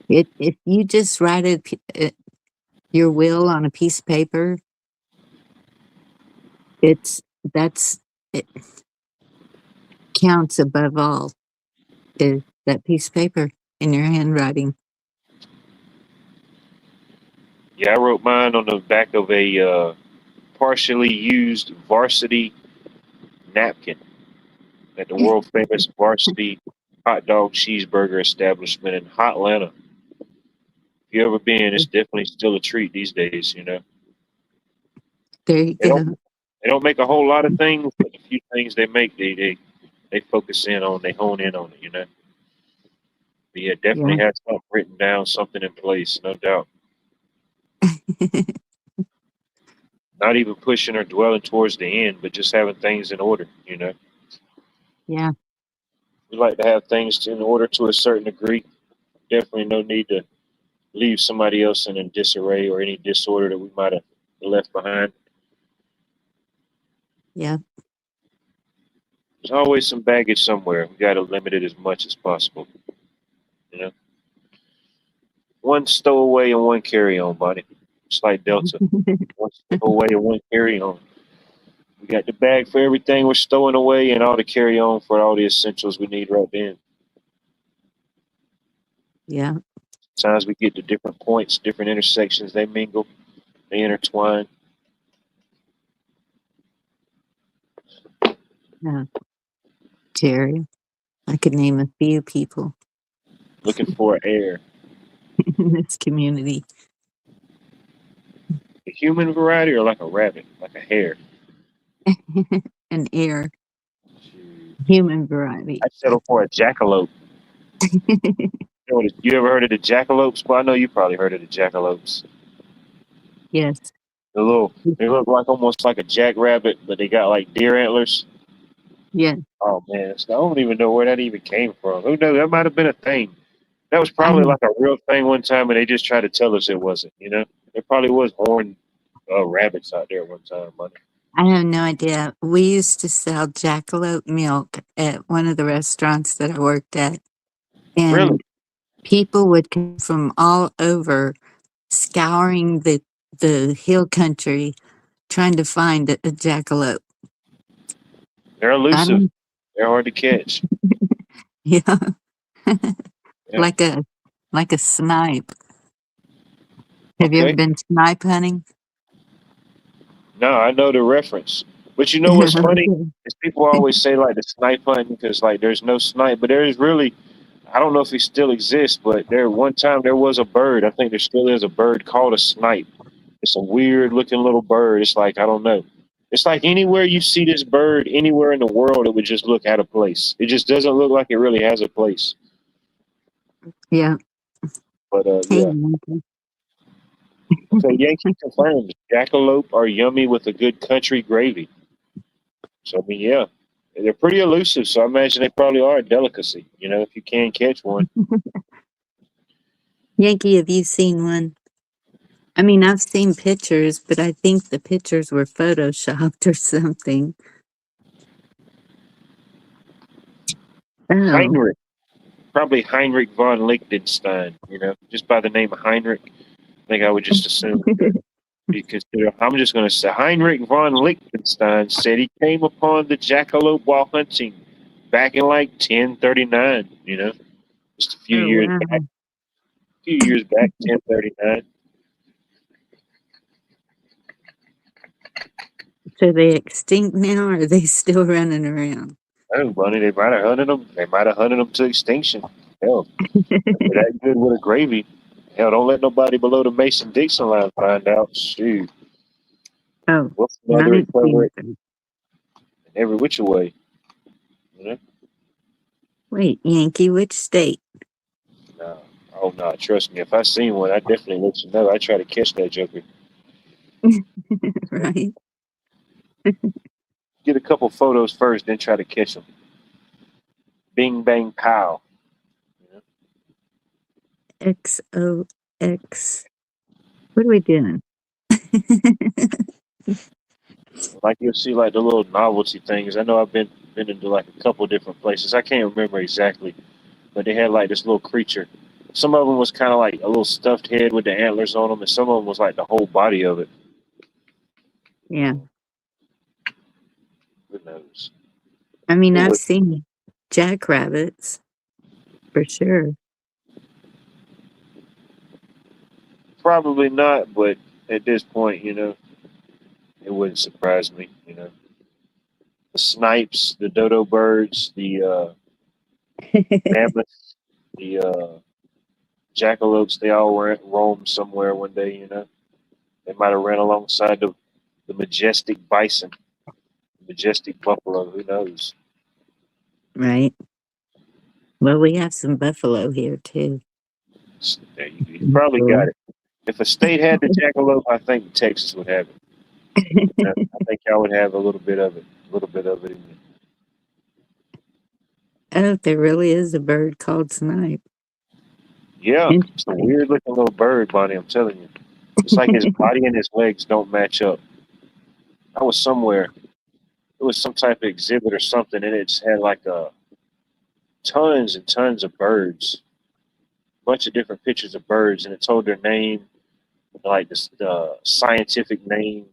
If you just write your will on a piece of paper, it's that's it counts above all is that piece of paper in your handwriting. yeah. I wrote mine on the back of a partially used varsity napkin at the world famous varsity hot dog cheeseburger establishment in Hotlanta. If you ever been, it's definitely still a treat these days, you know. There you They don't go. they don't make a whole lot of things, but the few things they make they focus in on, they hone in on it, you know. But yeah, Yeah. definitely has something written down, something in place, no doubt. Not even pushing or dwelling towards the end, but just having things in order, you know. Yeah. We like to have things in order to a certain degree. Definitely no need to leave somebody else in a disarray or any disorder that we might have left behind. Yeah. There's always some baggage somewhere. We got to limit it as much as possible. You know, one stowaway and one carry on, buddy. It's like Delta. One stowaway and one carry on. We got the bag for everything we're stowing away and all the carry on for all the essentials we need right then. Yeah. Sometimes we get to different points, different intersections. They mingle, they intertwine. Yeah. Terry. I could name a few people Looking for air. in this community. A human variety or like a rabbit, like a hare. An air, Shoot. human variety. I settle for a jackalope. You ever heard of the jackalopes? Well, I know you probably heard of the jackalopes. Yes. They look like almost like a jackrabbit, but they got like deer antlers. Yeah. Oh man, so I don't even know where that even came from. Who knows? That might have been a thing. That was I probably like a real thing one time, and they just tried to tell us it wasn't. You know, there probably was horned rabbits out there one time, but I have no idea. We used to sell jackalope milk at one of the restaurants that I worked at, really, and people would come from all over scouring the hill country trying to find a jackalope. they're I elusive. don't, They're hard to catch. yeah, Yeah. like a snipe. Have you ever Okay. been snipe hunting? No, I know the reference. But you know what's funny Okay. is people always say like the snipe hunting because like there's no snipe, but there is really. I don't know if he still exists, but there one time there was a bird. I think there still is a bird called a snipe. It's a weird looking little bird. It's like I don't know. It's like anywhere you see this bird, anywhere in the world, it would just look out of place. It just doesn't look like it really has a place. Yeah. But Hey, yeah. Monkey. Okay, Yankee confirms jackalope are yummy with a good country gravy. So I mean, yeah, they're pretty elusive. So I imagine they probably are a delicacy. You know, if you can catch one. Yankee, have you seen one? I mean, I've seen pictures, but I think the pictures were photoshopped or something. Oh, Heinrich, probably Heinrich von Liechtenstein. You know, just by the name of Heinrich, I think I would just assume be considered. I'm just going to say Heinrich von Liechtenstein said he came upon the jackalope while hunting back in like 1039. You know, just a oh wow. few years back, 1039. So they extinct now, or are they still running around? Oh, bunny, they might have hunted them. They might have hunted them to extinction. Hell, if they're that good with a gravy. Hell, don't let nobody below the Mason Dixon line find out. Shoot, Oh, what's another it cover it 19. in every which way. You know? Wait, Yankee, which state? No. Oh no, trust me. If I seen one, I definitely let you know. I try to catch that joker. Right? Get a couple photos first, then try to catch them. Bing bang pow. You know? XOX. What are we doing? Like you'll see like the little novelty things. I know I've been into like a couple different places. I can't remember exactly, but they had like this little creature. Some of them was kind of like a little stuffed head with the antlers on them, and some of them was like the whole body of it. Yeah. Who knows? I mean, It I've was seen jackrabbits for sure. probably not, but at this point, you know, It wouldn't surprise me. The snipes, the dodo birds, the mammoths, the jackalopes. They all roamed somewhere one day. They might have ran alongside the majestic bison, majestic buffalo. Who knows? Right. Well, we have some buffalo here too. There you probably got it. If a state had the jackalope, I think Texas would have it. I think y'all would have a little bit of it. A little bit of it in you. Oh, there really is a bird called snipe. Yeah, it's a weird looking little bird, Bonnie. I'm telling you. It's like his body and his legs don't match up. I was somewhere. It was some type of exhibit or something, and it just had like tons and tons of birds, a bunch of different pictures of birds, and it told their name, like the scientific name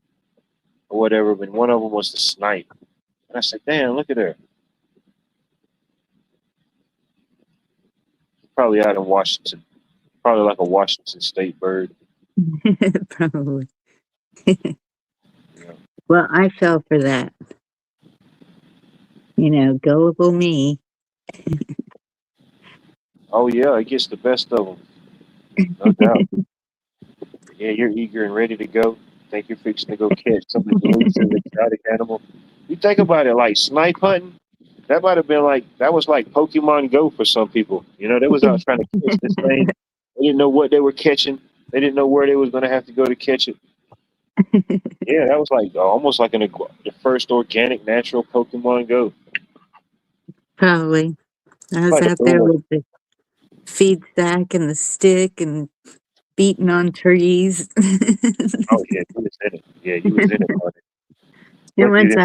or whatever. But one of them was the snipe, and I said, "Damn, look at her." Probably out in Washington. Probably like a Washington State bird. Probably. Well, I fell for that. Gullible me. Oh yeah, it gets the best of them, no doubt. Yeah, you're eager and ready to go. Think you're fixing to go catch some elusive exotic animal. You think about it, like snipe hunting. That might have been that was like Pokemon Go for some people. They was out trying to catch this thing. They didn't know what they were catching. They didn't know where they was going to have to go to catch it. Yeah, that was like almost like the first organic, natural Pokemon Go. Probably. I was Like out there with the feed sack and the stick and beating on trees. Oh yeah, you was in it. Yeah, you was in it. And once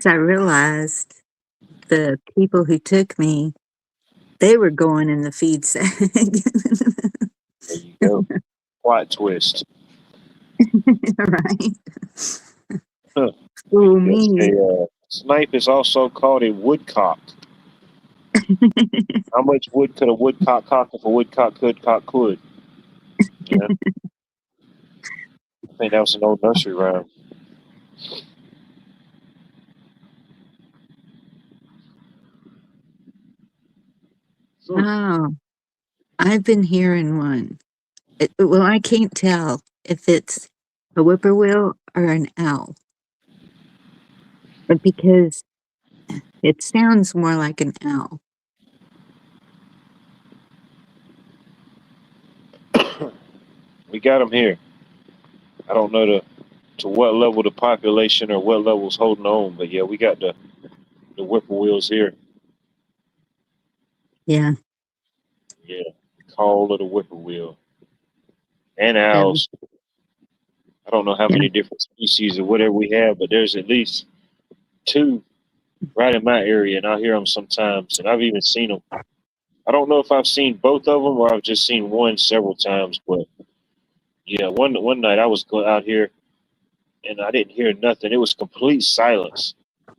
I realized the people who took me, they were going in the feed sack. There you go. Plot twist. Right. Huh. Fool me. Snipe is also called a woodcock. How much wood could a woodcock cock if a woodcock could? I think that was an old nursery rhyme. Oh, I've been hearing one. Well, I can't tell if it's a whippoorwill or an owl, but because it sounds more like an owl. We got them here. I don't know to what level the population or what level's holding on, but yeah, we got the whippoorwills here. Yeah. Yeah, call of the whippoorwill and owls. I don't know how many different species or whatever we have, but there's at least 2 right in my area, and I hear them sometimes, and I've even seen them. I don't know if I've seen both of them or I've just seen one several times, but yeah, one night I was out here and I didn't hear nothing. It was complete silence,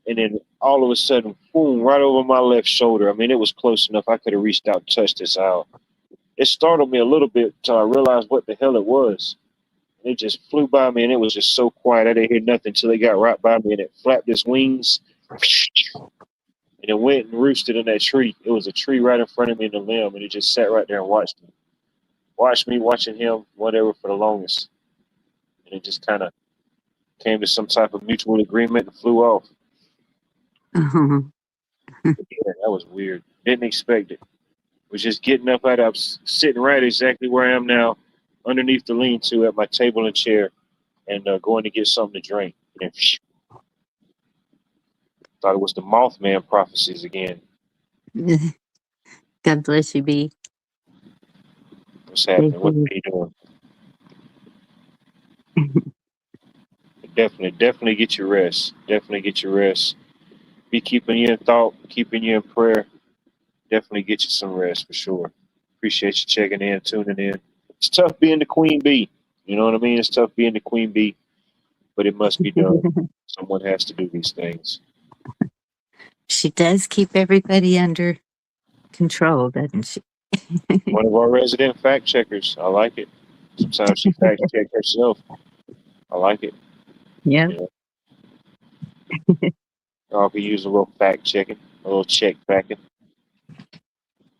and then all of a sudden, boom, right over my left shoulder. I mean, it was close enough I could have reached out and touched this owl. It startled me a little bit until I realized what the hell it was. It just flew by me, and it was just so quiet. I didn't hear nothing until it got right by me, and it flapped its wings, and it went and roosted in that tree. It was a tree right in front of me in the limb, and it just sat right there and watched me. Watched me watching him, whatever, for the longest. And it just kind of came to some type of mutual agreement and flew off. Uh-huh. Yeah, that was weird. Didn't expect it. Was just getting up out of sitting right exactly where I am now, underneath the lean-to at my table and chair, and going to get something to drink. And thought it was the Mothman prophecies again. God bless you, B. What's happening? What are you doing? Definitely get your rest. Definitely get your rest. Be keeping you in thought, keeping you in prayer. Definitely get you some rest for sure. Appreciate you checking in, tuning in. It's tough being the queen bee. You know what I mean? It's tough being the queen bee, but it must be done. Someone has to do these things. She does keep everybody under control, doesn't she? One of our resident fact checkers. I like it. Sometimes she fact check herself. I like it. Yeah. You know, y'all could use a little fact checking, a little check backing,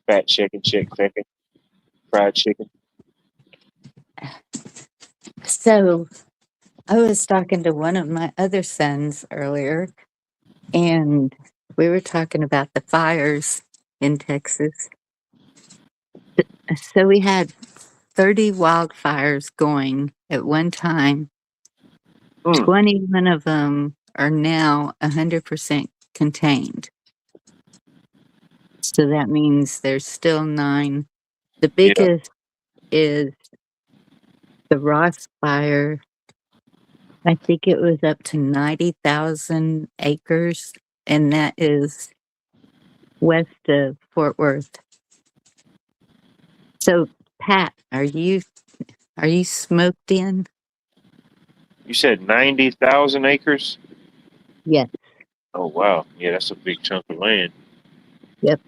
fact checking, check backing, fried chicken. So I was talking to one of my other sons earlier, and we were talking about the fires in Texas. So we had 30 wildfires going at one time. Mm, 21 of them are now 100% contained. So that means there's still 9. The yeah. biggest is the Ross fire. I think it was up to 90,000 acres, and that is west of Fort Worth. So, Pat, are you smoked in? You said 90,000 acres? Yes. Oh, wow. Yeah, that's a big chunk of land. Yep.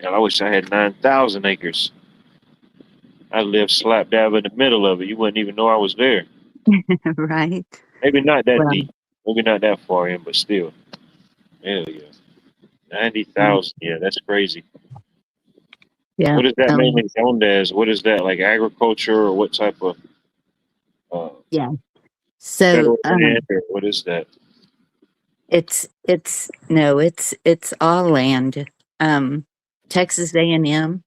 And I wish I had 9,000 acres. I live slap dab in the middle of it. You wouldn't even know I was there. Right. Maybe not that Well, deep. Maybe not that far in, but still. Hell yeah. mm, 90,000. Yeah, that's crazy. yeah. What is that mainly zoned as? What is that, like agriculture or what type of uh, Yeah. So, federal land or what is that? it's all land. Um, Texas A&M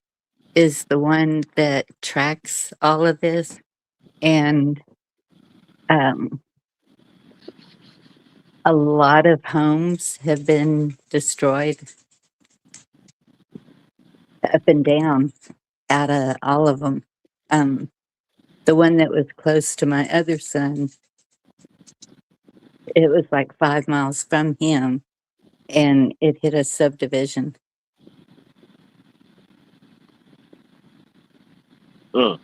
is the one that tracks all of this, and um, a lot of homes have been destroyed up and down out of all of them. Um, the one that was close to my other son, it was like 5 miles from him, and it hit a subdivision. Uh,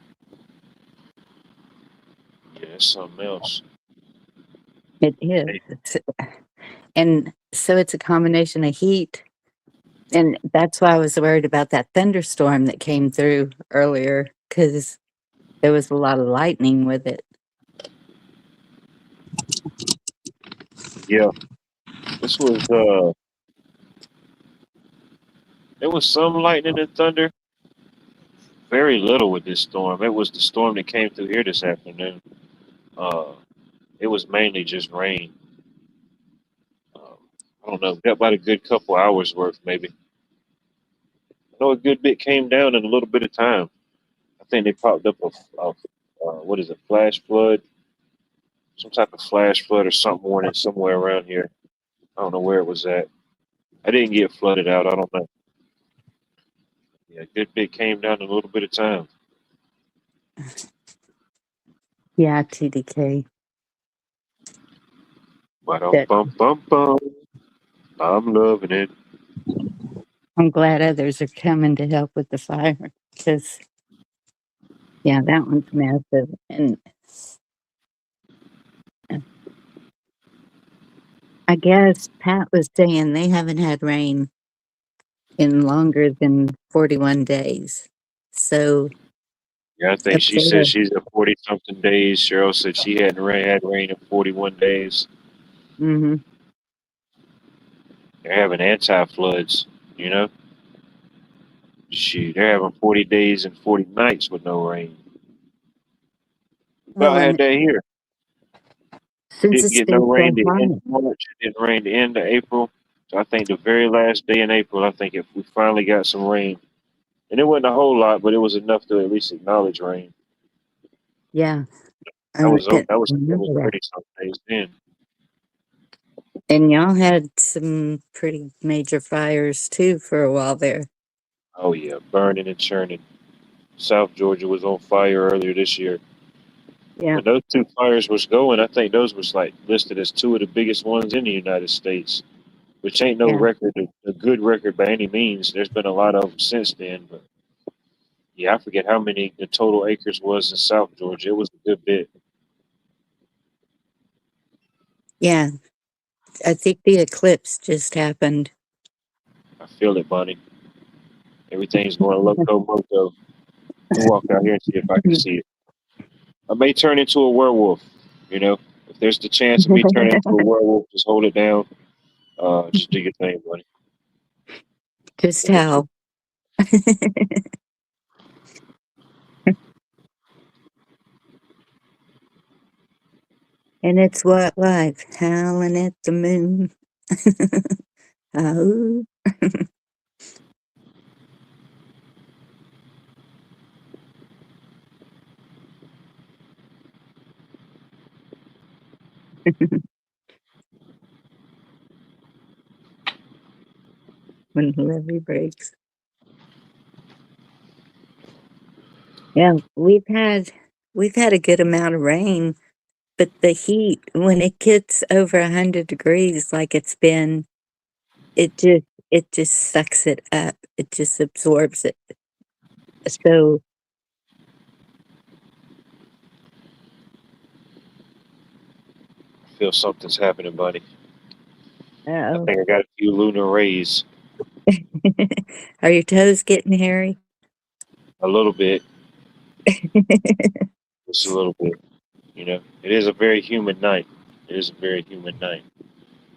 yeah, that's something else. It is. Hey, And so it's a combination of heat. And that's why I was worried about that thunderstorm that came through earlier, because there was a lot of lightning with it. yeah, this was there was some lightning and thunder. Very little with this storm. It was the storm that came through here this afternoon. Uh, it was mainly just rain. Um, I don't know, got about a good couple hours worth, maybe. I know a good bit came down in a little bit of time. I think they popped up a what is it, flash flood, some type of flash flood or something warning somewhere around here. I don't know where it was at. I didn't get flooded out. I don't know. Yeah, a good bit came down in a little bit of time. Yeah, TDK. But That bum bum bum. I'm loving it. I'm glad others are coming to help with the fire, because yeah, that one's massive. And I guess Pat was saying they haven't had rain in longer than 41 days. So Yeah, I think up she there, said she's at 40 something days. Cheryl said she hadn't had rain in 41 days. hmm They're having anti floods, you know? Shoot, they're having 40 days and 40 nights with no rain. well, About had and that here. since Didn't it's get no been rain so the end hot, of March. It didn't rain the end of April. So I think the very last day in April, I think if we finally got some rain, and it wasn't a whole lot, but it was enough to at least acknowledge rain. yeah, That was I that was remember that. 30 some days then. And y'all had some pretty major fires too for a while there. Oh yeah, burning and churning. South Georgia was on fire earlier this year. Yeah, When those two fires was going, I think those was like listed as two of the biggest ones in the United States, which ain't no yeah, record, a good record by any means. There's been a lot of them since then, but yeah, I forget how many the total acres was in South Georgia. It was a good bit. yeah. I think the eclipse just happened. I feel it, Bonnie. Everything's going loco moco. Let me walk out here and see if I can see it. I may turn into a werewolf. You know, if there's the chance of me turning into a werewolf, just hold it down. Just do your thing, buddy. Just how. And it's what life, howling at the moon. Oh. When the levee breaks. Yeah, we've had a good amount of rain, but the heat when it gets over 100 degrees like it's been, it just sucks it up. It just absorbs it. So I feel something's happening, buddy. I oh. think I got a few lunar rays. Are your toes getting hairy? A little bit, just a little bit. You know, it is a very humid night. It is a very humid night.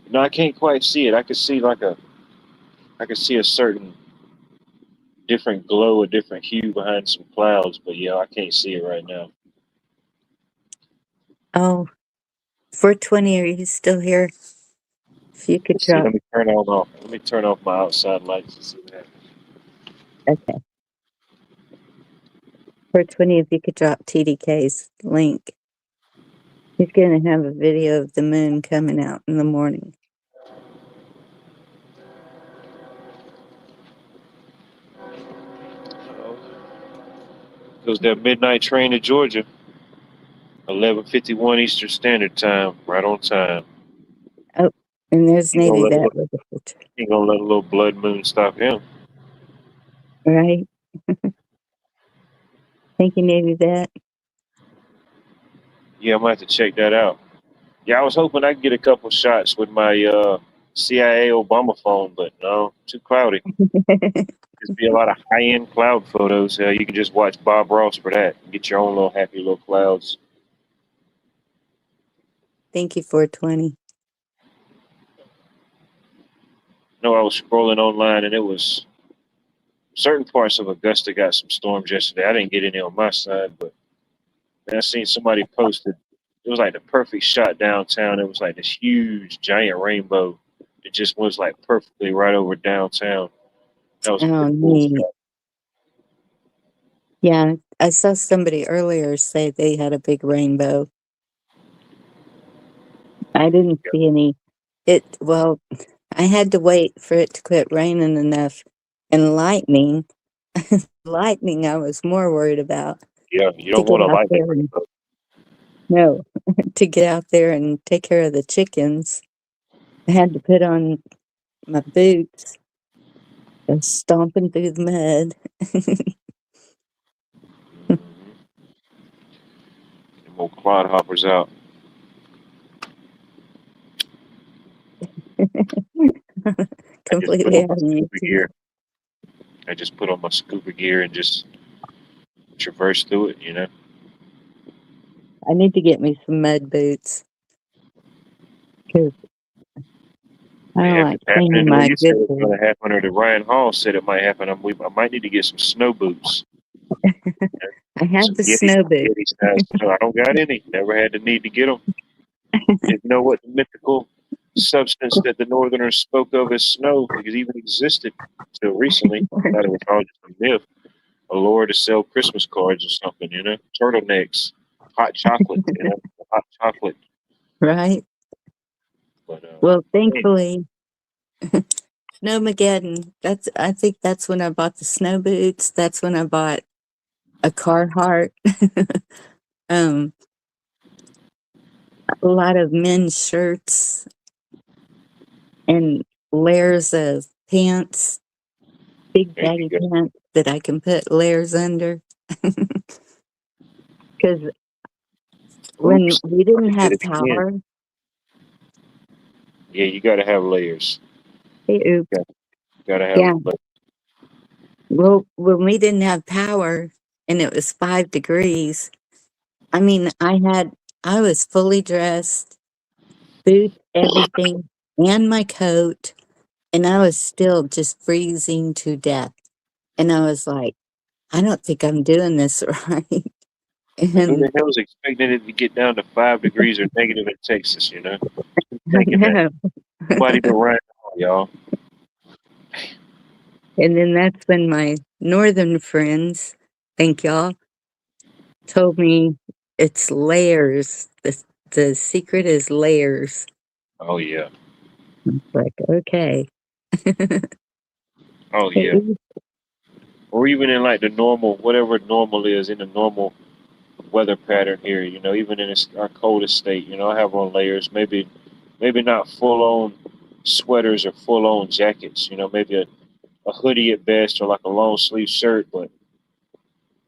No, I can't quite see it. I can see a certain different glow, a different hue behind some clouds, but yeah, I can't see it right now. Oh, 420, are you still here? If you could Let's see. drop. Let me turn on off. Let me turn off my outside lights and see what happens. Okay. 420, if you could drop TDK's link. He's going to have a video of the moon coming out in the morning. Goes that midnight train to Georgia, 11:51 Eastern Standard Time, right on time. Oh, and there's Ain't gonna Navy let a Bat little, with the filter. ain't gonna let a little blood moon stop him. Right? Thank you, Navy Bat. Yeah, I might have to check that out. Yeah, I was hoping I could get a couple shots with my CIA Obama phone, but no, too cloudy. There's be a lot of high-end cloud photos. You can just watch Bob Ross for that. Get your own little happy little clouds. Thank you, 420. No, I was scrolling online and it was certain parts of Augusta got some storms yesterday. I didn't get any on my side, but man, I seen somebody posted. It was like the perfect shot downtown. It was like this huge giant rainbow. It just was like perfectly right over downtown. That was a Oh, pretty cool neat. shot. Yeah, I saw somebody earlier say they had a big rainbow. I didn't see any. Well, I had to wait for it to quit raining enough. And lightning, lightning, I was more worried about Yeah, you to don't get want a out lightning there and, rainbow. no, to get out there and take care of the chickens. I had to put on my boots and stomping through the mud. Them old quad hoppers out. I just put Completely on out my of scuba YouTube. gear. I just put on my scuba gear and just traverse through it, you know. I need to get me some mud boots because I don't Yeah, if like it's happening cleaning the way my you said good it's boots. going to happen, or that Ryan Hall said it might happen, I might need to get some snow boots. I have Some the Yeti, snow boots. Yeti size snow. I don't got any. Never had the need to get them. Didn't know what the mythical substance that the Northerners spoke of as snow even existed until recently. Thought it was all just a myth, a lure to sell Christmas cards or something, you know. Turtlenecks, hot chocolate, you know, hot chocolate. Right? But Well, hey, thankfully, Snowmageddon. I think that's when I bought the snow boots. That's when I bought a Carhartt. um, a lot of men's shirts and layers of pants, big there you baggy go. pants that I can put layers under. Because when Oops, we I didn't did have it again. power, Yeah, you got to have layers. hey, oops, Got to have yeah. layers. Well, when we didn't have power and it was 5 degrees, I mean, I was fully dressed, boots, everything, and my coat, and I was still just freezing to death. And I was like, I don't think I'm doing this right. Like, who the And hell is expecting it to get down to 5 degrees or negative in Texas? You know, I thinking that know. nobody but Ryan, y'all. And then that's when my northern friends, thank y'all, told me it's layers. The secret is layers. Oh yeah, Like, okay. oh It yeah. is- Or even in like the normal, whatever normal is in the normal weather pattern here. You know, even in our coldest state, you know, I have on layers. Maybe not full on sweaters or full on jackets. You know, maybe a hoodie at best or like a long sleeve shirt, but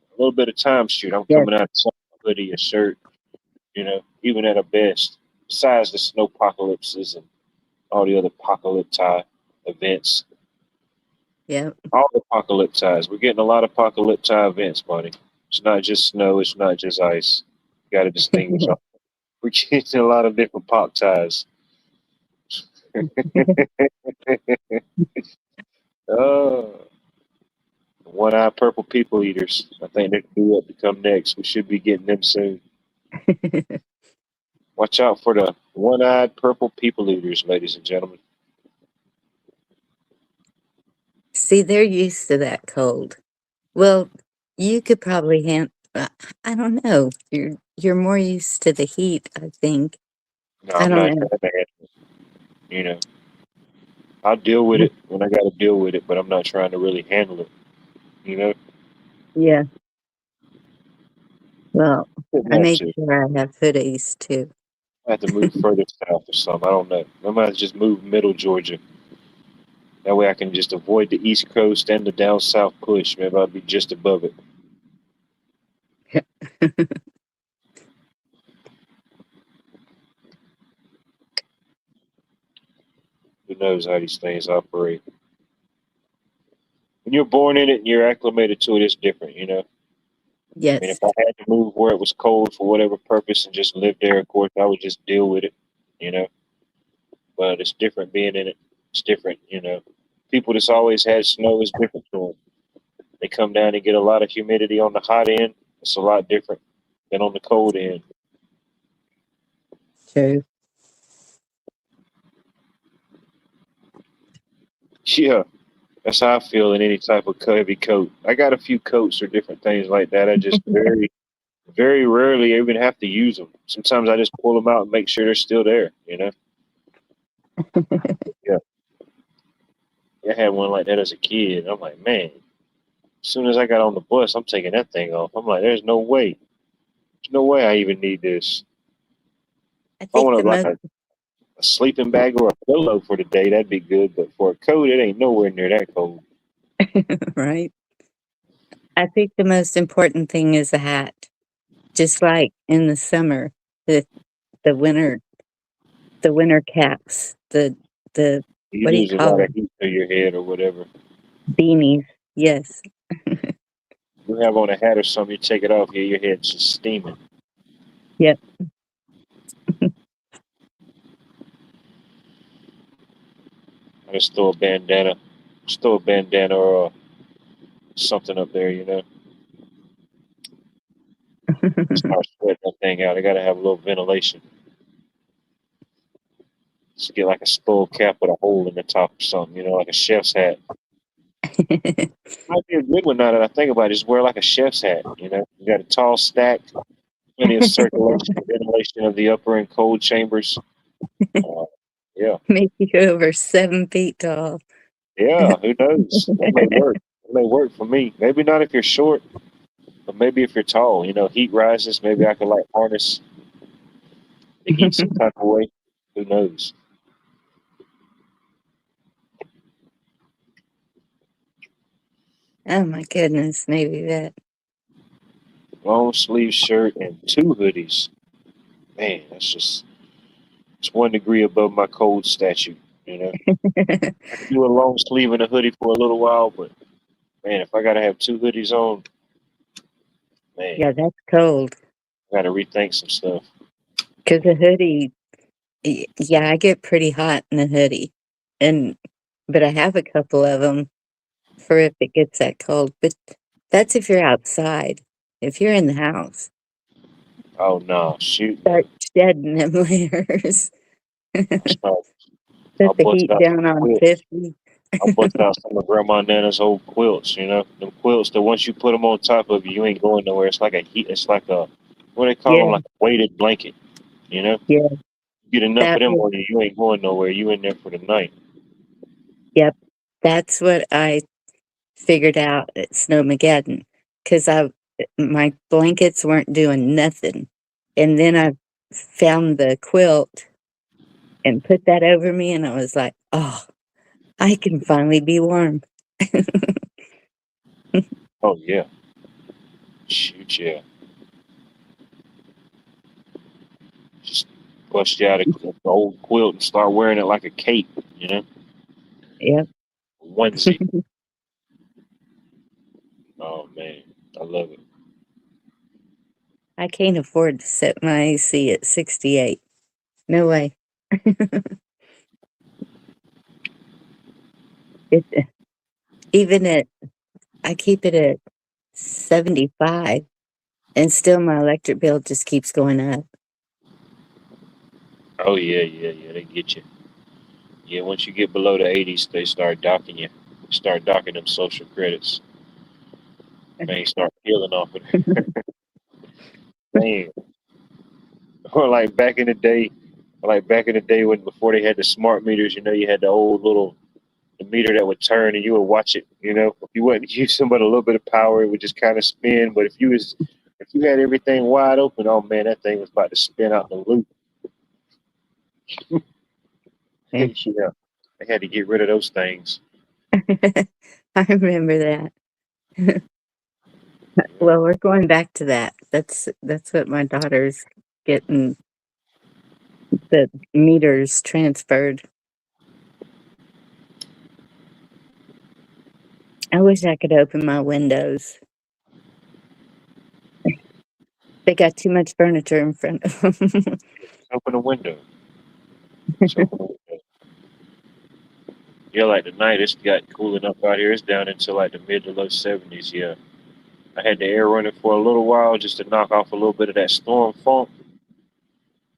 a little bit of time. Shoot, I'm yes, coming out of some hoodie, a shirt. You know, even at a best. Besides the snow apocalypses and all the other apocalypti events, yep. all the apocalyptis. We're getting a lot of apocalypti events, buddy. It's not just snow. It's not just ice. You got to distinguish. We're getting a lot of different pop ties. Oh, one-eyed purple people eaters. I think they're due up to come next. We should be getting them soon. Watch out for the one-eyed purple people eaters, ladies and gentlemen. See, they're used to that cold. Well, you could probably I don't know. You're more used to the heat, I think. No, I I'm don't not know. trying to handle it. You know, I'll deal with it when I got to deal with it, but I'm not trying to really handle it. You know, Yeah. Well, shouldn't I have make to. sure I have hoodies too. I have to move further south or something. I don't know. I might just move middle Georgia. That way I can just avoid the East Coast and the down south push. Maybe I'll be just above it. Who knows how these things operate? When you're born in it and you're acclimated to it, it's different, you know. I mean, Yes. if I had to move where it was cold for whatever purpose and just live there, of course, I would just deal with it, you know. But it's different being in it. It's different, you know. People that's always had snow is different to them. They come down and get a lot of humidity on the hot end. It's a lot different than on the cold end. True. Yeah, that's how I feel in any type of heavy coat. I got a few coats or different things like that. I just very rarely even have to use them. Sometimes I just pull them out and make sure they're still there, you know. Yeah, I had one like that as a kid. I'm like, man, as soon as I got on the bus, I'm taking that thing off. I'm like, there's no way. There's no way I even need this. I If I think want the to like most a sleeping bag or a pillow for the day, that'd be good. But for a coat, it ain't nowhere near that cold. right. I think the most important thing is a hat. Just like in the summer, the the winter the winter caps, the You what do you lose a lot call of them? heat to your head or whatever. Beanies. Yes. You have on a hat or something, you take it off, yeah, your head's just steaming. Yep. I just throw a bandana, or something up there, you know. Start sweating that thing out. I gotta have a little ventilation. Just get like a skull cap with a hole in the top or something, you know, like a chef's hat. Might be a good one now that I think about it. Just wear like a chef's hat, you know. You got a tall stack, plenty of circulation and ventilation of the upper and cold chambers. Uh, yeah, Make you over 7 feet tall. yeah. Who knows? That may work. It may work for me. Maybe not if you're short, but maybe if you're tall. You know, heat rises. Maybe I could like harness the heat some type of way. Who knows? Oh my goodness, maybe that. Long sleeve shirt and two hoodies. Man, that's just it's 1 degree above my cold statute. You know, I can do a long sleeve and a hoodie for a little while, but man, if I gotta have two hoodies on, man, Yeah, that's cold. Got to rethink some stuff. Because a hoodie, yeah, I get pretty hot in a hoodie, but I have a couple of them for if it gets that cold. But that's if you're outside. If you're in the house, Oh no, shoot! start shedding them layers. So I Set the bust heat out down some on quilts. 50. I bust out some of Grandma Nana's old quilts. You know, them quilts that once you put them on top of you, you ain't going nowhere. It's like a heat. It's like a what they call them, Yeah, like a weighted blanket. You know, yeah, you get enough of that them was, on you, you ain't going nowhere. You in there for the night. yep. That's what I figured out at Snowmageddon. Because my blankets weren't doing nothing. And then I found the quilt and put that over me, and I was like, oh, I can finally be warm. Oh yeah, shoot yeah. Just bust you out a old quilt and start wearing it like a cape. You know, Yep. onesie. Oh man, I love it. I can't afford to set my AC at 68. No way. It, even at, I keep it at 75, and still my electric bill just keeps going up. Oh yeah, yeah, yeah. They get you. Yeah, once you get below the 80s, they start docking you. Start docking them social credits. Man, start peeling off it. Man, or like back in the day when before they had the smart meters, you know, you had the old little the meter that would turn and you would watch it. You know, if you wasn't using but a little bit of power, it would just kind of spin. But if you had everything wide open, oh man, that thing was about to spin out the loop. Yeah. Yeah, they had to get rid of those things. I remember that. Well, we're going back to that. That's what my daughter's getting the meters transferred. I wish I could open my windows. They got too much furniture in front of them. Open a window. Just open a window. Yeah, like tonight it's got cool enough out here. It's down into like the mid to low 70s. Yeah, I had the air running for a little while just to knock off a little bit of that storm funk,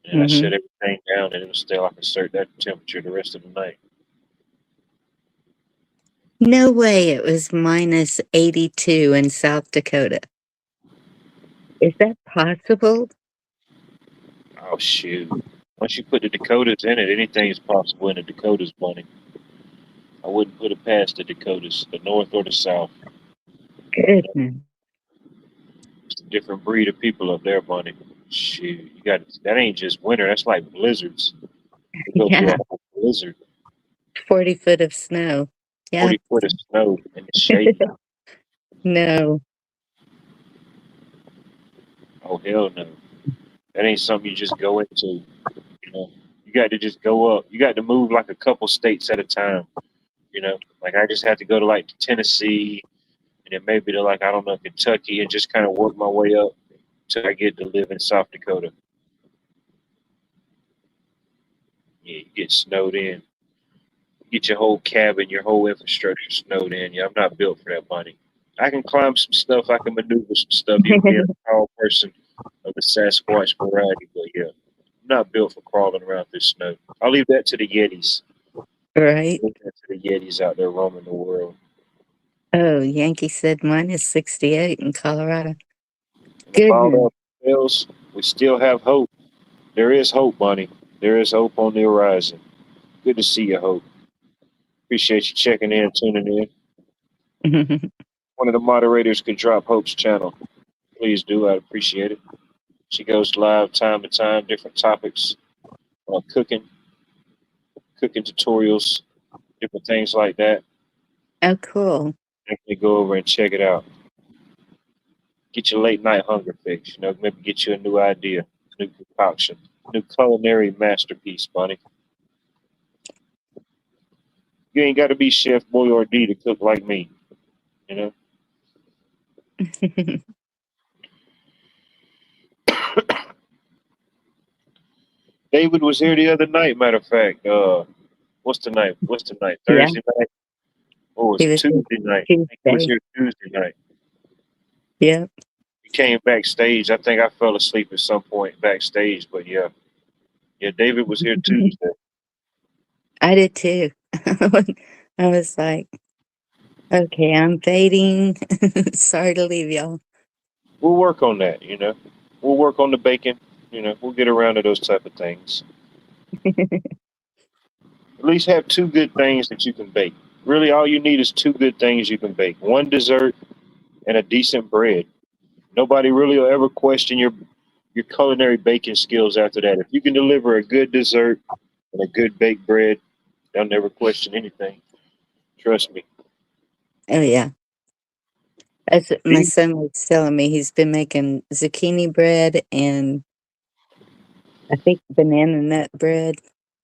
and I Hmm. shut everything down, and it'll stay like a certain that temperature the rest of the night. No way it was minus 82 in South Dakota. Is that possible? Oh shoot! Once you put the Dakotas in it, anything is possible in the Dakotas, bunny. I wouldn't put it past the Dakotas, the North or the South. You know, Goodness. it's a different breed of people up there, bunny. Shoot, you got that ain't just winter. That's like blizzards. We go through a Yeah, whole blizzard, 40 foot of snow. Yeah. 40 foot of snow, and it's shaking. No. Oh hell no! That ain't something you just go into. You know, you got to just go up. You got to move like a couple states at a time. You know, like I just had to go to like Tennessee, and then maybe to like I don't know Kentucky, and just kind of work my way up till I get to live in South Dakota. Yeah, you get snowed in. Get your whole cabin, your whole infrastructure snowed in. Yeah, I'm not built for that, money. I can climb some stuff. I can maneuver some stuff. Even being a tall person of the Sasquatch variety, but yeah, I'm not built for crawling around this snow. I'll leave that to the Yetis. Right? Leave that to the Yetis out there roaming the world. Oh, Yankee said minus 68 in Colorado. And if all Goodness. else fails, we still have hope. There is hope, Bunny. There is hope on the horizon. Good to see you, Hope. Appreciate you checking in, tuning in. One of the moderators could drop Hope's channel. Please do. I'd appreciate it. She goes live time to time, different topics, cooking, cooking tutorials, different things like that. Oh, cool. Definitely go over and check it out. Get your late night hunger fix. You know, maybe get you a new idea, new concoction, new culinary masterpiece, Bunny. You ain't got to be Chef Boyardee to cook like me. You know, David was here the other night. Matter of fact, what's the night? What's the night? Yeah, Thursday night, or was he it was here Tuesday night? I think he was Tuesday. here Tuesday night. Yeah. He came backstage. I think I fell asleep at some point backstage, but yeah, yeah. David was here Tuesday. I did too. I was like, okay, I'm fading. Sorry to leave y'all. We'll work on that. We'll work on the bacon. We'll get around to those type of things. At least have two good things that you can bake. Really, all you need is two good things you can bake: one dessert and a decent bread. Nobody really will ever question your culinary baking skills after that. If you can deliver a good dessert and a good baked bread, they'll never question anything. Trust me. Oh yeah. As my See son was telling me, he's been making zucchini bread and I think banana nut bread.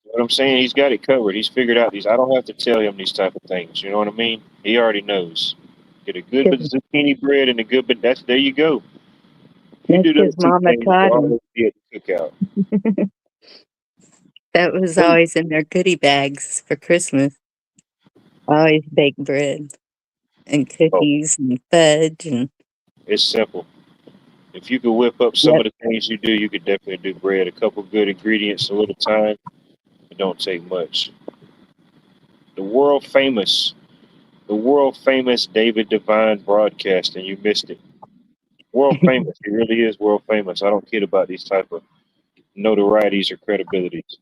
what I'm saying? He's got it covered. He's figured out these. I don't have to tell him these type of things. You know what I mean? He already knows. Get a good Cause, zucchini bread and a good, but that's there you go. You that's do those because two Mama things, taught you'll him. always be at the cookout. That was Oh, always in their goodie bags for Christmas. Always baked bread and oh, cookies and fudge and it's simple. If you could whip up some yep. of the things you do, you could definitely do bread. A couple good ingredients, a little time. It don't take much. The world famous, the world famous David Devine broadcast, and you missed it. World famous. He really is world famous. I don't kid about these type of notorieties or credibilities.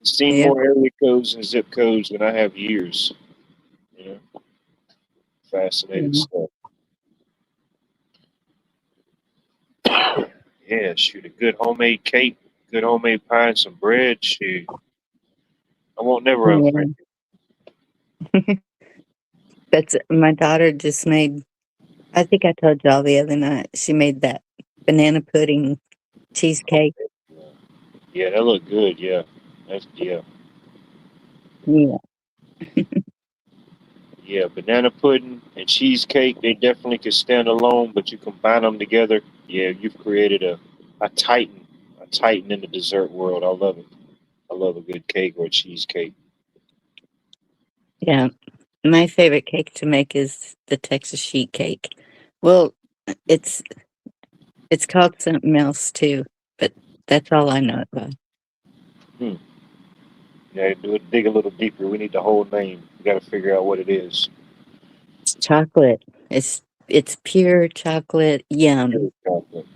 Seen Yep. more area codes and zip codes than I have years. You know, fascinating Mhm. stuff. Yeah, shoot, a good homemade cake, good homemade pie, and some bread. Shoot, I won't never Yeah. unfriend That's my daughter just made. I think I told y'all the other night. She made that banana pudding cheesecake. you. Yeah, that looked good. Yeah, yeah. Yeah. Yeah, banana pudding and cheesecake, they definitely could stand alone, but you combine them together, yeah, you've created a titan, a titan in the dessert world. I love it. I love a good cake or a cheesecake. Yeah. My favorite cake to make is the Texas sheet cake. Well, it's it's called something else too, but that's all I know it by. Hmm. Yeah, dig a little deeper. We need the whole name. We got to figure out what it is. It's chocolate. It's pure chocolate Pure yum. chocolate.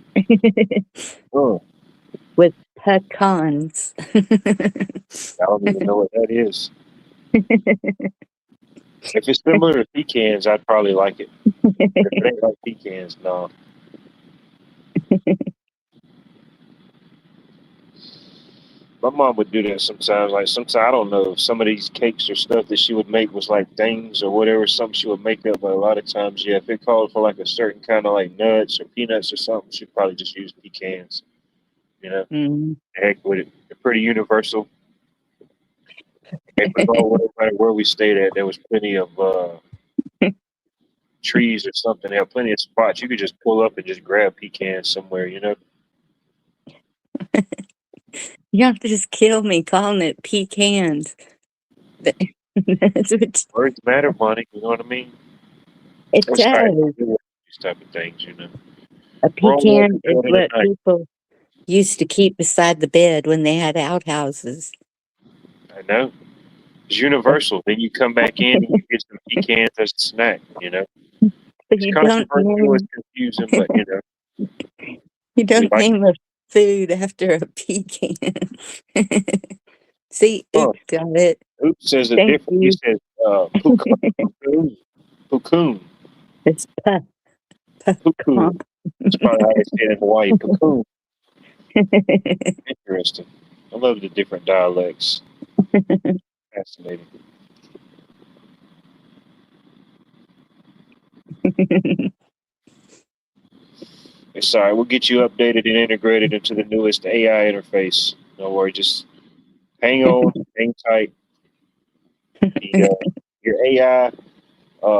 Oh, With pecans. I don't even know what that is. If it's similar to pecans, I'd probably like it. If it ain't like pecans, no. My mom would do that sometimes. Like sometimes I don't know if some of these cakes or stuff that she would make was like things or whatever, something she would make up. But a lot of times, yeah, if it called for like a certain kind of like nuts or peanuts or something, she'd probably just use pecans. You know, Mm. heck with it. They're pretty universal. It was all no matter where we stayed at. There was plenty of trees or something. There were plenty of spots you could just pull up and just grab pecans somewhere. You know, You have to just kill me calling it pecans. That's what words matter, money. You know what I mean? it I'm sorry. does. These type of things. You know, A grown woman pecan is doing it what at night. people used to keep beside the bed when they had outhouses. I know. It's But universal. Then you come back in and you get some pecans as a snack. You know, it's you don't controversial. It's name confusing, but you know, you we don't like. name a food after a pecan. See, Oh, oops, got it. oops says a Thank different. He you. says pucoon. Pucoon. It's Puku. pecan. That's probably how they say it in Hawaii. Pucoon. Interesting. I love the different dialects. Fascinating. It's all right. We'll get you updated and integrated into the newest AI interface. No worry. Just hang on, hang tight. Your AI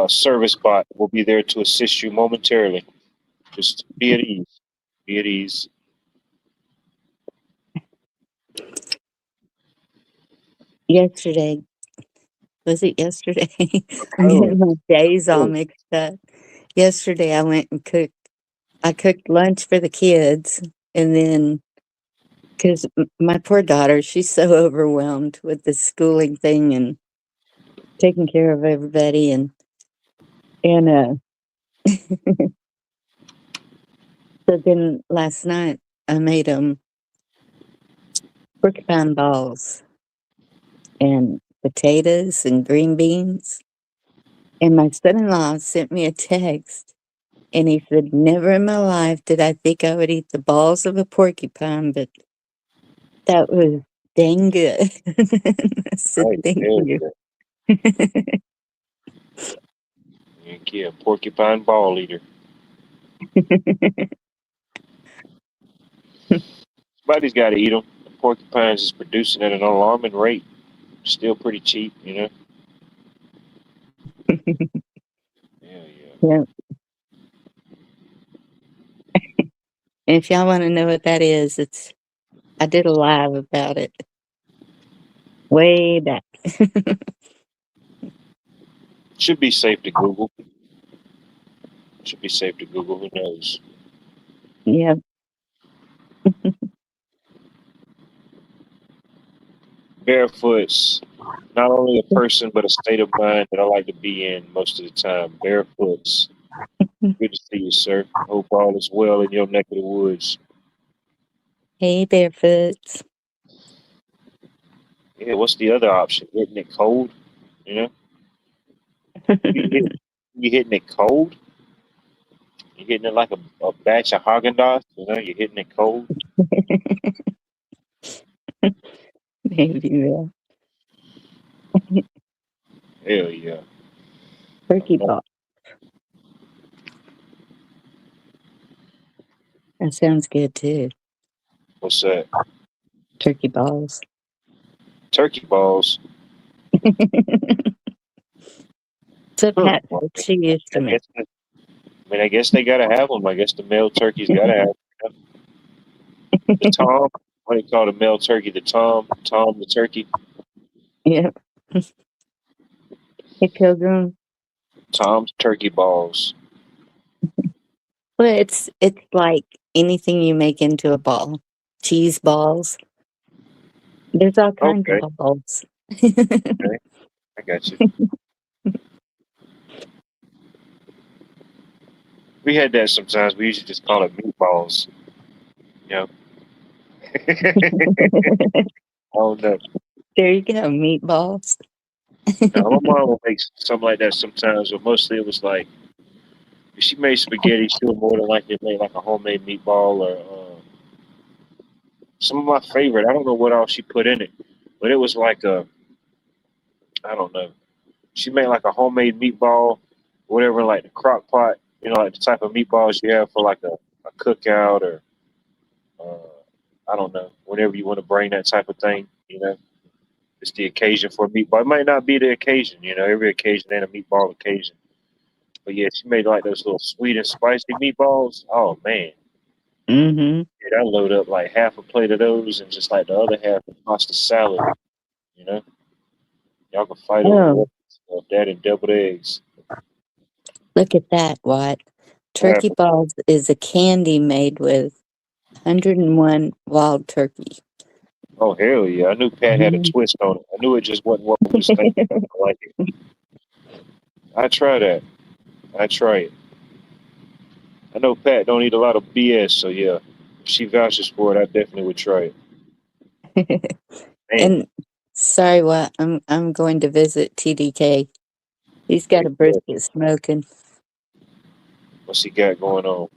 service bot will be there to assist you momentarily. Just be at ease. Be at ease. Yesterday, was it yesterday? I'm Oh, getting my days all oh, mixed up. Yesterday, I went and cooked. I cooked lunch for the kids, and then because my poor daughter, she's so overwhelmed with the schooling thing and taking care of everybody, and so then last night I made them porcupine balls and potatoes and green beans. And my son-in-law sent me a text and he said, "Never in my life did I think I would eat the balls of a porcupine, but that was dang good." I said, right. "Thank Hell you." yeah. Heck yeah. Porcupine ball eater. Somebody's got to eat them. Porcupines is producing at an alarming rate. Still pretty cheap, you know? Yeah, yeah. Yeah. And if y'all want to know what that is, I did a live about it way back. Should be safe to Google. Should be safe to Google. Who knows? Yeah. Barefoot's not only a person, but a state of mind that I like to be in most of the time. Barefoot's. Good to see you, sir. Hope all is well in your neck of the woods. Hey, Barefoots. Yeah, what's the other option? Hitting it cold? You know? You hitting it cold? You hitting it like a batch of Haagen Dazs? You know, you're hitting it cold. Maybe, yeah. Hell yeah. Turkey ball. That sounds good too. What's that? Turkey balls. Turkey balls. So Huh. Pat Well, said she used to I make. guess I guess they gotta have them. I guess the male turkey's gotta have 'em. The Tom. What do you call the male turkey? The Tom the turkey. Yeah. Hey, Pilgrim. Tom's turkey balls. Well, it's like anything you make into a ball. Cheese balls. There's all kinds Okay, of balls. okay, I got you. We had that sometimes. We usually just call it meatballs. You know. Oh no. There you go, meatballs. Now, my mom would make something like that sometimes, but mostly it was like if she made spaghetti, she would more than likely make like a homemade meatball or some of my favorite. I don't know what else she put in it, but it was like I don't know. She made like a homemade meatball, whatever, like the crock pot, you know, like the type of meatballs you have for like a cookout or I don't know, whenever you want to bring that type of thing, you know. It's the occasion for a meatball. It might not be the occasion, you know. Every occasion ain't a meatball occasion. But yeah, she made like those little sweet and spicy meatballs. Oh man, Mm-hmm. yeah, I load up like half a plate of those and just like the other half of pasta salad. You know, y'all can fight over Oh, what that and deviled eggs. look at that, Watt. What Turkey happened? balls is a candy made with 101 wild turkey. Oh hell yeah! I knew Pat had a Mhm. twist on it. I knew it just wasn't what we was thinking. I like it. I try that. I try it. I know Pat don't eat a lot of BS, so yeah, if she vouches for it, I definitely would try it. Man, And sorry, Watt, I'm going to visit TDK. He's got heck a yeah. brisket smoking. What's he got going on?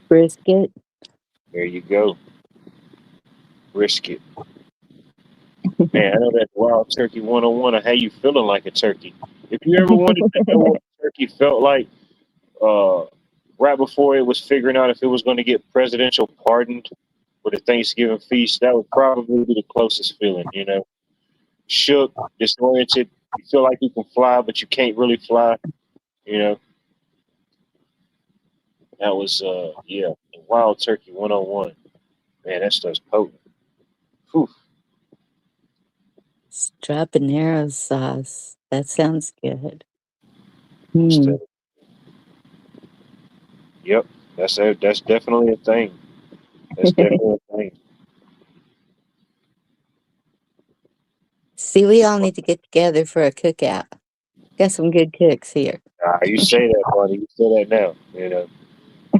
Brisket? There you go. Brisket. Man, I know that wild turkey 101 on how you feeling like a turkey. If you ever wanted to know what a turkey felt like uh, right before it was figuring out if it was going to get presidential pardoned for the Thanksgiving feast, that would probably be the closest feeling, you know. Shook, disoriented, you feel like you can fly, but you can't really fly, you know. That was yeah, Wild Turkey 101. Man, that stuff's potent. Whew. Strapanero sauce. That sounds good. Instead Hmm. of- Yep, that's definitely a thing. That's definitely a thing. See, we all need to get together for a cookout. Got some good cooks here. You say that, buddy. You say that now. You know,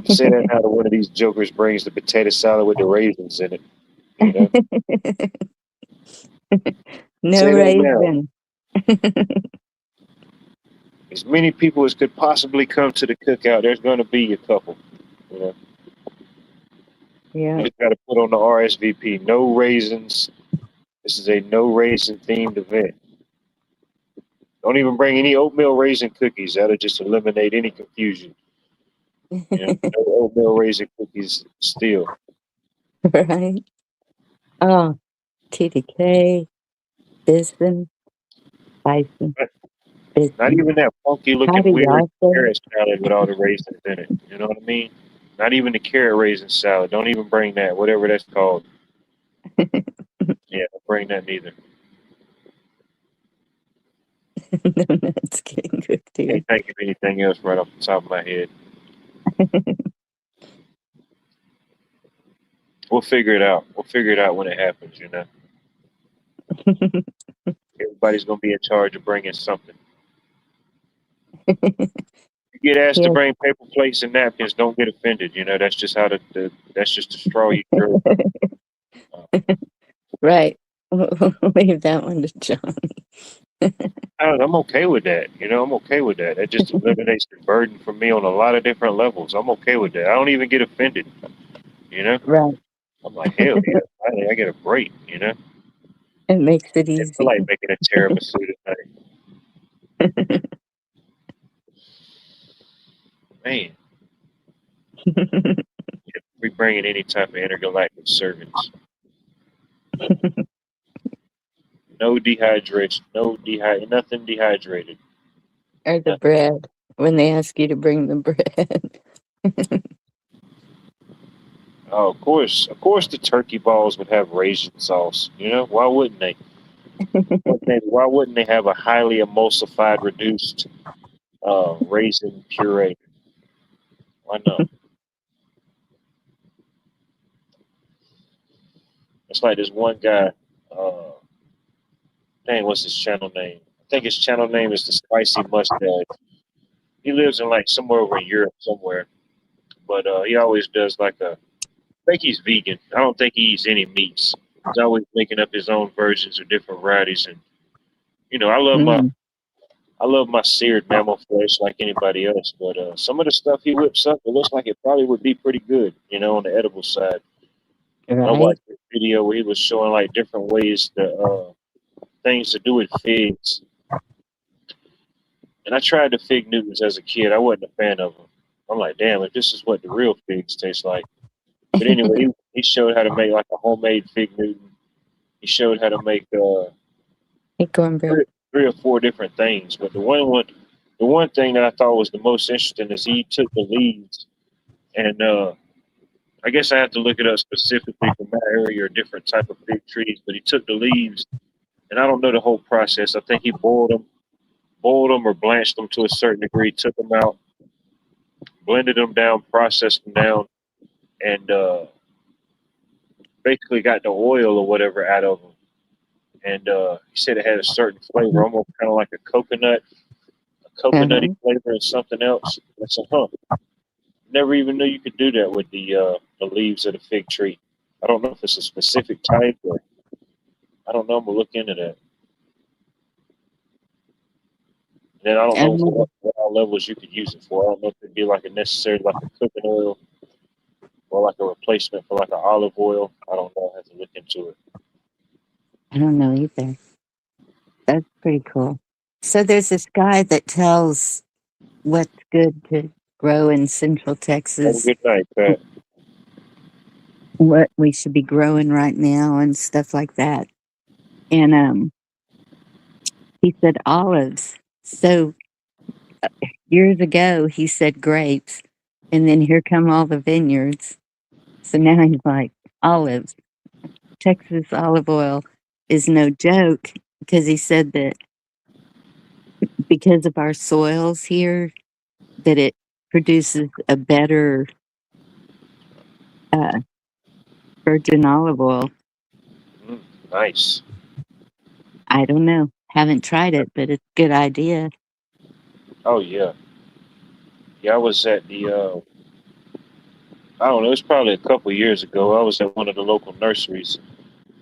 you say that now that one of these jokers brings the potato salad with the raisins in it. You know, No say that now. raisin. As many people as could possibly come to the cookout, there's going to be a couple. You know, you Yeah. just got to put on the RSVP. No raisins. This is a no raisin themed event. Don't even bring any oatmeal raisin cookies. That'll just eliminate any confusion. You know, no oatmeal raisin cookies still. Right? Oh, TDK, Bison, Bison, Not Bison. even that funky looking Patty weird also. carrot salad with all the raisins in it. You know what I mean? Not even the carrot raisin salad. Don't even bring that, whatever that's called. Yeah, don't bring that neither. No nuts getting cooked here. Can't think of anything else right off the top of my head. We'll figure it out. We'll figure it out when it happens, you know. Everybody's gonna be in charge of bringing something. You get asked to Yeah. bring paper plates and napkins, don't get offended. You know, that's just how that's just the straw you throw. Right. We'll leave that one to Johnny. I'm okay with that. You know, I'm okay with that. That just eliminates the burden for me on a lot of different levels. I'm okay with that. I don't even get offended. You know, Right. I'm like, hell yeah, I get a break. You know, It makes it I feel easy. like making a tiramisu tonight. Man, we bring in any type of intergalactic servants. No dehydration. Nothing dehydrated. Or the Nothing. bread, when they ask you to bring the bread. Oh, of course, the turkey balls would have raisin sauce. You know, why wouldn't they? Why wouldn't they have a highly emulsified, reduced raisin puree? Why not? It's like this one guy. Uh, Dang, what's his channel name? I think his channel name is the Spicy Mustache. He lives in like somewhere over in Europe somewhere, but he always does like a. I think he's vegan. I don't think he eats any meats. He's always making up his own versions of different varieties, and you know, Mm, I love my seared mammal flesh like anybody else, but some of the stuff he whips up, it looks like it probably would be pretty good, you know, on the edible side. I right? watched this video where he was showing like different ways to things to do with figs, and I tried the fig Newtons as a kid. I wasn't a fan of them. I'm like, damn, if this is what the real figs taste like. But anyway, he showed how to make like a homemade fig Newton. He showed how to make Hey, cornbread. three or four different things. But the one thing that I thought was the most interesting is he took the leaves and I guess I have to look it up specifically for my area or different type of fig trees. But he took the leaves, and I don't know the whole process. I think he boiled them or blanched them to a certain degree, took them out, blended them down, processed them down, and basically got the oil or whatever out of them. And he said it had a certain flavor, almost kind of like a coconutty Uh-huh. flavor and something else. I said, huh, never even knew you could do that with the leaves of the fig tree. I don't know if it's a specific type or I don't know. I'm gonna look into that. And then I don't know for And what all levels you could use it for. I don't know if it'd be like a necessary like a cooking oil or like a replacement for like an olive oil. I don't know. I have to look into it. I don't know either. That's pretty cool. So there's this guy that tells what's good to grow in Central Have a Texas, good night, Pat. what we should be growing right now and stuff like that. And he said olives. So years ago he said grapes, And then here come all the vineyards. So now he's like, olives. Texas olive oil is no joke because he said that because of our soils here, that it produces a better uh, virgin olive oil. Mm, nice. I don't know. Haven't tried it, but it's a good idea. Oh yeah. Yeah, I was at the I don't know, it's probably a couple years ago. I was at one of the local nurseries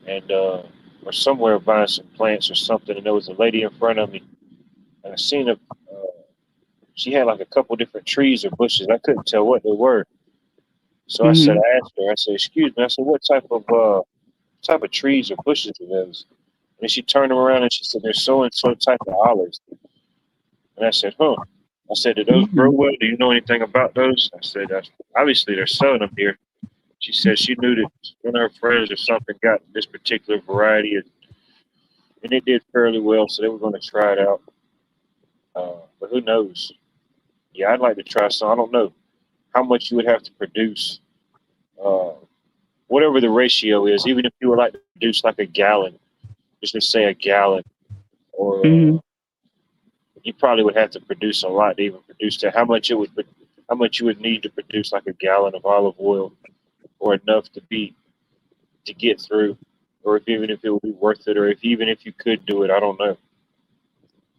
and or somewhere buying some plants or something, and there was a lady in front of me, and I seen a she had like a couple different trees or bushes. I couldn't tell what they were. So Hmm. I asked her, I said, "Excuse me," I said, "What type of trees or bushes are those?" And then she turned them around and she said, "They're so and so type of olives." And I said, "Huh." I said, "Do those grow Hmm. well? Do you know anything about those?" I said, "Obviously they're selling them here." She said she knew that one of her friends or something got this particular variety, and it did fairly well, so they were going to try it out. But who knows? Yeah, I'd like to try some. I don't know how much you would have to produce, uh, whatever the ratio is. Even if you would like to produce like a gallon, just to say a gallon, or Hmm. you probably would have to produce a lot to even produce that. How much you would need to produce like a gallon of olive oil, or enough to get through, or if even if it would be worth it, or if even if you could do it, I don't know.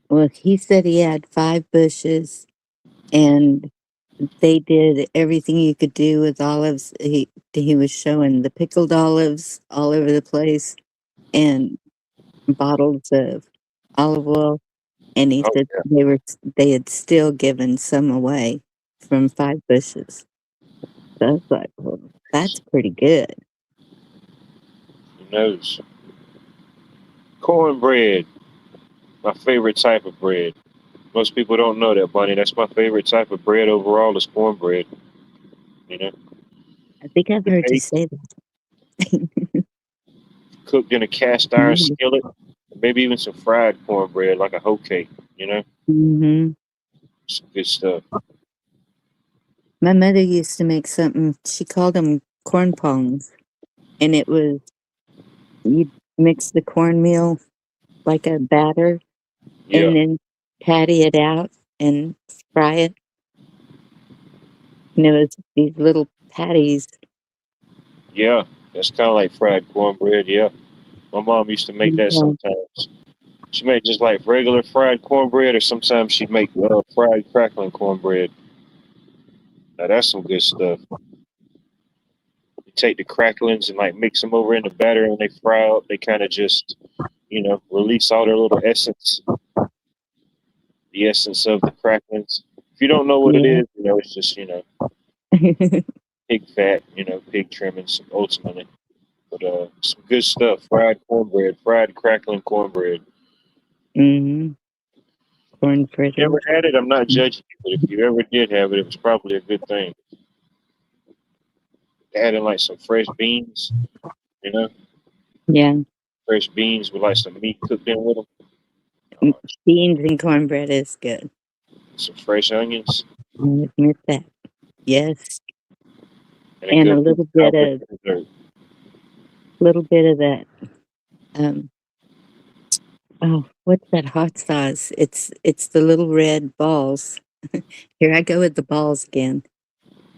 Well, he said he had 5 bushes and they did everything you could do with olives. He was showing the pickled olives all over the place and bottles of olive oil, and he Oh said yeah, they had still given some away from 5 bushes. So I was like, well, that's pretty good. who knows? Cornbread, my favorite type of bread. Most people don't know that, Bunny. That's my favorite type of bread overall is cornbread. You know, I think I've the heard you bake say that. cooked in a cast iron skillet, maybe even some fried cornbread like a hoe cake. You know, Hmm. some good stuff. My mother used to make something. She called them corn pongs, and it was you mix the cornmeal like a batter, Yeah, and then patty it out and fry it. And it was these little patties. yeah, that's kind of like fried cornbread. Yeah, my mom used to make that Yeah. sometimes. She made just like regular fried cornbread, or sometimes she'd make fried crackling cornbread. Now that's some good stuff. You take the cracklings and like mix them over in the batter, and they fry up. They kind of just release all their little essence, the essence of the cracklings. If you don't know what it Yeah. is, it's just pig fat, pig trimmings ultimately. But some good stuff. Fried cornbread, fried crackling cornbread. Hmm. Corn If you ever fritters. had it, I'm not judging you, but if you ever did have it, it was probably a good thing. Adding like some fresh beans, you know, Yeah. fresh beans with like some meat cooked in with them, M- Beans and cornbread is good. some fresh onions, I'll admit that. Yes. and a And a good piece of Cowboy dessert. little bit of that. Um, oh, what's that hot sauce? It's the little red balls. Here I go with the balls again.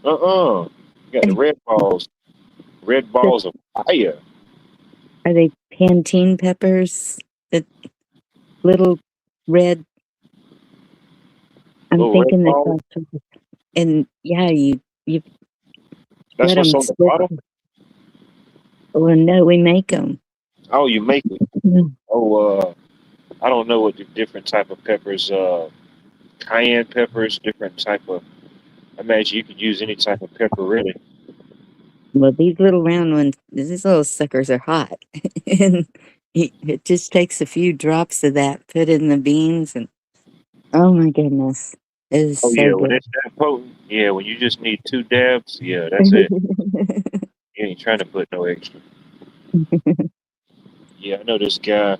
Uh-uh. You got the red The- balls of fire. Are they Pantene peppers? The little red. I'm Little red thinking that balls. that's and yeah, you let That's what's them on the sit. bottle. Well, no, we make them. Oh, you make it. Oh, I don't know what the different type of peppers. Cayenne peppers, different type of. I imagine you could use any type of pepper, really. Well, these little round ones, these little suckers are hot, and it just takes a few drops of that, put in the beans, and oh my goodness, it is Oh so yeah, when good. it's that potent, yeah, when you just need 2 dabs, yeah, that's it. You ain't trying to put no extra. Yeah, I know this guy.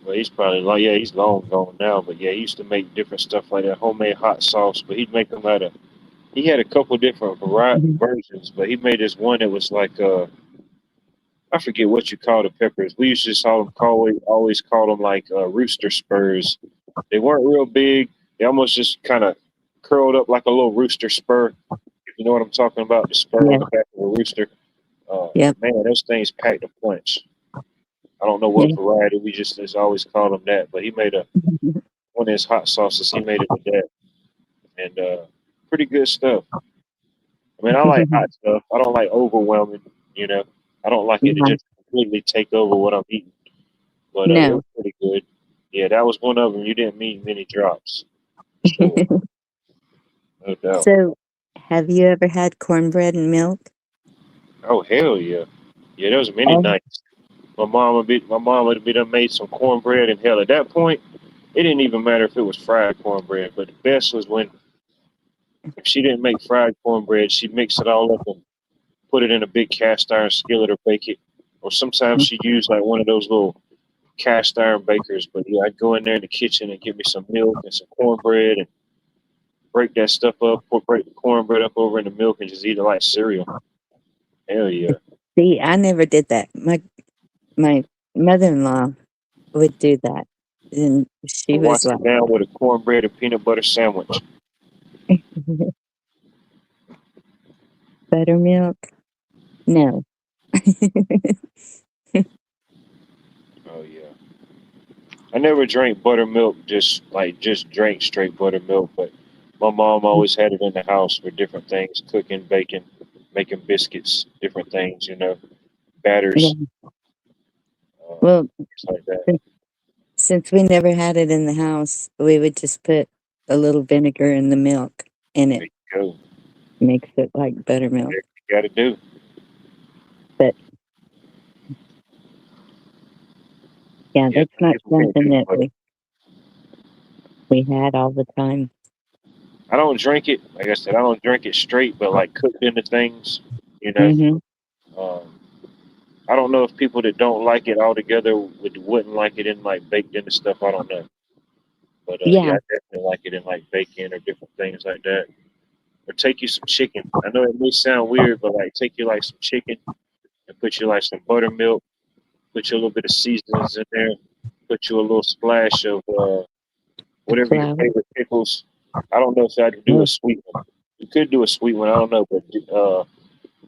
Well, he's probably like, yeah, he's long gone now, but yeah, he used to make different stuff like that, homemade hot sauce. But he'd make them out of He had a couple different versions, but he made this one that was like I forget what you call the peppers. We used to just always call them like rooster spurs. They weren't real big. They almost just kind of curled up like a little rooster spur. If you know what I'm talking about, the spur on Yeah. the back of a rooster. Yep. Man, those things packed a punch. I don't know what Yeah. variety. We just always call them that. But he made one of his hot sauces. He made it with that, and pretty good stuff. I mean, I like hot stuff. I don't like overwhelming. You know, I don't like it to Yeah. just completely take over what I'm eating. But it No. was pretty good. Yeah, that was one of them. You didn't need many drops. So no doubt. So, have you ever had cornbread and milk? Oh hell yeah, yeah. There was many Oh, nights. My mom would be done made some cornbread, and hell, at that point, it didn't even matter if it was fried cornbread. But the best was when if she didn't make fried cornbread, she'd mix it all up and put it in a big cast iron skillet or bake it. Or sometimes she'd use like one of those little cast iron bakers. But yeah, I'd go in there in the kitchen and get me some milk and some cornbread and break that stuff up, break the cornbread up over in the milk and just eat it like cereal. Hell yeah. see, I never did that. My mother-in-law would do that, and she And was wash like, it down with a cornbread and peanut butter sandwich. "Buttermilk? No." Oh yeah. I never drank buttermilk, just drank straight buttermilk, but my mom always had it in the house for different things, cooking, baking, making biscuits, different things, Yeah. batters, Well, things like that. sin- since we never had it in the house, we would just put a little vinegar in the milk, and There it you go. makes it like buttermilk. Whatever you gotta do. But yeah, Yeah, that's some not people can't something do that butter. we had all the time. I don't drink it. Like I said, I don't drink it straight, but like cooked into things, you know. Hmm. Um, I don't know if people that don't like it altogether wouldn't like it in like baked into stuff. I don't know, but yeah, Yeah. I definitely like it in like bacon or different things like that. Or take you some chicken. I know it may sound weird, but like take you like some chicken and put you like some buttermilk, put you a little bit of seasonings in there, put you a little splash of whatever your Flour. favorite pickles. I don't know if I'd do a Oh. sweet one. You could do a sweet one. I don't know, but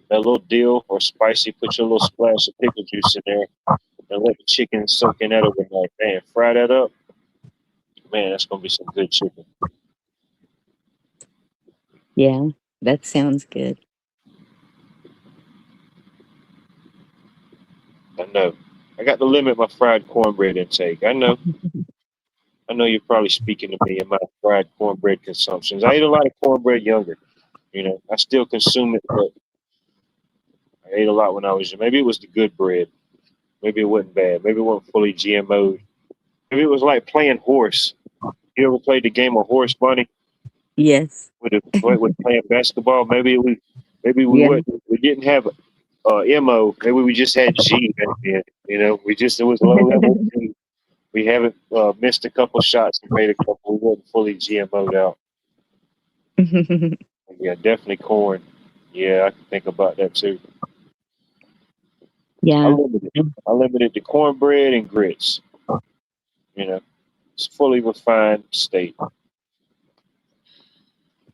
that little dill or spicy, put your little splash of pickle juice in there and let the chicken soak in that overnight. Man, fry that up. Man, that's gonna be some good chicken. Yeah, that sounds good. I know. I got to limit my fried cornbread intake. I know. I know you're probably speaking to me in my fried cornbread consumptions. I ate a lot of cornbread younger. I still consume it, but I ate a lot when I was young. Maybe it was the good bread. Maybe it wasn't bad. Maybe it wasn't fully GMO'd. Maybe it was like playing horse. You ever played the game of horse bunny Yes. with playing basketball? Maybe we Yeah. would we didn't have MO. Maybe we just had G back then. It was low level G. We haven't missed a couple shots and made a couple. We wasn't fully GMO'd out. Yeah, definitely corn. Yeah, I can think about that too. I Yeah. limited. I limited to cornbread and grits. You know, it's fully refined state.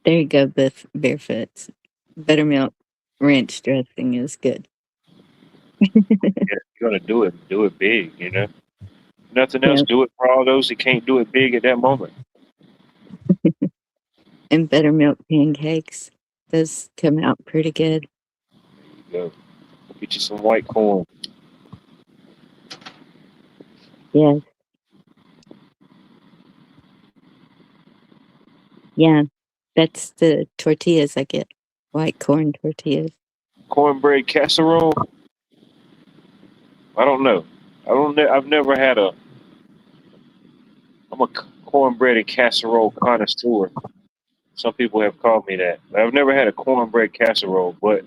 There you go, Barefoot. Buttermilk ranch dressing is good. Yeah, if you're gonna do it big. Nothing else. Yeah. Do it for all those that can't do it big at that moment. And buttermilk pancakes. Those come out pretty good. There you go. Get you some white corn. Yes. Yeah. That's the tortillas I get. White corn tortillas. Cornbread casserole. I don't know. I don't. I've never had a. I'm a cornbread and casserole connoisseur. Some people have called me that. I've never had a cornbread casserole, but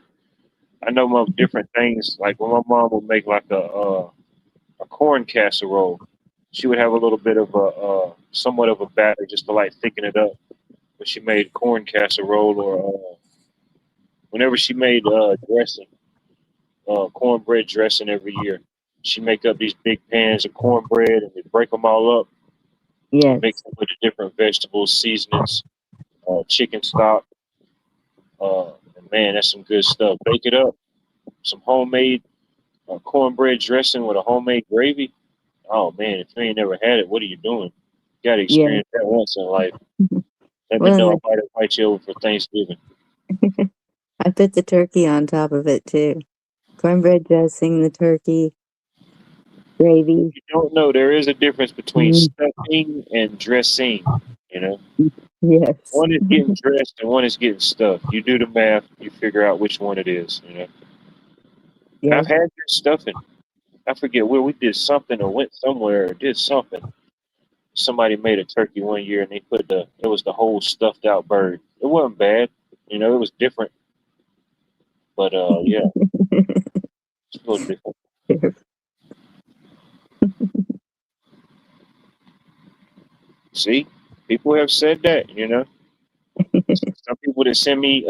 I know my different things. Like when my mom would make like a corn casserole, she would have a little bit of somewhat of a batter just to like thicken it up. But but she made corn casserole or whenever she made dressing, cornbread dressing every year. She make up these big pans of cornbread and they break them all up and mix Yes. them with the different vegetables, seasonings, chicken stock. And man, that's some good stuff. Bake it up. Some homemade cornbread dressing with a homemade gravy. Oh man, if you ain't never had it, what are you doing? You got to Yeah. experience that once in life. Let me Well, know. and I might invite you over for Thanksgiving. I put the turkey on top of it too. Cornbread dressing, the turkey, gravy. You don't know there is a difference between Mm, stuffing and dressing. You know, yes. one is getting dressed and one is getting stuffed. You do the math, you figure out which one it is. You know, and I've Yes. had good stuffing. I forget where we did something or went somewhere or did something. Somebody made a turkey one year and they put it was the whole stuffed out bird. It wasn't bad. You know, it was different, but yeah, it's a little different. See, people have said that. You know, some people that send me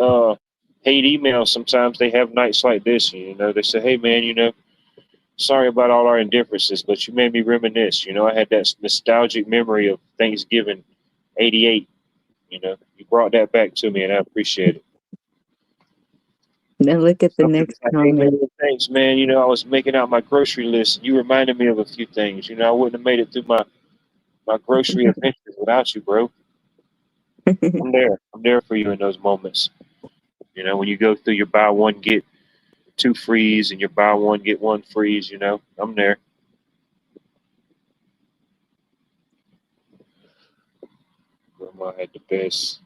hate emails sometimes they have nights like this. You know, they say, "Hey man, you know, sorry about all our indifferences, but you made me reminisce. You know, I had that nostalgic memory of Thanksgiving '88. You know, you brought that back to me, and I appreciate it." Now look at the Some people next like, "Hey man, comment. thanks man. You know, I was making out my grocery list, and you reminded me of a few things. You know, I wouldn't have made it through my grocery adventures without you, bro. I'm there. I'm there for you in those moments. You know, when you go through your buy one get two frees and your buy one get one frees, you know, I'm there. Grandma had the best.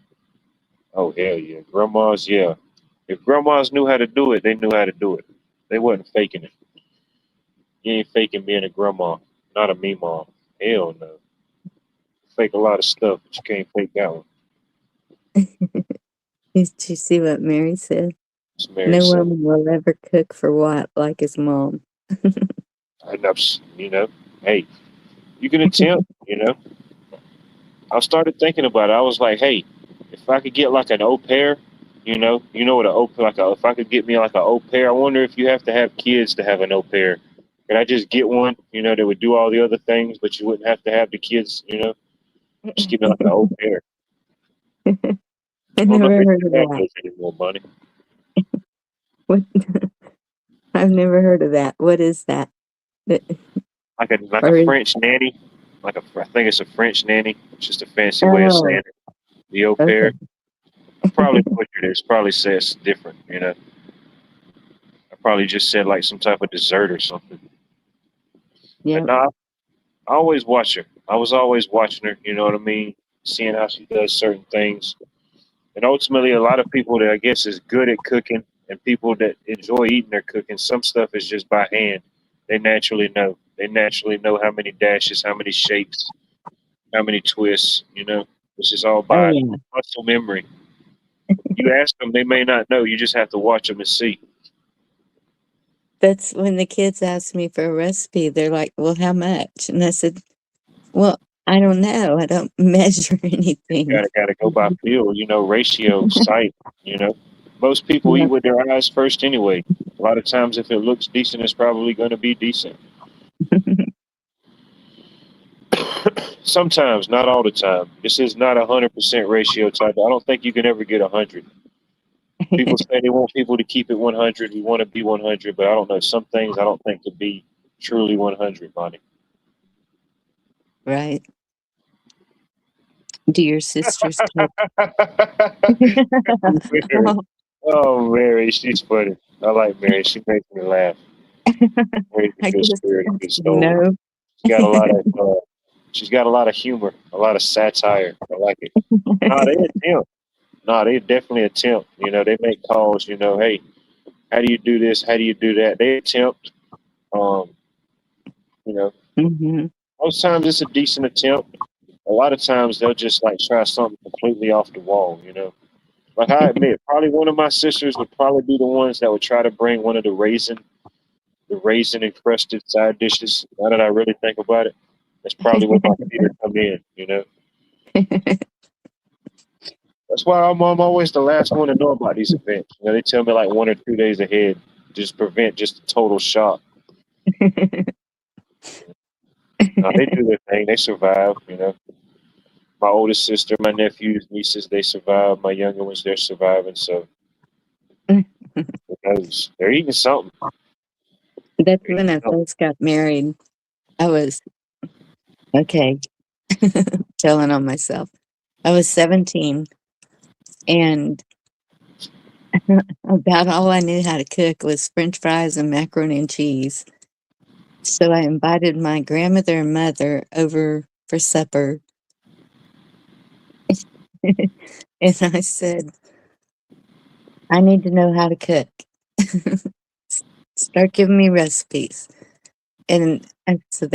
Oh hell yeah, grandmas, yeah. If grandmas knew how to do it, they knew how to do it. They wasn't faking it. You ain't faking being a grandma, not a me mom. Hell no. Fake a lot of stuff, but you can't fake that one. Did you see what Mary said? It's Mary No said. woman will ever cook for Watt like his mom. And you know, hey, you can attempt. You know, I started thinking about it. I was like, hey, if I could get like an au pair, you know what an au pair, if I could get me like an au pair, I wonder if you have to have kids to have an au pair. Could I just get one, you know, that would do all the other things, but you wouldn't have to have the kids, you know, just give me like an au pair. I I don't know never if heard of that that. goes anymore, money. What? I've never heard of that. What is that? Like a Or is, French nanny, I think it's a French nanny. It's just a fancy way of saying oh, it. The au okay. pair. I probably butchered it. It's probably says different, you know. I probably just said like some type of dessert or something. But Yeah. no, I always watch her. I was always watching her, you know what I mean? Seeing how she does certain things. And ultimately, a lot of people that I guess is good at cooking and people that enjoy eating their cooking, some stuff is just by hand. They naturally know. They naturally know how many dashes, how many shapes, how many twists, you know? It's just all Oh, by yeah. muscle memory. You ask them, they may not know. You just have to watch them and see. That's when the kids ask me for a recipe. They're like, "Well, how much?" And I said, "Well, I don't know. I don't measure anything." Gotta go by feel, you know, ratio, sight, you know. Most people eat Yeah. with their eyes first anyway. A lot of times if it looks decent, it's probably gonna be decent. Sometimes, not all the time. This is not 100% ratio type. I don't think you can ever get 100. People say they want people to keep it 100. We want to be 100, but I don't know. Some things I don't think could be truly 100, Bonnie. Right. Do your sisters cook? Mary. Oh, Mary, she's funny. I like Mary. She makes me laugh. Mary's a I good guess spirit, a good soul. no. She's got a lot of she's got a lot of humor, a lot of satire. I like it. No, they attempt. No, they definitely attempt. You know, they make calls. You know, hey, how do you do this? How do you do that? They attempt. Um, you know, Hmm. most times it's a decent attempt. A lot of times they'll just like try something completely off the wall. You know, like I admit, probably one of my sisters would probably be the ones that would try to bring one of the raisin encrusted side dishes. Now that I really think about it, that's probably where my fear come in. You know. That's why I'm always the last one to know about these events. You know, they tell me like 1 or 2 days ahead, just prevent just a total shock. No, they do their thing. They survive. You know, my oldest sister, my nephews, nieces, they survive. My younger ones, they're surviving. So who knows? They're eating something. That's They're eating when I something. first got married. I was okay, telling on myself. I was 17 and about all I knew how to cook was French fries and macaroni and cheese. So I invited my grandmother and mother over for supper. And I said, I need to know how to cook. Start giving me recipes. And so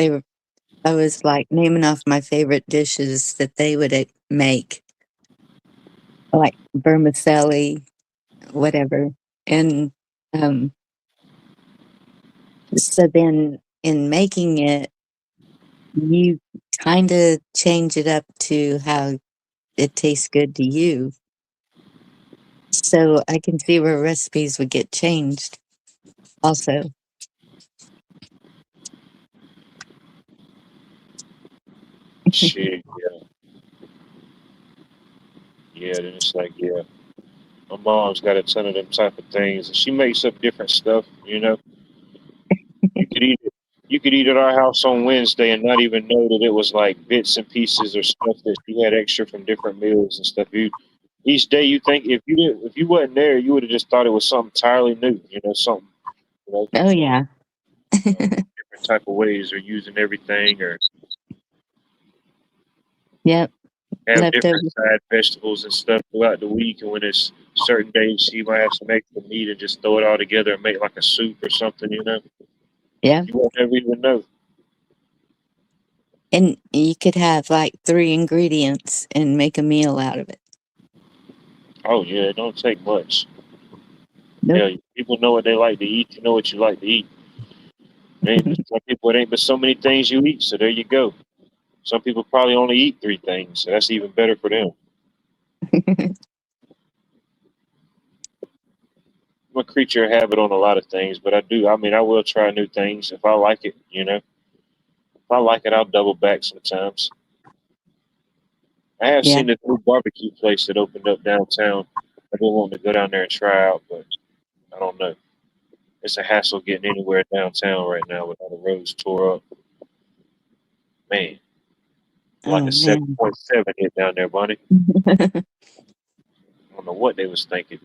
I was like naming off my favorite dishes that they would make, like vermicelli, whatever. And um, so then in making it, you kind of change it up to how it tastes good to you. So I can see where recipes would get changed also. Shit. Yeah. Then it's like, yeah. My mom's got a ton of them type of things, and she makes up different stuff. You know, you could eat it. You could eat at our house on Wednesday and not even know that it was like bits and pieces or stuff that she had extra from different meals and stuff. Each day you think if you wasn't there, you would have just thought it was something entirely new. You know, something you know, Oh, yeah. different type of ways or using everything or Yep. have different Leftover. side vegetables and stuff throughout the week. And when it's certain days, she might have some extra meat and just throw it all together and make like a soup or something. You know, Yeah. you won't ever even know. And you could have like 3 ingredients and make a meal out of it. Oh yeah, it don't take much. Nope. Yeah, people know what they like to eat. You know what you like to eat. Some people it ain't but so many things you eat. So there you go. Some people probably only eat 3 things. So that's even better for them. I'm a creature of habit on a lot of things, but I do. I mean, I will try new things if I like it. You know, if I like it, I'll double back sometimes. I have Yeah. seen this new barbecue place that opened up downtown. I've been wanting to go down there and try out, but I don't know. It's a hassle getting anywhere downtown right now with all the roads tore up. Man, like Oh, a man. 7.7 hit down there, Bonnie. I don't know what they was thinking.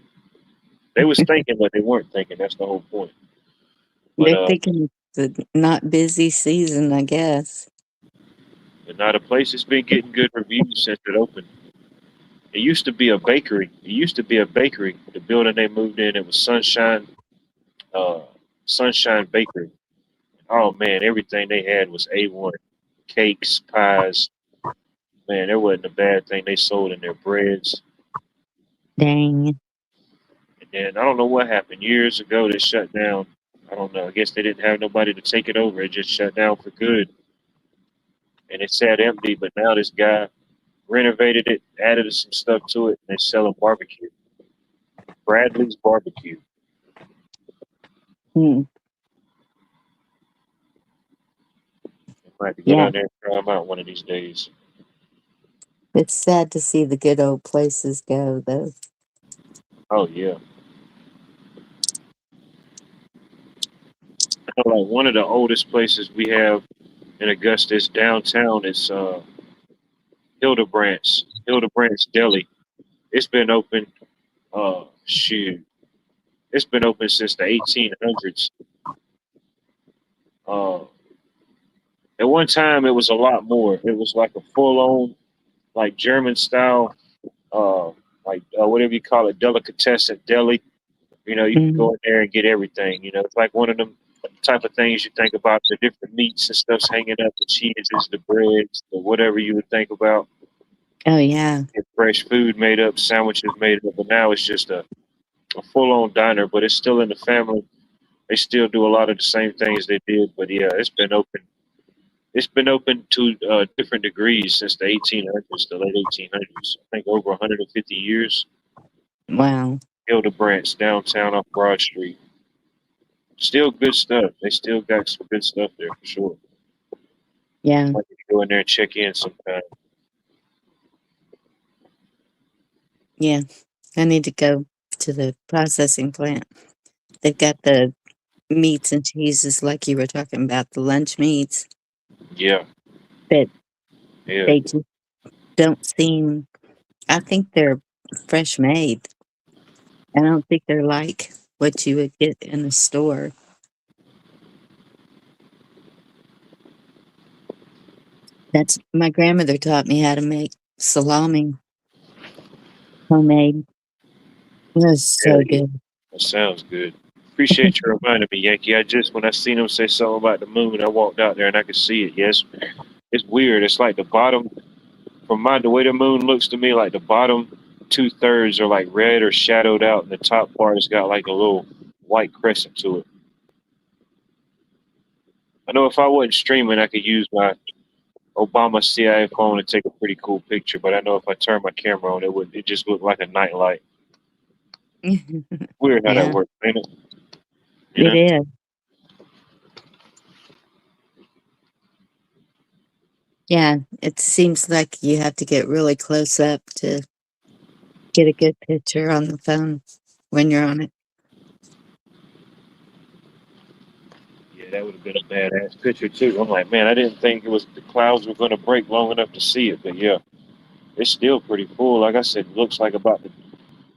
They was thinking, but they weren't thinking. That's the whole point. But They're thinking it's a not busy season, I guess. now the place has been getting good reviews since it opened. It used to be a bakery. It used to be a bakery. The building they moved in, it was uh, Sunshine Bakery. Oh man, everything they had was A1. Cakes, pies. Man, there wasn't a bad thing they sold in their breads. Dang. And then I don't know what happened. Years ago, they shut down. I don't know. I guess they didn't have nobody to take it over. It just shut down for good. And it sat empty. But now this guy renovated it, added some stuff to it, and they're selling barbecue. Bradley's Barbecue. Hmm. I might have to go Yeah. down there and try them out one of these days. It's sad to see the good old places go, though. Oh yeah. I know, like one of the oldest places we have in Augusta is downtown. It's Hildebrandt's Deli. It's been open. Shoot, it's been open since the 1800s. Uh, at one time, it was a lot more. It was like a full-on, like German style, whatever you call it, delicatessen deli. You know, you can Mhm. go in there and get everything. You know, it's like one of them type of things you think about the different meats and stuff's hanging up, the cheeses, the breads, the whatever you would think about. Oh, yeah. Get fresh food made up, sandwiches made up, but now it's just a full on diner, but it's still in the family. They still do a lot of the same things they did, but yeah, it's been open It's been open to different degrees since the 1800s, the late 1800s. I think over 150 years. Wow. Hildebrandt downtown off Broad Street. Still good stuff. They still got some good stuff there for sure. Yeah. Might need to go in there and check in sometime. Yeah. I need to go to the processing plant. They've got the meats and cheeses like you were talking about, the lunch meats, Yeah, but yeah, they just don't seem, I think they're fresh made. I don't think they're like what you would get in a store. That's my grandmother taught me how to make salami homemade. It was so yeah. good. That sounds good. Appreciate you reminding me, Yankee. When I seen him say something about the moon, I walked out there and I could see it. Yes, it's weird. It's like the bottom, the way the moon looks to me, like the bottom 2/3 are like red or shadowed out, and the top part has got like a little white crescent to it. I know if I wasn't streaming, I could use my Obama CIA phone and take a pretty cool picture, but I know if I turn my camera on, it just look like a nightlight. Weird how that Yeah, works, ain't it? You it know? is. Yeah, it seems like you have to get really close up to get a good picture on the phone when you're on it. Yeah, that would have been a badass picture too. I'm like, man, I didn't think it was the clouds were going to break long enough to see it, but yeah, it's still pretty full. Like I said, it looks like about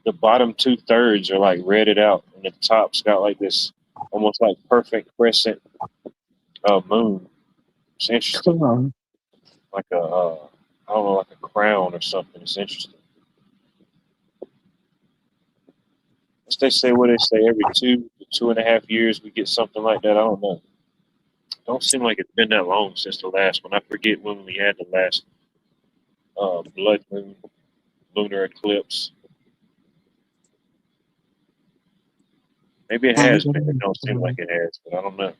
the bottom 2/3 are like redded out, and the top's got like this almost like perfect crescent moon. It's interesting, Cool. like a I don't know, like a crown or something. It's interesting. What's they say? What they say? Every 2.5 years we get something like that. I don't know. Don't seem like it's been that long since the last one. I forget when we had the last blood moon lunar eclipse. Maybe it I has been. It don't don't seem like know. it has, but I don't know.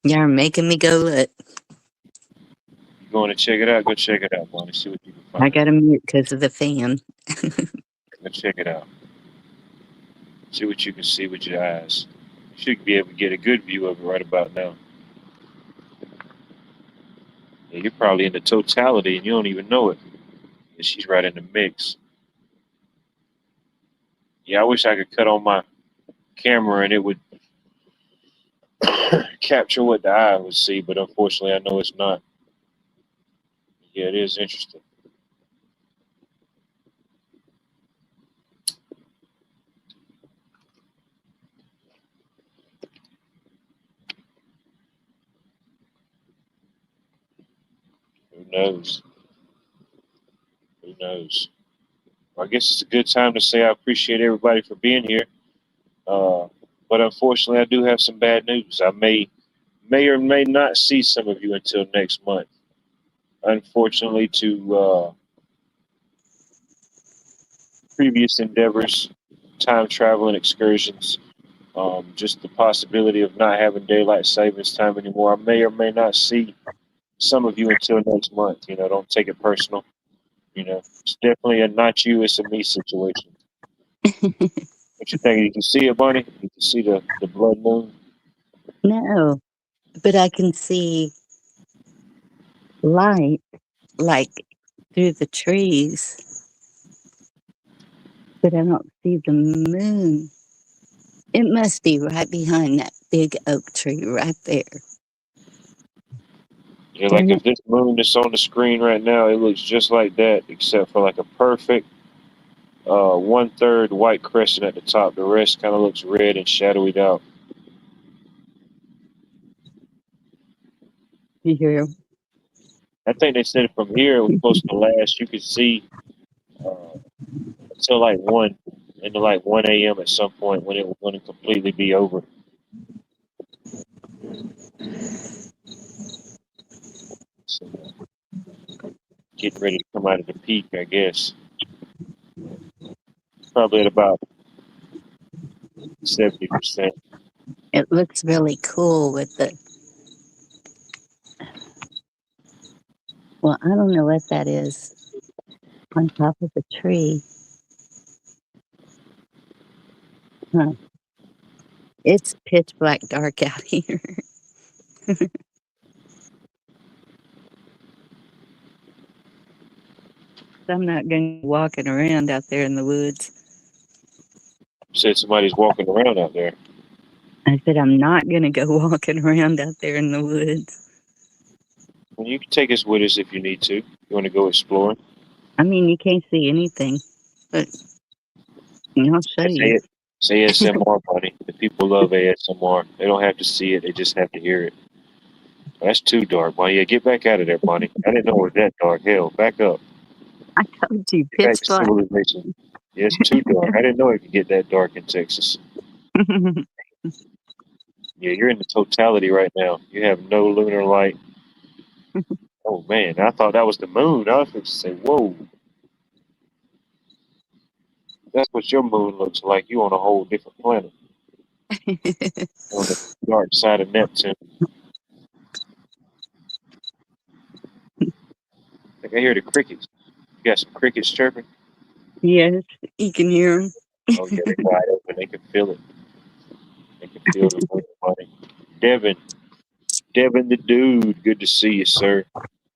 You're making me go look. You going to check it out? Go check it out, Bonnie. See what you can I find. got to mute because of the fan. Go check it out. See what you can see with your eyes. You should be able to get a good view of it right about now. Yeah, you're probably in the totality and you don't even know it. And she's right in the mix. Yeah, I wish I could cut on my camera and it would capture what the eye would see, but unfortunately, I know it's not. Yeah, it is interesting. Who knows? Who knows? Well, I guess it's a good time to say I appreciate everybody for being here. Uh, but unfortunately, I do have some bad news. I may or may not see some of you until next month. Unfortunately, to previous endeavors, time travel and excursions, just the possibility of not having daylight savings time anymore, I may or may not see some of you until next month. Don't take it personal. It's definitely a not you, it's a me situation. What you think? You can see it, Bunny? You can see the blood moon? No, but I can see light like through the trees, but I don't see the moon. It must be right behind that big oak tree right there. Yeah, like Isn't if it? this moon that's on the screen right now, it looks just like that, except for like a perfect 1/3 white crescent at the top. The rest kind of looks red and shadowy out. You hear? I think they said from here it was supposed to last. You could see uh, until like 1 into like 1 a.m. at some point when it was going to completely be over. So, getting ready to come out of the peak, I guess. Probably at about 70%. It looks really cool with the Well, I don't know what that is on top of the tree. Huh. It's pitch black dark out here. I'm not going to be walking around out there in the woods. Said somebody's walking around out there. I said I'm not going to go walking around out there in the woods. Well, you can take us with us if you need to. You want to go exploring? I mean, you can't see anything, but I'll show you. It's ASMR, buddy. The people love ASMR. They don't have to see it; they just have to hear it. That's too dark, Bonnie. Yeah, get back out of there, Bonnie. I didn't know it was that dark. Hell, back up. I told you, Get back pitch to black. civilization. Yeah, it's too dark. I didn't know it could get that dark in Texas. Yeah, you're in the totality right now. You have no lunar light. Oh man, I thought that was the moon. I was going to say, whoa, that's what your moon looks like. You on a whole different planet, on the dark side of Neptune. I think I hear the crickets. You got some crickets chirping. Yes, you can hear them. Oh yeah, they're wide open. They can feel it. They can feel the wind, buddy. Devin the dude. Good to see you, sir.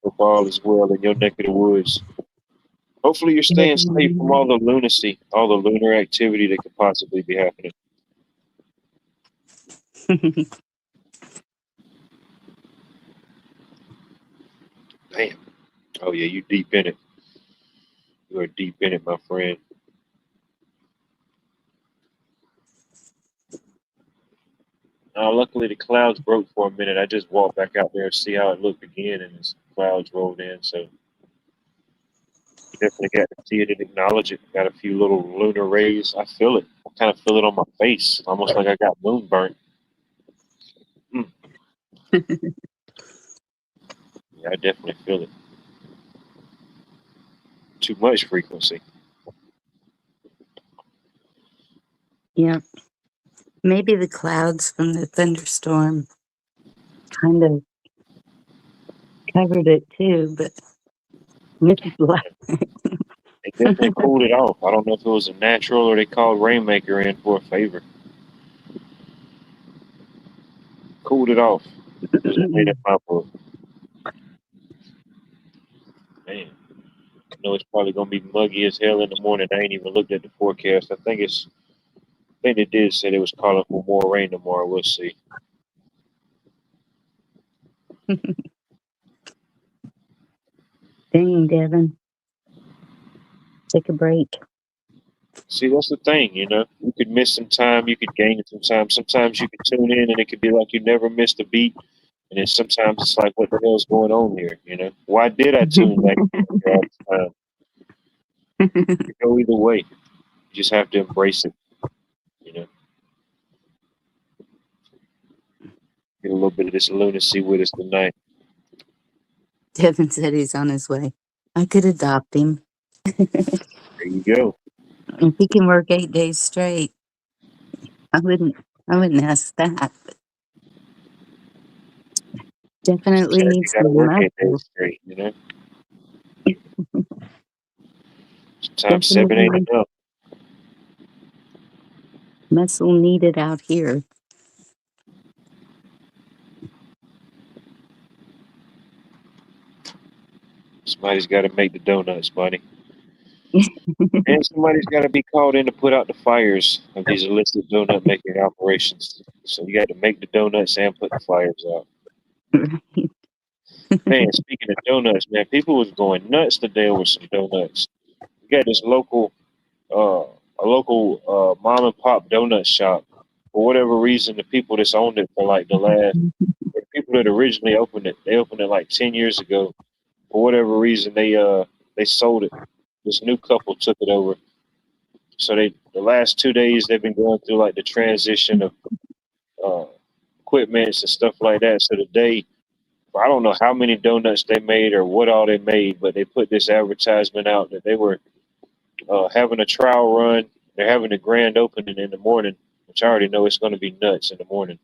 Hope all is well in your neck of the woods. Hopefully you're staying safe from all the lunacy, all the lunar activity that could possibly be happening. Damn. Oh yeah, you deep in it. You are deep in it, my friend. Luckily the clouds broke for a minute. I just walked back out there to see how it looked again, and the clouds rolled in. So definitely got to see it and acknowledge it. Got a few little lunar rays. I feel it. I kind of feel it on my face, almost like I got moon burnt. Yeah, I definitely feel it. Too much frequency. Yeah, maybe the clouds from the thunderstorm kind of covered it too, but it's black. They definitely cooled it off. I don't know if it was a natural or they called Rainmaker in for a favor. Cooled it off. There's a way to pop up. Man, I know it's probably gonna be muggy as hell in the morning. I ain't even looked at the forecast. I think they did say they was calling for more rain tomorrow. We'll see. Dang, Devin. Take a break. See, that's the thing, you know. You could miss some time, you could gain some time. Sometimes you could tune in and it could be like you never missed a beat. And then sometimes it's like, what the hell's going on here? You know, why did I tune back in here all the time? It could go either way. You just have to embrace it. You know, get a little bit of this lunacy with us tonight. Devin said he's on his way. I could adopt him. There you go. If he can work 8 days straight, I wouldn't ask that. But definitely You needs got to some work 8 muscle. days straight. You know, sometimes 7 Definitely ain't enough. muscle needed out here. Somebody's got to make the donuts, buddy. And somebody's got to be called in to put out the fires of these illicit donut making operations. So you got to make the donuts and put the fires out. Man, speaking of donuts, man, people was going nuts today over some donuts. We got this a local mom and pop donut shop. For whatever reason, the people that's owned it for like the people that originally opened it, they opened it like 10 years ago. For whatever reason, they sold it. This new couple took it over. So the last 2 days they've been going through like the transition of uh, equipments and stuff like that. So today, I don't know how many donuts they made or what all they made, but they put this advertisement out that they were having a trial run. They're having a grand opening in the morning, which I already know it's going to be nuts in the morning.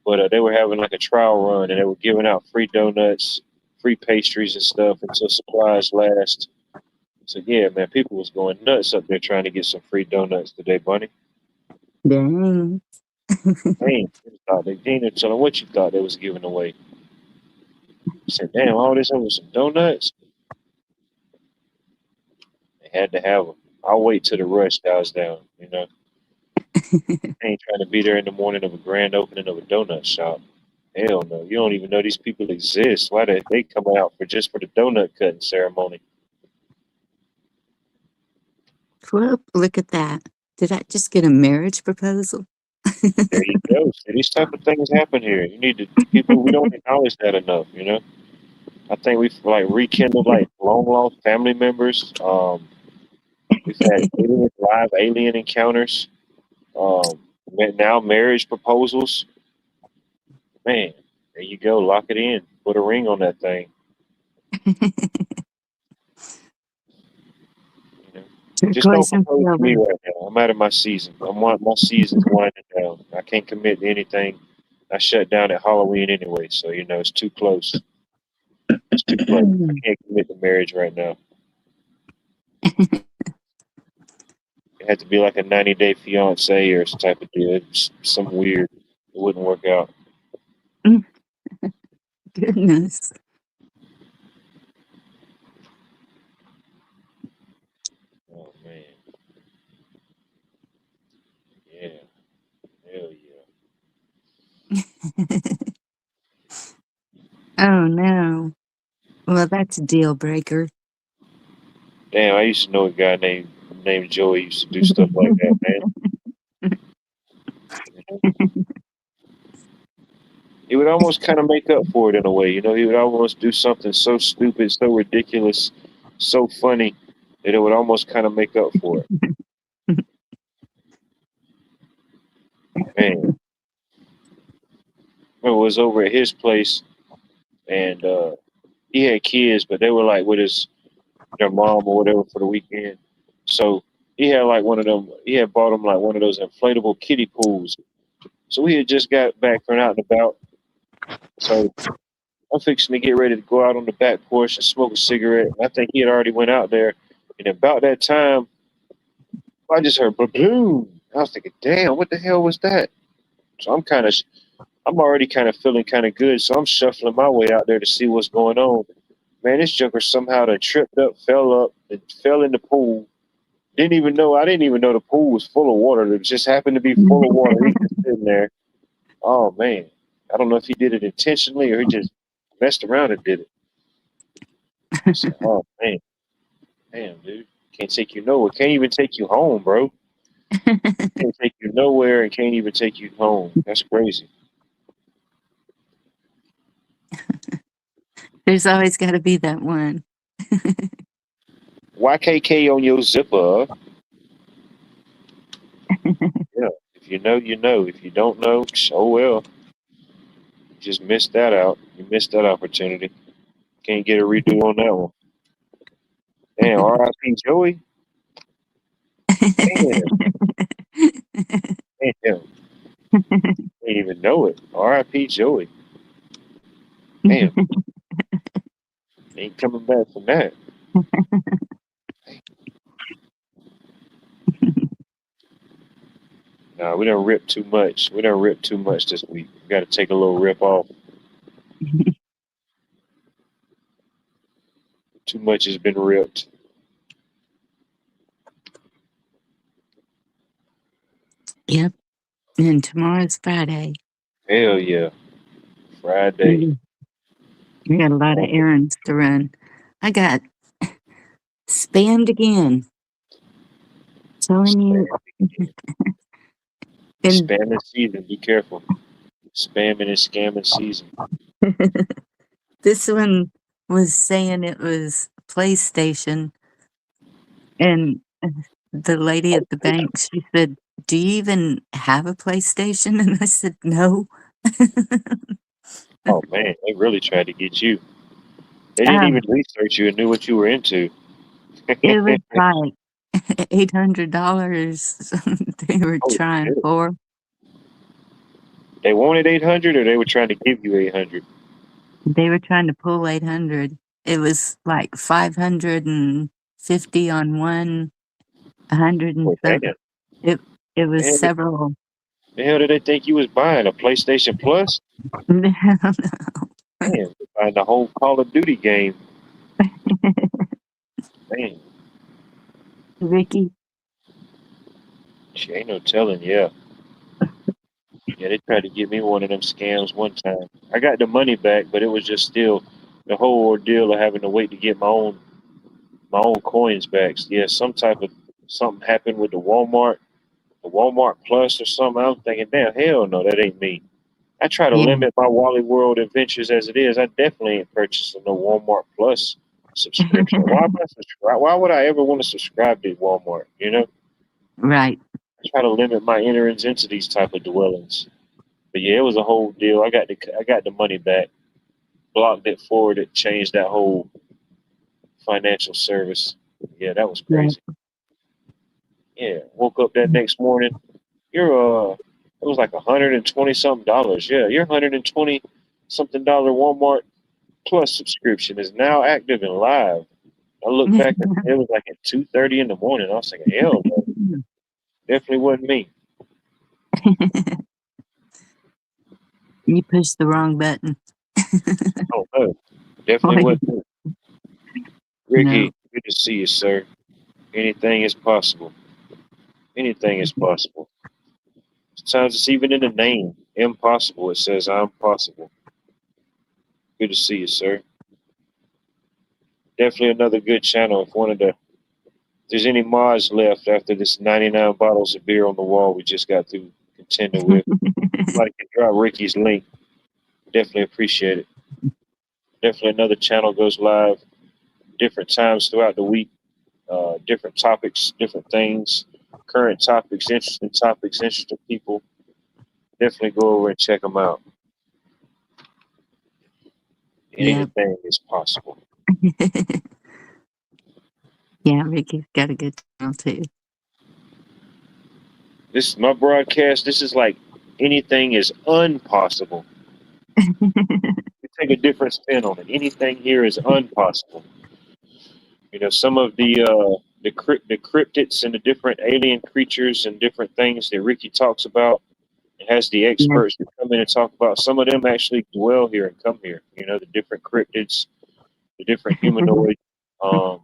But they were having like a trial run, and they were giving out free donuts free pastries and stuff until supplies last. So yeah, man, people was going nuts up there trying to get some free donuts today, Bunny. Dang. Man, they didn't tell them what you thought they was giving away. I said, damn, all this over some donuts. They had to have them. I'll wait till the rush dies down. You know, I ain't trying to be there in the morning of a grand opening of a donut shop. Hell no, you don't even know these people exist. Why they come out for just for the donut cutting ceremony? Well, look at that. Did I just get a marriage proposal? There you go. See, these type of things happen here. You need to people. We don't acknowledge that enough. You know, I think we've like rekindled like long lost family members. We've had live alien encounters. Now marriage proposals. Man, there you go. Lock it in. Put a ring on that thing. You know? Just don't Turquoise and propose to me silver. right now. I'm out of my season. My season's winding down. I can't commit to anything. I shut down at Halloween anyway, so you know it's too close. It's too close. I can't commit to marriage right now. It had to be like a 90-day fiance or some type of deal. It's some weird. It wouldn't work out. Goodness. Oh man. Yeah. Hell yeah. Oh no. Well, that's a deal breaker. Damn, I used to know a guy named Joey used to do stuff like that, man. He would almost kind of make up for it in a way, you know. He would almost do something so stupid, so ridiculous, so funny that it would almost kind of make up for it. Man, I was over at his place, and he had kids, but they were like with their mom or whatever for the weekend. So he had like one of them. He had bought him like one of those inflatable kiddie pools. So we had just got back from out and about. So I'm fixing to get ready to go out on the back porch and smoke a cigarette. I think he had already went out there, and about that time, I just heard boom. I was thinking, damn, what the hell was that? So I'm already kind of feeling kind of good. So I'm shuffling my way out there to see what's going on. Man, this joker somehow done tripped up, and fell in the pool. I didn't even know the pool was full of water. It just happened to be full of water. He just sitting there. Oh man, I don't know if he did it intentionally or he just messed around and did it. I said, oh man, damn dude, can't take you nowhere. Can't even take you home, bro. Can't take you nowhere and can't even take you home. That's crazy. There's always got to be that one. YKK on your zipper. Yeah, if you know, you know. If you don't know, oh well. You just missed that out. You missed that opportunity. Can't get a redo on that one. Damn, R.I.P. Joey. Damn, damn. Didn't even know it. R.I.P. Joey. Damn, ain't coming back from that. Nah, we done ripped too much. We done ripped too much this week. We got to take a little rip off. Too much has been ripped. Yep. And tomorrow's Friday. Hell yeah. Friday. We got a lot of errands to run. I got spammed again. Telling you. And Spamming season. Be careful. Spamming and scamming season. this one was saying it was PlayStation, and the lady at the bank, she said, "Do you even have a PlayStation?" And I said, "No." Oh man, they really tried to get you. They didn't even research you and knew what you were into. It was like $800 they were Oh, trying shit. for. They wanted 800 or they were trying to give you 800? They were trying to pull 800. It was like 550 on one, 100 and Well, something. damn. It was Man, several. the hell did they think you was buying? A PlayStation Plus? No, Man, buying the whole Call of Duty game. Man, Ricky. she ain't no telling. Yeah. Yeah, they tried to give me one of them scams one time. I got the money back, but it was just still the whole ordeal of having to wait to get my own coins back. Yeah, some type of something happened with the Walmart Plus or something. I was thinking, damn, hell no, that ain't me. I try to Yeah. limit my Wally World adventures as it is. I definitely ain't purchasing no Walmart Plus subscription. Why am I subscribe? Why would I ever want to subscribe to Walmart? You know, Right. I try to limit my enterings into these type of dwellings. But yeah, it was a whole deal. I got the money back, blocked it, forwarded, changed that whole financial service. Yeah, that was Yeah. crazy. Yeah, woke up that next morning. You're it was like $120 something dollars. Yeah, your $120 something dollar Walmart Plus subscription is now active and live. I looked back and it was like at 2:30 in the morning. I was thinking, hell no, definitely wasn't me. You pushed the wrong button. Oh no, definitely Boy, wasn't me. no. Ricky, good to see you, sir. Anything is possible. Anything is possible. Sometimes it's even in the name. Impossible. It says I'm possible. Good to see you, sir. Definitely another good channel. If there's any mods left after this 99 bottles of beer on the wall we just got through contending with, like to drop Ricky's link. Definitely appreciate it. Definitely another channel goes live different times throughout the week. Different topics, different things, current topics, interesting people. Definitely go over and check them out. Yep. Anything is possible. Yeah, Ricky's got a good channel too. This is my broadcast. This is like anything is unpossible. We take a different spin on it. Anything here is unpossible. You know, some of the cryptids and the different alien creatures and different things that Ricky talks about. It has the Yeah. experts that come in and talk about. Some of them actually dwell here and come here. You know, the different cryptids, the different humanoids. Um,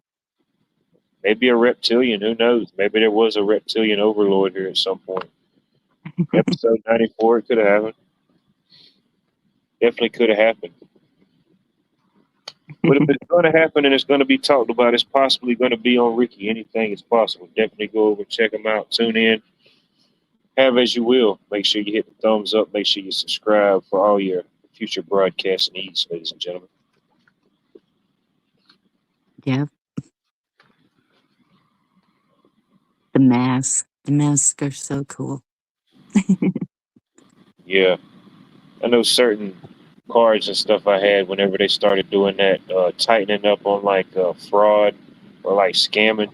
maybe a reptilian. Who knows? Maybe there was a reptilian overlord here at some point. Episode 94. It could have happened. Definitely could have happened. But if it's going to happen and it's going to be talked about, it's possibly going to be on Ricky. Anything is possible. Definitely go over, check him out, tune in, have as you will. Make sure you hit the thumbs up. Make sure you subscribe for all your future broadcast needs, ladies and gentlemen. Yep. The masks. The masks are so cool. Yeah, I know certain cards and stuff I had whenever they started doing that, tightening up on like fraud or like scamming.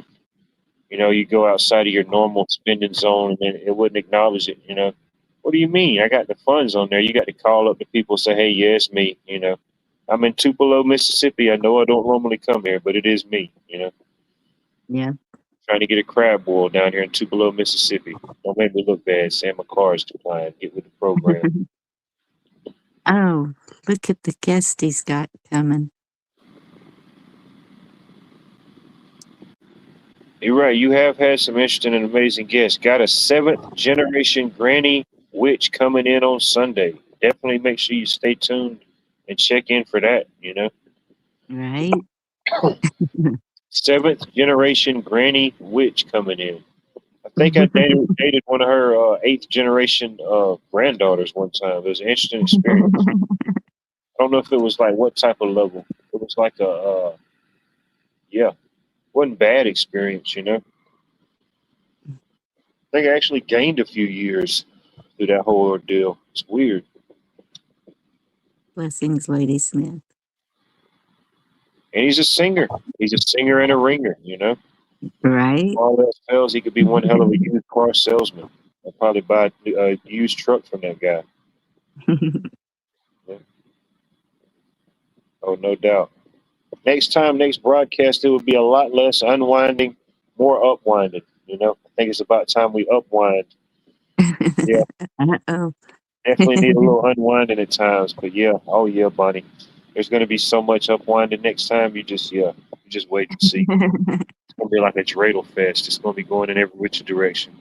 You know, you go outside of your normal spending zone and it wouldn't acknowledge it. You know, what do you mean? I got the funds on there. You got to call up the people, say, hey, yeah, it's me. You know, I'm in Tupelo, Mississippi. I know I don't normally come here, but it is me. You know, Yeah. trying to get a crab boil down here in Tupelo, Mississippi. Don't make me look bad. Saying my car is declined. Get with the program. Oh, look at the guest he's got coming. You're right. You have had some interesting and amazing guests. Got a seventh generation granny witch coming in on Sunday. Definitely make sure you stay tuned and check in for that. You know, Right? seventh generation granny witch coming in. I think I dated one of her eighth generation granddaughters one time. It was an interesting experience. I don't know if it was like what type of level. It was like yeah, wasn't bad experience. You know, I think I actually gained a few years through that whole ordeal. It's weird. Blessings, Lady Smith. And he's a singer. He's a singer and a ringer, you know. Right? All else fails, he could be one hell of a used car salesman. I'll probably buy a used truck from that guy. Yeah. Oh, no doubt. Next time, next broadcast, it will be a lot less unwinding, more upwinding. I think it's about time we upwind. Yeah, Uh-oh. definitely need a little unwinding at times. But yeah, oh yeah, Bonnie. There's gonna be so much upwinding next time. You just wait and see. It's gonna be like a dreidel fest. It's gonna be going in every which direction.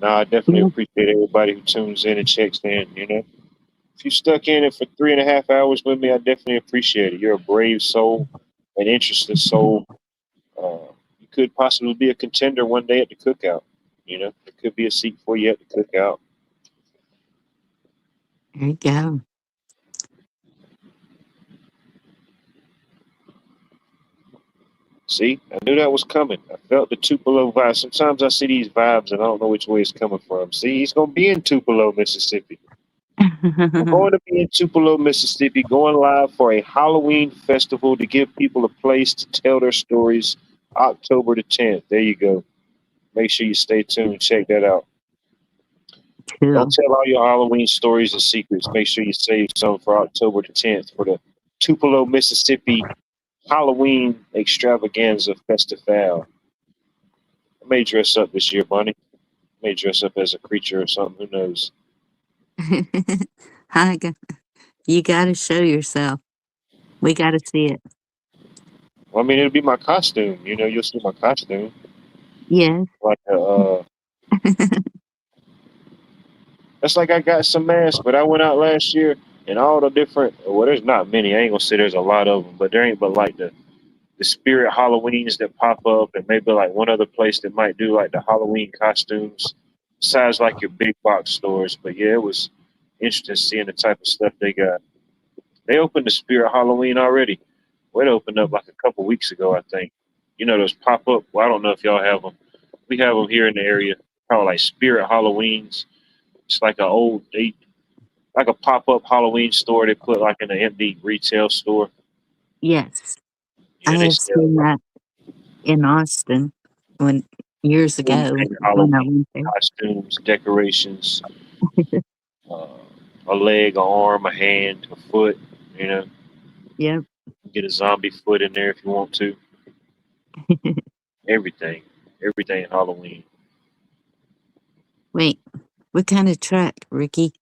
Now, I definitely Yep. appreciate everybody who tunes in and checks in. If you stuck in it for 3.5 hours with me, I definitely appreciate it. You're a brave soul, an interested soul. Uh, you could possibly be a contender one day at the cookout. There could be a seat for you at the cookout. There you go. See, I knew that was coming. I felt the Tupelo vibe. Sometimes I see these vibes and I don't know which way it's coming from. See, he's going to be in Tupelo, Mississippi. I'm going to be in Tupelo, Mississippi, going live for a Halloween festival to give people a place to tell their stories. October the 10th. There you go. Make sure you stay tuned. Check that out. Don't Cool. tell all your Halloween stories and secrets. Make sure you save some for October the 10th for the Tupelo, Mississippi Halloween extravaganza festival. I may dress up this year, Bunny. I may dress up as a creature or something. Who knows? I got, you got to show yourself. We got to see it. Well, I mean, it'll be my costume. You'll see my costume. Yes. Like that's like I got some masks, but I went out last year and all the different. Well, there's not many. I ain't gonna say there's a lot of them, but there ain't but like the spirit Halloweens that pop up, and maybe like one other place that might do like the Halloween costumes, besides like your big box stores. But yeah, it was interesting seeing the type of stuff they got. They opened the Spirit Halloween already. Well, it opened up like a couple weeks ago, I think. Those pop up. Well, I don't know if y'all have them. We have them here in the area, called like Spirit Halloweens. It's like like a pop up Halloween store they put like in an empty retail store. Yes. I Yeah, they have sell seen like that in Austin when years ago anything when I Halloween went there. costumes, decorations, uh, a leg, an arm, a hand, a foot. You know, Yep. get a zombie foot in there if you want to. Everything, everything Halloween. Wait, what kind of truck, Ricky?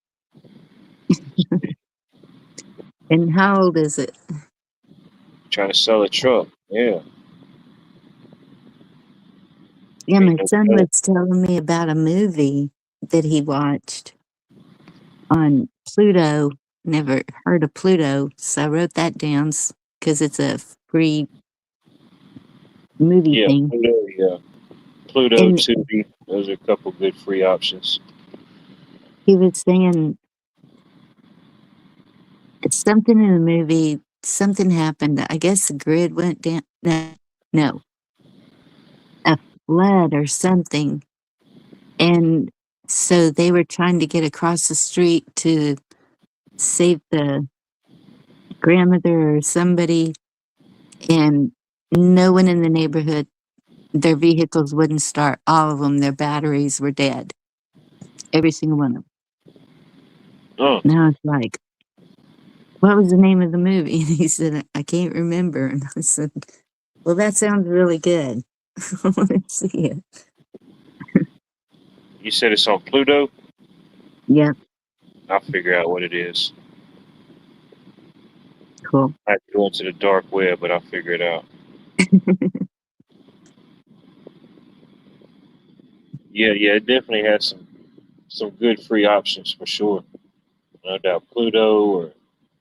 And how old is it? Trying to sell a truck. Yeah, Yeah, my ain't no son telling. was telling me about a movie that he watched on Pluto. Never heard of Pluto, so I wrote that down because it's a free movie Yeah, thing. Pluto. Yeah, Pluto, And Tubi. Those are a couple good free options. he was saying something in the movie, something happened. I guess the grid went down. No, a flood or something. And so they were trying to get across the street to save the grandmother or somebody, and no one in the neighborhood, their vehicles wouldn't start. All of them, their batteries were dead. Every single one of them. Oh, And I was like, what was the name of the movie? And he said, I can't remember. And I said, well, that sounds really good. Let's see it. you said it's on Pluto. Yep, I'll figure out what it is. cool. I have to go into the dark web, but I'll figure it out. Yeah, yeah, it definitely has some good free options for sure. No doubt, Pluto or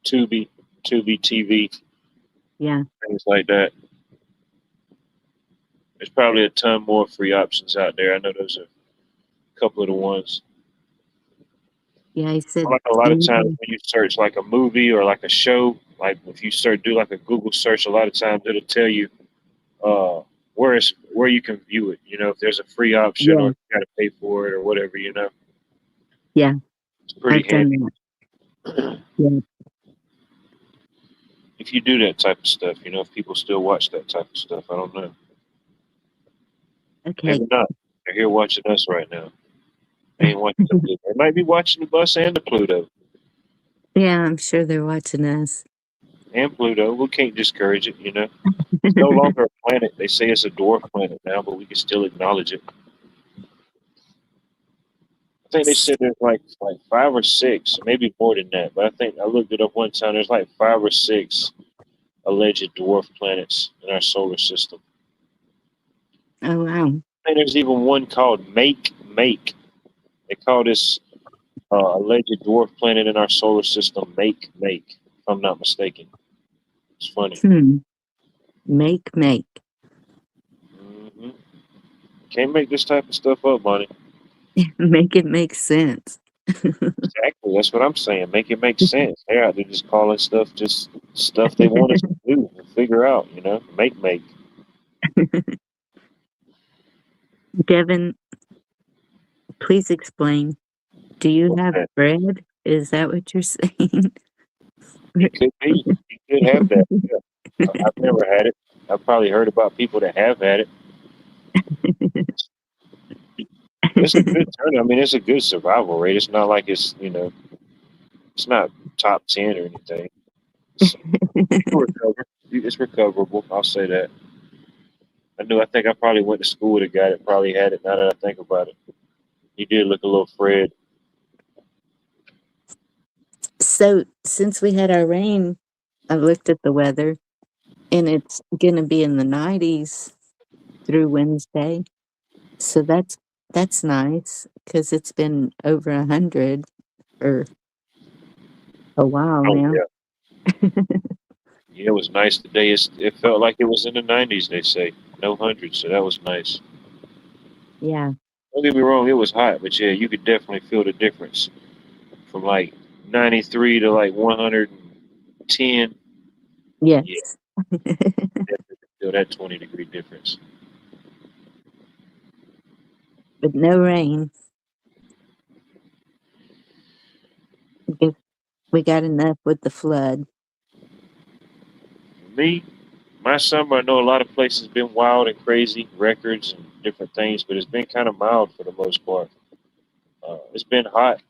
Tubi, Tubi TV, Yeah, things like that. There's probably a ton more free options out there. I know those are a couple of the ones. yeah, he said, Like a lot of times anything. when you search like a movie or like a show, like if you do like a Google search, a lot of times it'll tell you uh, where you can view it. If there's a free option or Yeah, you got to pay for it or whatever. yeah, It's pretty I've done handy that. Yeah, if you do that type of stuff. If people still watch that type of stuff, I don't know. okay. Maybe not. They're here watching us right now. They ain't watching the Pluto. They might be watching the bus and the Pluto. Yeah, I'm sure they're watching us. And Pluto. We can't discourage it, you know. It's no longer a planet. They say it's a dwarf planet now, but we can still acknowledge it. I think they said there's like five or six, maybe more than that. But I think I looked it up one time. There's like five or six alleged dwarf planets in our solar system. Oh, wow. I think there's even one called Make. They call this alleged dwarf planet in our solar system Make. If I'm not mistaken. It's funny. Hmm. Make. Hmm. Can't make this type of stuff up, Bonnie. Make it make sense. Exactly. That's what I'm saying. Make it make sense. They're out there just calling stuff just stuff they want us to do and figure out, you know? Make. Devin, please explain. Do you What's have that? bread? Is that what you're saying? It could be. You could have that. Yeah. I've never had it. I've probably heard about people that have had it. It's a good turn. I mean, it's a good survival rate. It's not like it's, you know, it's not top 10 or anything. So you can recover. It's recoverable. I'll say that. I think I probably went to school with a guy that probably had it now that I think about it. He did look a little Fred. So, since we had our rain, I looked at the weather and it's going to be in the 90s through Wednesday. So that's nice because it's been over 100 for a while Oh, now. yeah. Yeah, it was nice today. It felt like it was in the 90s, they say. No hundreds, so that was nice. Yeah. Don't get me wrong, it was hot, but yeah, you could definitely feel the difference from like 93 to like 110. Yeah, Yes. definitely feel that 20-degree difference. But no rain. Guess we got enough with the flood. Me, my summer, I know a lot of places been wild and crazy, records and different things, but it's been kind of mild for the most part. It's been hot,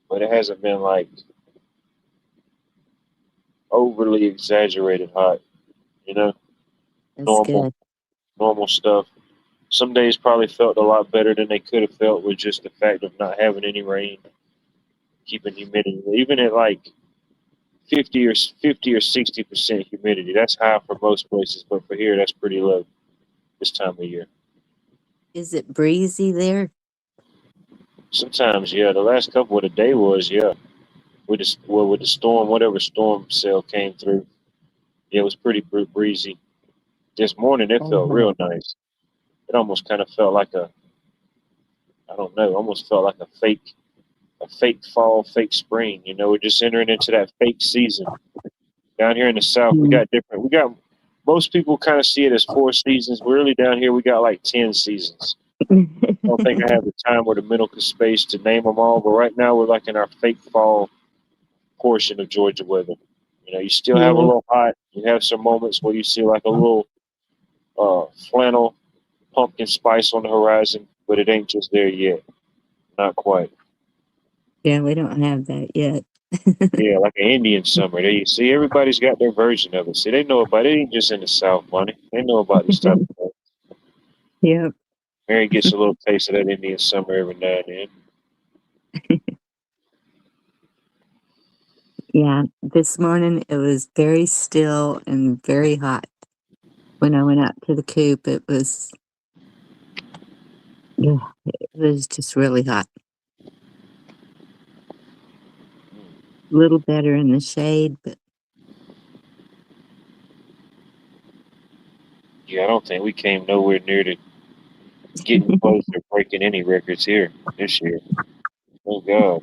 but it hasn't been like overly exaggerated hot. You know, That's normal, good. normal stuff. Some days probably felt a lot better than they could have felt with just the fact of not having any rain, keeping humidity, even at like 50 or 60% humidity. That's high for most places, but for here, that's pretty low this time of year. Is it breezy there? Sometimes, yeah. The last couple of the day was, yeah. With the storm, whatever storm cell came through, yeah, it was pretty breezy. This morning, it felt Oh, real nice. It almost kind of felt like I don't know, almost felt like a fake fall, fake spring. You know, we're just entering into that fake season. Down here in the South, we hmm. got different. We got most people kind of see it as four seasons. We're really down here. We got like 10 seasons. I don't think I have the time or the mental space to name them all. But right now, we're like in our fake fall portion of Georgia weather. You know, you still have a Yeah. little hot. You have some moments where you see like a little flannel pumpkin spice on the horizon, but it ain't just there yet. Not quite. Yeah, we don't have that yet. Yeah, like an Indian summer. There you see, everybody's got their version of it. See, they know about it. It ain't just in the South, money. They know about this type of thing. Yep. Mary gets a little taste of that Indian summer every now and then. Yeah. This morning it was very still and very hot. When I went out to the coop, yeah, it was just really hot. A little better in the shade, but Yeah, I don't think we came nowhere near to getting close to breaking any records here this year. Oh God.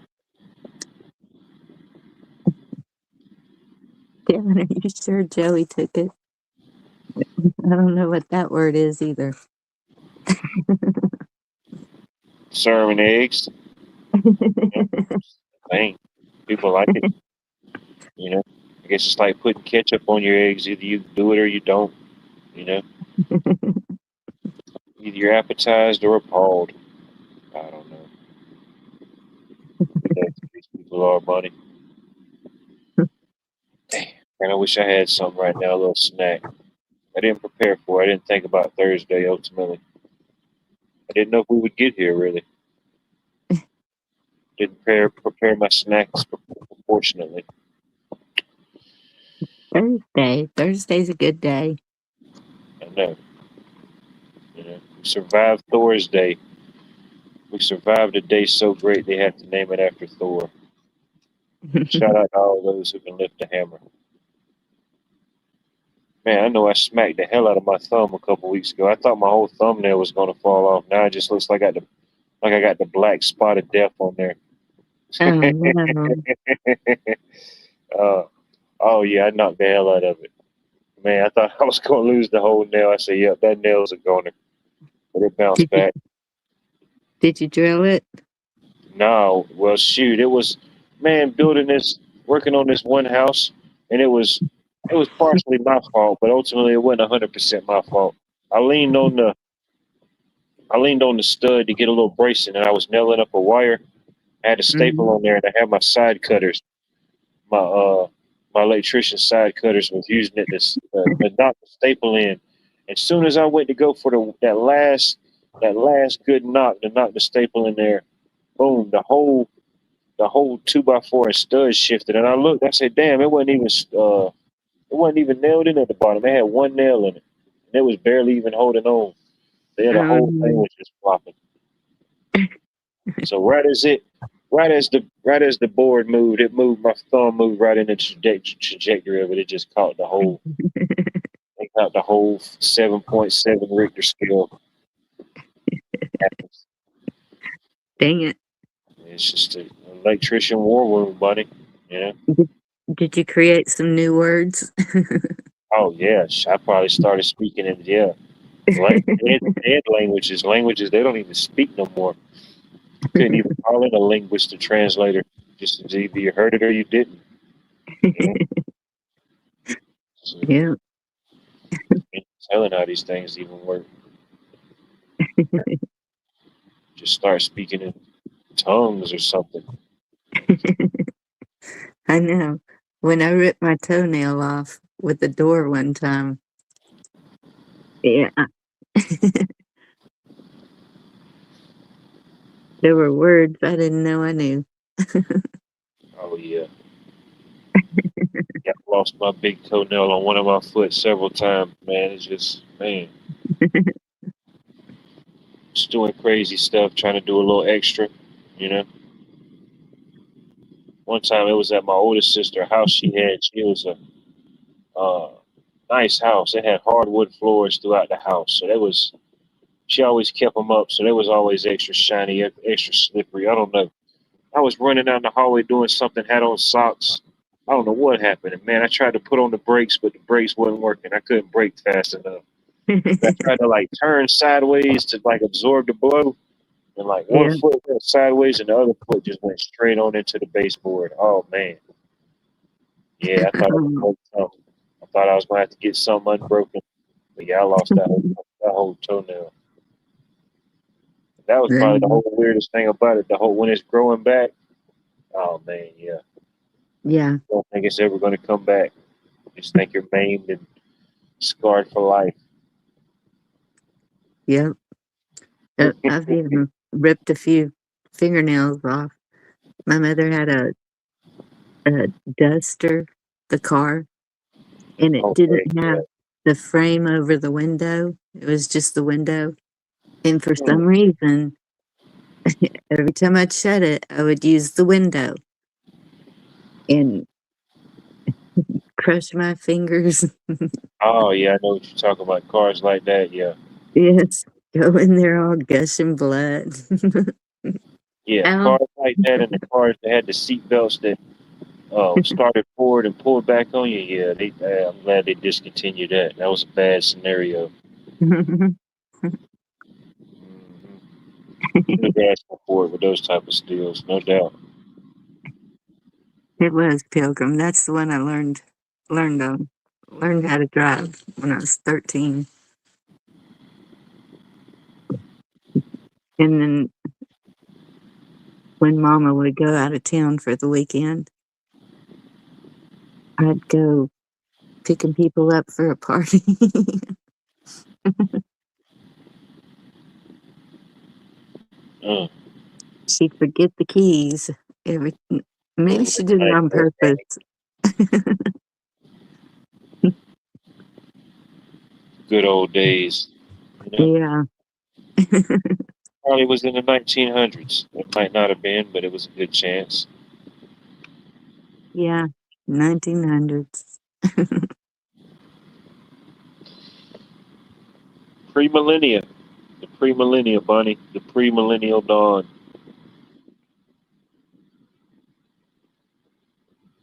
Darren, are you sure Joey took it? I don't know what that word is either. Serving eggs. You know, thing. People like it. You know. I guess it's like putting ketchup on your eggs. Either you do it or you don't. You know. Either you're appetized or appalled. I don't know. That's what these people are, buddy. And I wish I had something right now, a little snack. I didn't prepare for it. I didn't think about Thursday ultimately. I didn't know if we would get here really. Didn't prepare my snacks proportionately. Thursday. Thursday's a good day. I know. You know, we survived Thor's Day. We survived a day so great they had to name it after Thor. Shout out to all those who can lift a hammer. Man, I know I smacked the hell out of my thumb a couple weeks ago. I thought my whole thumbnail was gonna fall off. Now it just looks like I got the black spot of death on there. Oh no. uh, oh yeah, I knocked the hell out of it. Man, I thought I was gonna lose the whole nail. I said, "Yep, that nail's a goner," but it bounced Did you back. did you drill it? No, well, shoot, it was, man, building this, working on this one house, and it was partially my fault, but ultimately it wasn't 100% my fault. I leaned on the I leaned on the stud to get a little bracing, and I was nailing up a wire. I had a staple Mhm. on there, and I had my side cutters. My electrician side cutters was using it to knock the staple in. As soon as I went to go for that last good knock to knock the staple in there, boom, the whole 2x4 and stud shifted, and I looked. I said, "Damn, it wasn't even nailed in at the bottom. It had one nail in it, and it was barely even holding on. Yeah, the whole thing Um, was just flopping. So right as the board moved, it moved. My thumb moved right in the trajectory of it. It just caught the whole 7.7 Richter scale. dang it. It's just an electrician war wound, buddy. You know. Did, did you create some new words? Oh yeah, I probably started speaking in dead languages they don't even speak no more. Couldn't even call in a linguist or translator. Just either you heard it or you didn't. You know, so, Yeah. telling how these things even work. Just start speaking in tongues or something. I know. When I ripped my toenail off with the door one time, yeah, there were words I didn't know I knew. Oh yeah, yeah. I lost my big toenail on one of my foot several times. Man, it's just just doing crazy stuff, trying to do a little extra. You know, one time it was at my oldest sister's house. She was a uh, nice house. It had hardwood floors throughout the house, so that was she always kept them up, so they was always extra shiny, extra slippery. I don't know. I was running down the hallway doing something, had on socks. I don't know what happened. And man, I tried to put on the brakes, but the brakes wasn't working. I couldn't brake fast enough. I tried to like turn sideways to like absorb the blow, and like one Yeah. foot went sideways, and the other foot just went straight on into the baseboard. Oh man, yeah, I thought I was broke something. I thought I was gonna have to get something unbroken, but yeah, I lost that whole toenail. That was probably the Um, whole weirdest thing about it. The whole when it's growing back. Oh man, yeah. yeah. Don't think it's ever going to come back. Just think you're maimed and scarred for life. Yep. I've even ripped a few fingernails off. My mother had a Duster, the car, and it Oh didn't heck have yeah. the frame over the window. It was just the window. And for Hmm. some reason, every time I'd shut it, I would use the window and crush my fingers. Oh yeah, I know what you're talking about. Cars like that, yeah, Yes, go in there all gushing blood. yeah. Ow. Cars like that, and the cars that had the seat belts that started forward and pulled back on you. Yeah, I'm glad they discontinued that. That was a bad scenario. Mm-hmm. Should have asked for it with those type of steals, no doubt. It was Pilgrim. That's the one I learned on. Learned how to drive when I was 13. And then when Mama would go out of town for the weekend, I'd go picking people up for a party. Mm. She'd forget the keys. Every maybe Late she did it night on purpose. good old days. You know, Yeah, probably was in the 1900s. It might not have been, but it was a good chance. yeah, 1900s. Pre-millennia, the pre-millennia, Bunny, the pre-millennial dawn.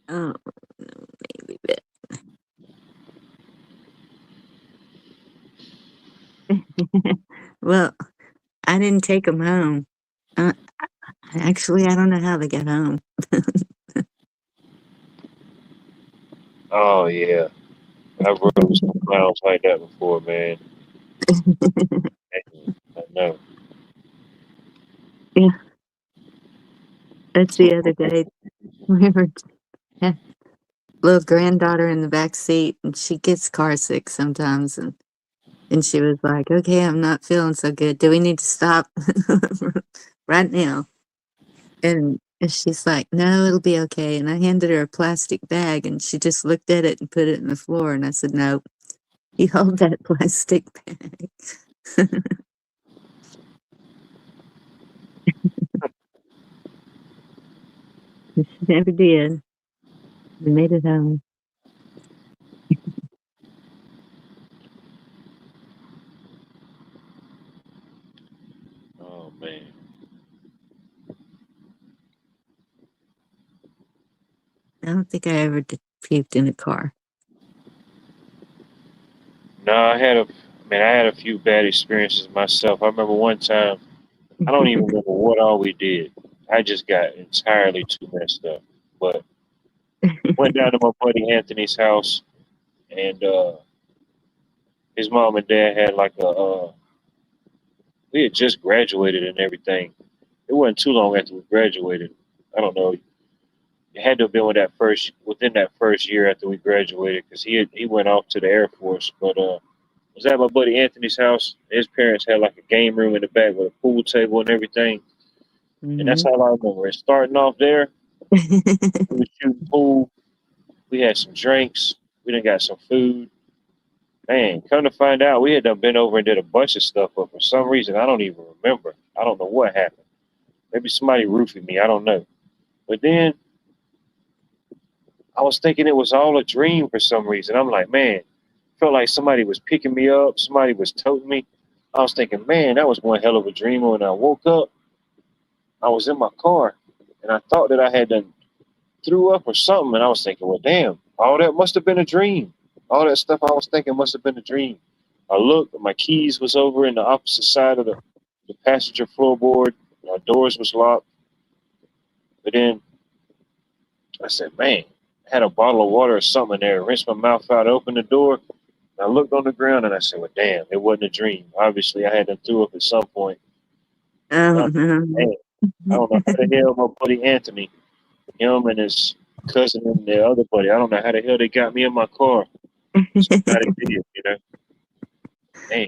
Oh, maybe that. Well, I didn't take them home. Uh, actually, I don't know how they got home. Oh yeah, I've rode with some clowns like that before, man. I know. Yeah, that's the other day. We were had little granddaughter in the back seat, and she gets car sick sometimes, and she was like, "Okay, I'm not feeling so good. Do we need to stop right now?" And she's like, "No, it'll be okay." And I handed her a plastic bag, and she just looked at it and put it in the floor. And I said, "No, you hold that plastic bag." And she never did. We made it home. Oh man. I don't think I ever puked in a car. No, I had a few bad experiences myself. I remember one time, I don't even remember what all we did. I just got entirely too messed up. But went down to my buddy Anthony's house, and his mom and dad had like a. We had just graduated and everything. It wasn't too long after we graduated. I don't know. It had to have been within that first year after we graduated, because he went off to the Air Force. But was at my buddy Anthony's house. His parents had like a game room in the back with a pool table and everything. And that's Hmm. all I remember. And starting off there, we was shooting pool. We had some drinks. We done got some food. Man, come to find out, we had done been over and did a bunch of stuff, but for some reason, I don't even remember. I don't know what happened. Maybe somebody roofied me. I don't know. But then I was thinking it was all a dream for some reason. I'm like, man, felt like somebody was picking me up. Somebody was toting me. I was thinking, man, that was one hell of a dream. When I woke up, I was in my car, and I thought that I had done threw up or something. And I was thinking, well, damn, all that must have been a dream. All that stuff I was thinking must have been a dream. I looked, my keys was over in the opposite side of the passenger floorboard. My doors was locked. But then I said, man, I had a bottle of water or something in there. Rinsed my mouth out, opened the door. And I looked on the ground and I said, well, damn, it wasn't a dream. Obviously, I had to threw up at some point. And I Oh was no. like, man, I don't know how the hell my buddy Anthony, him and his cousin and the other buddy, I don't know how the hell they got me in my car. Somehow they did, you know. Man,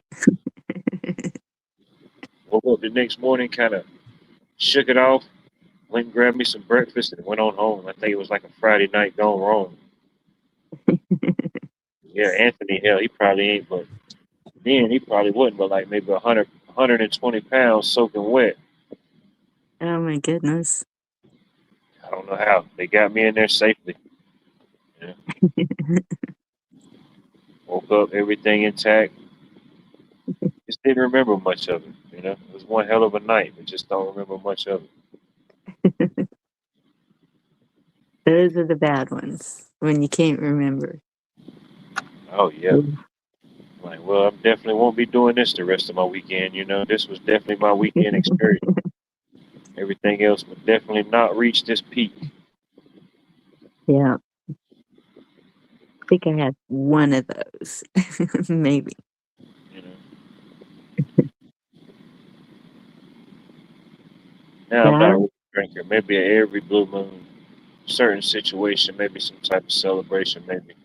woke up the next morning, kind of shook it off, went and grabbed me some breakfast and went on home. I think it was like a Friday night gone wrong. Yeah, Anthony, hell, he probably ain't, but then he probably wouldn't, but like maybe 120 pounds soaking wet. Oh my goodness. I don't know how. They got me in there safely. You know? Woke up, everything intact. Just didn't remember much of it. You know, it was one hell of a night, but just don't remember much of it. Those are the bad ones when you can't remember. Oh yeah. Like, well, I definitely won't be doing this the rest of my weekend. You know, this was definitely my weekend experience. Everything else would definitely not reach this peak. Yeah, I think I had one of those, maybe. You know, now I'm not Yeah, a real drinker. Maybe every blue moon, certain situation, maybe some type of celebration, maybe.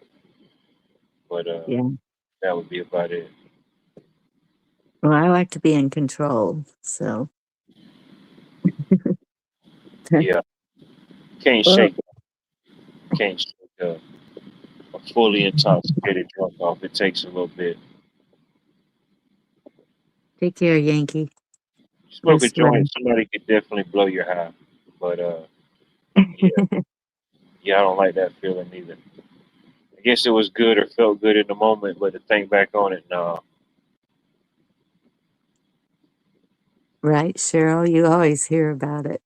But Yeah. that would be about it. Well, I like to be in control, so. Yeah, can't Well, shake can't shake a fully intoxicated drunk off. It takes a little bit. take care, Yankee. Smoke a Rest well. joint, somebody could definitely blow your high. But yeah, yeah, I don't like that feeling either. I guess it was good or felt good in the moment, but to think back on it, no. Right, Cheryl? You always hear about it.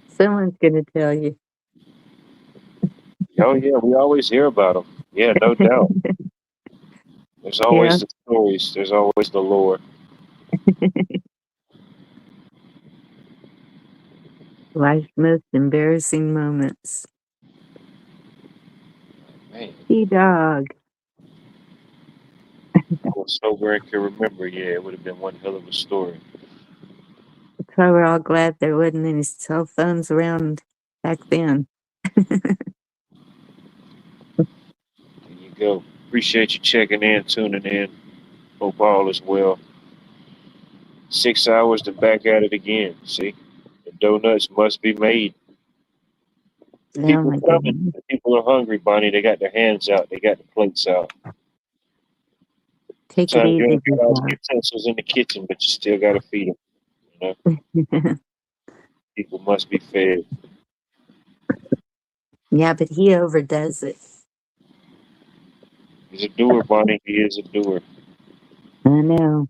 Someone's going to tell you. Oh yeah, we always hear about them. Yeah, no doubt. There's Yeah. always the stories. There's always the lore. Life's most embarrassing moments. Man, Dog. I was sober and can remember. Yeah, it would have been one hell of a story. That's why we're all glad there wasn't any cell phones around back then. There you go. Appreciate you checking in, tuning in. Hope all is well. 6 hours to back at it again. See, the donuts must be made. Oh People my coming. goodness. The people are hungry, Bonnie. They got their hands out. They got the plates out. Take it Sometimes you easy, ain't big got all the dog. utensils in the kitchen, but you still got to feed them. You know, people must be fed. Yeah, but he overdoes it. He's a doer, Bonnie. He is a doer. I know.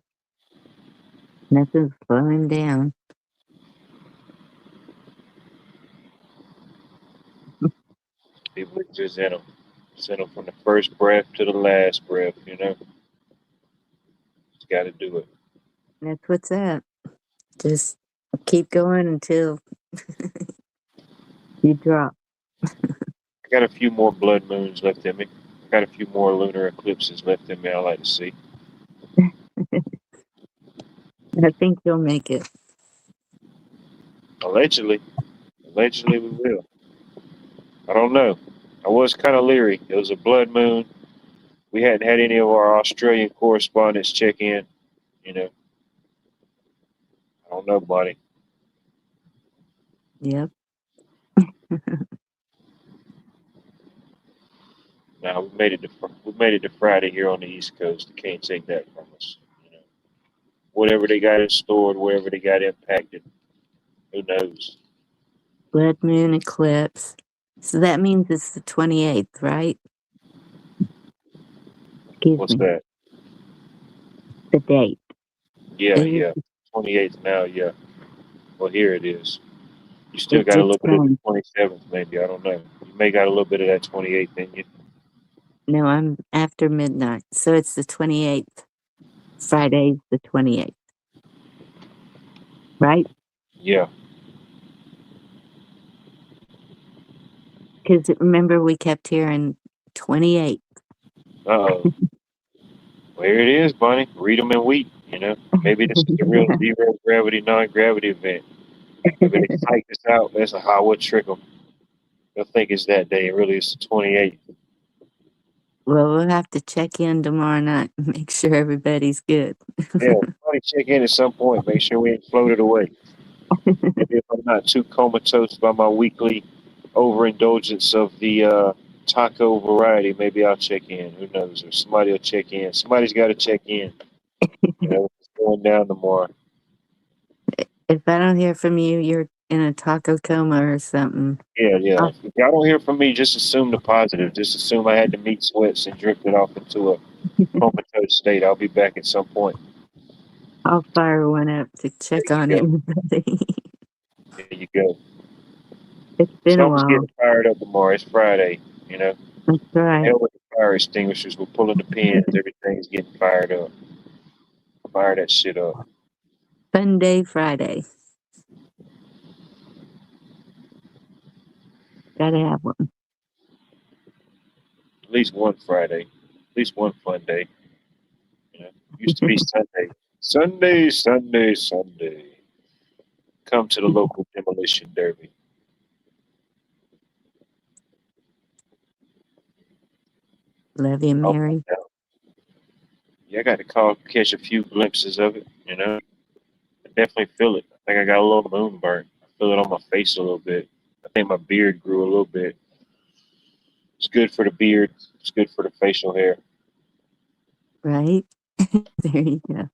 Nothing's slowing down. People just in them. Send them from the first breath to the last breath. You know, just got to do it. That's what's up. Just keep going until you drop. I got a few more blood moons left in me. I got a few more lunar eclipses left in me. I like to see. I think you'll make it. Allegedly, allegedly we will. I don't know. I was kind of leery. It was a blood moon. We hadn't had any of our Australian correspondents check in. You know, I don't know, buddy. Yep. Now we made it to Friday here on the East Coast. You can't take that from us. You know, whatever they got in stored, wherever they got impacted, who knows? Blood moon eclipse. So that means it's the 28th, right? Excuse What's me. that? The date. Yeah, Is yeah. it, 28th now. Yeah. Well, here it is. You still it's got a the little bit of the 10th. 27th, maybe. I don't know. You may got a little bit of that 28th in you. No, I'm after midnight. So it's the 28th. Friday's the 28th, right? Yeah. Because remember, we kept hearing 28. Uh oh. Well, here it is, Bonnie. Read them and weep. You know, maybe this is the real zero gravity, non gravity event. Maybe they psych this out. That's a Howard trick them. They'll think it's that day. It really is the 28th. Well, we'll have to check in tomorrow night and make sure everybody's good. Yeah, probably check in at some point. Make sure we ain't floated away. Maybe if I'm not too comatose by my weekly overindulgence of the taco variety, maybe I'll check in. Who knows? Or somebody will check in. Somebody's got to check in. You know, it's going down tomorrow. If I don't hear from you, you're in a taco coma or something. Yeah, yeah. I'll, If y'all don't hear from me, just assume the positive. Just assume I had the meat sweats and drifted off into a comatose state. I'll be back at some point. I'll fire one up to There check you on go. everybody. There you go. It's been a Something's while. getting fired up tomorrow. It's Friday. You know, That's the right. hell with the fire extinguishers. We're pulling the pins. Everything's getting fired up. Fire that shit up. Fun day Friday. Gotta have one. At least one Friday. At least one fun day. You know, used to be Sunday. Sunday, Sunday, Sunday. Come to the local demolition derby. Love you, Oh, Mary. yeah, I got to catch a few glimpses of it. I definitely feel it. I think I got a little moon burn. I feel it on my face a little bit. I think my beard grew a little bit. It's good for the beard. It's good for the facial hair. Right? There you go.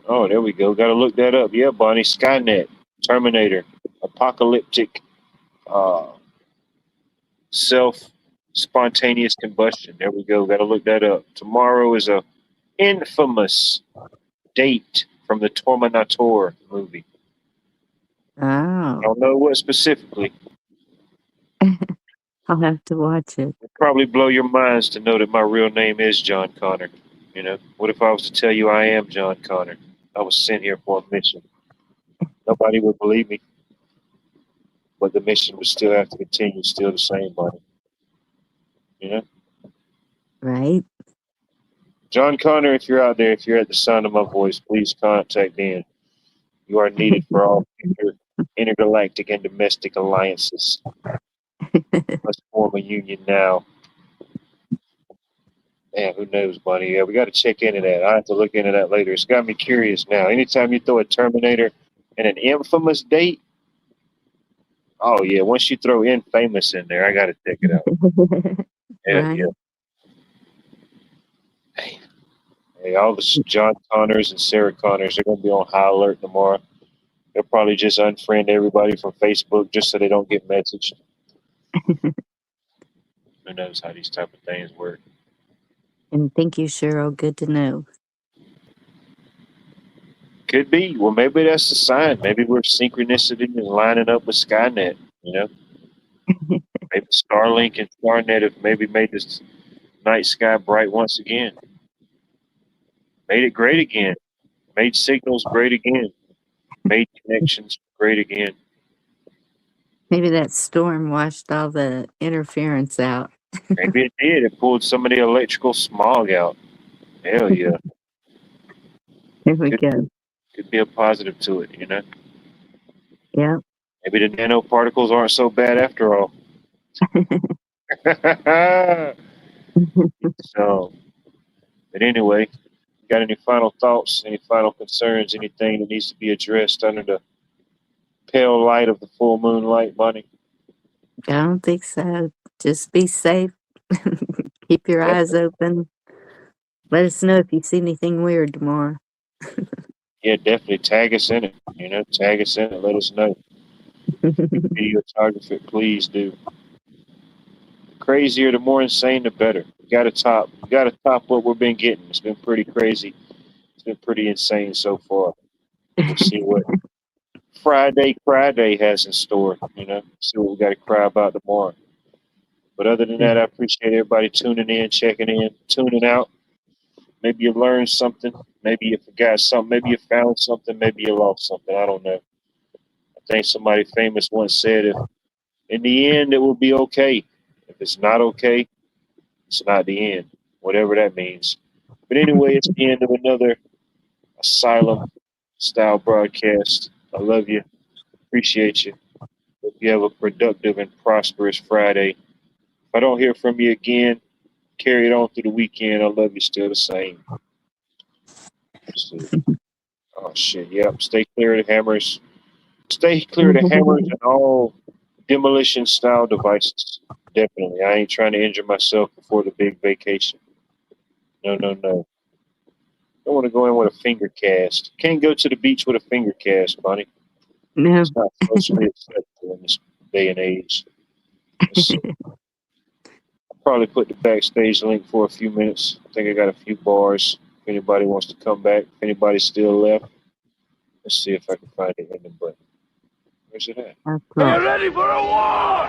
Oh, there we go. Got to look that up. Yeah, Bonnie. Skynet, Terminator, apocalyptic, uh, self spontaneous combustion. There we go. Got to look that up. Tomorrow is a infamous date from the Terminator movie. I Oh, don't know what specifically. I'll have to watch it. It'd probably blow your minds to know that my real name is John Connor. What if I was to tell you I am John Connor? I was sent here for a mission. Nobody would believe me, but the mission would still have to continue, still the same, buddy. You know, Right? John Connor, if you're out there, if you're at the sound of my voice, please contact me. You are needed for all future intergalactic and domestic alliances. Let's form a union now. Man, who knows, buddy? Yeah, we got to check into that. I have to look into that later. It's got me curious now. Anytime you throw a Terminator and an infamous date, oh yeah. Once you throw infamous in there, I got to check it out. Hell Right? yeah. Hey, all the John Connors and Sarah Connors are going to be on high alert tomorrow. They'll probably just unfriend everybody from Facebook just so they don't get messaged. Who knows how these type of things work? And thank you, Cheryl. Good to know. Could be. Well, maybe that's a sign. Maybe we're synchronicity and lining up with Skynet. Maybe Starlink and Starnet have maybe made this night sky bright once again. Made it great again. Made signals great again. Made connections great again. Maybe that storm washed all the interference out. Maybe it did. It pulled some of the electrical smog out. Hell yeah. There we Could go. could be a positive to it. Yeah. Maybe the nanoparticles aren't so bad after all. So, but anyway, got any final thoughts, any final concerns, anything that needs to be addressed under the pale light of the full moonlight, Bonnie? I don't think so. Just be safe. Keep your Yep. eyes open. Let us know if you see anything weird tomorrow. Yeah, definitely tag us in it. Tag us in it. Let us know. Videographer, please do. The crazier, the more insane, the better. We got to top. We got to top what we've been getting. It's been pretty crazy. It's been pretty insane so far. We'll see what Friday has in store. See what we got to cry about tomorrow. But other than that, I appreciate everybody tuning in, checking in, tuning out. Maybe you learned something. Maybe you forgot something. Maybe you found something. Maybe you lost something. I don't know. I think somebody famous once said, if in the end it will be okay. If it's not okay, it's not the end. Whatever that means. But anyway, it's the end of another Asylum style broadcast. I love you. Appreciate you. Hope you have a productive and prosperous Friday. If I don't hear from you again, carry it on through the weekend. I love you still the same. Oh shit, yep. Stay clear of the hammers. Stay clear of the hammers and all demolition style devices. Definitely. I ain't trying to injure myself before the big vacation. No, no, no. I want to go in with a finger cast. Can't go to the beach with a finger cast, Bonnie. No. It's not socially acceptable in this day and age. I'll probably put the backstage link for a few minutes. I think I got a few bars. If anybody wants to come back, if anybody's still left, let's see if I can find it in the button. Where's it at? Are you ready for a war?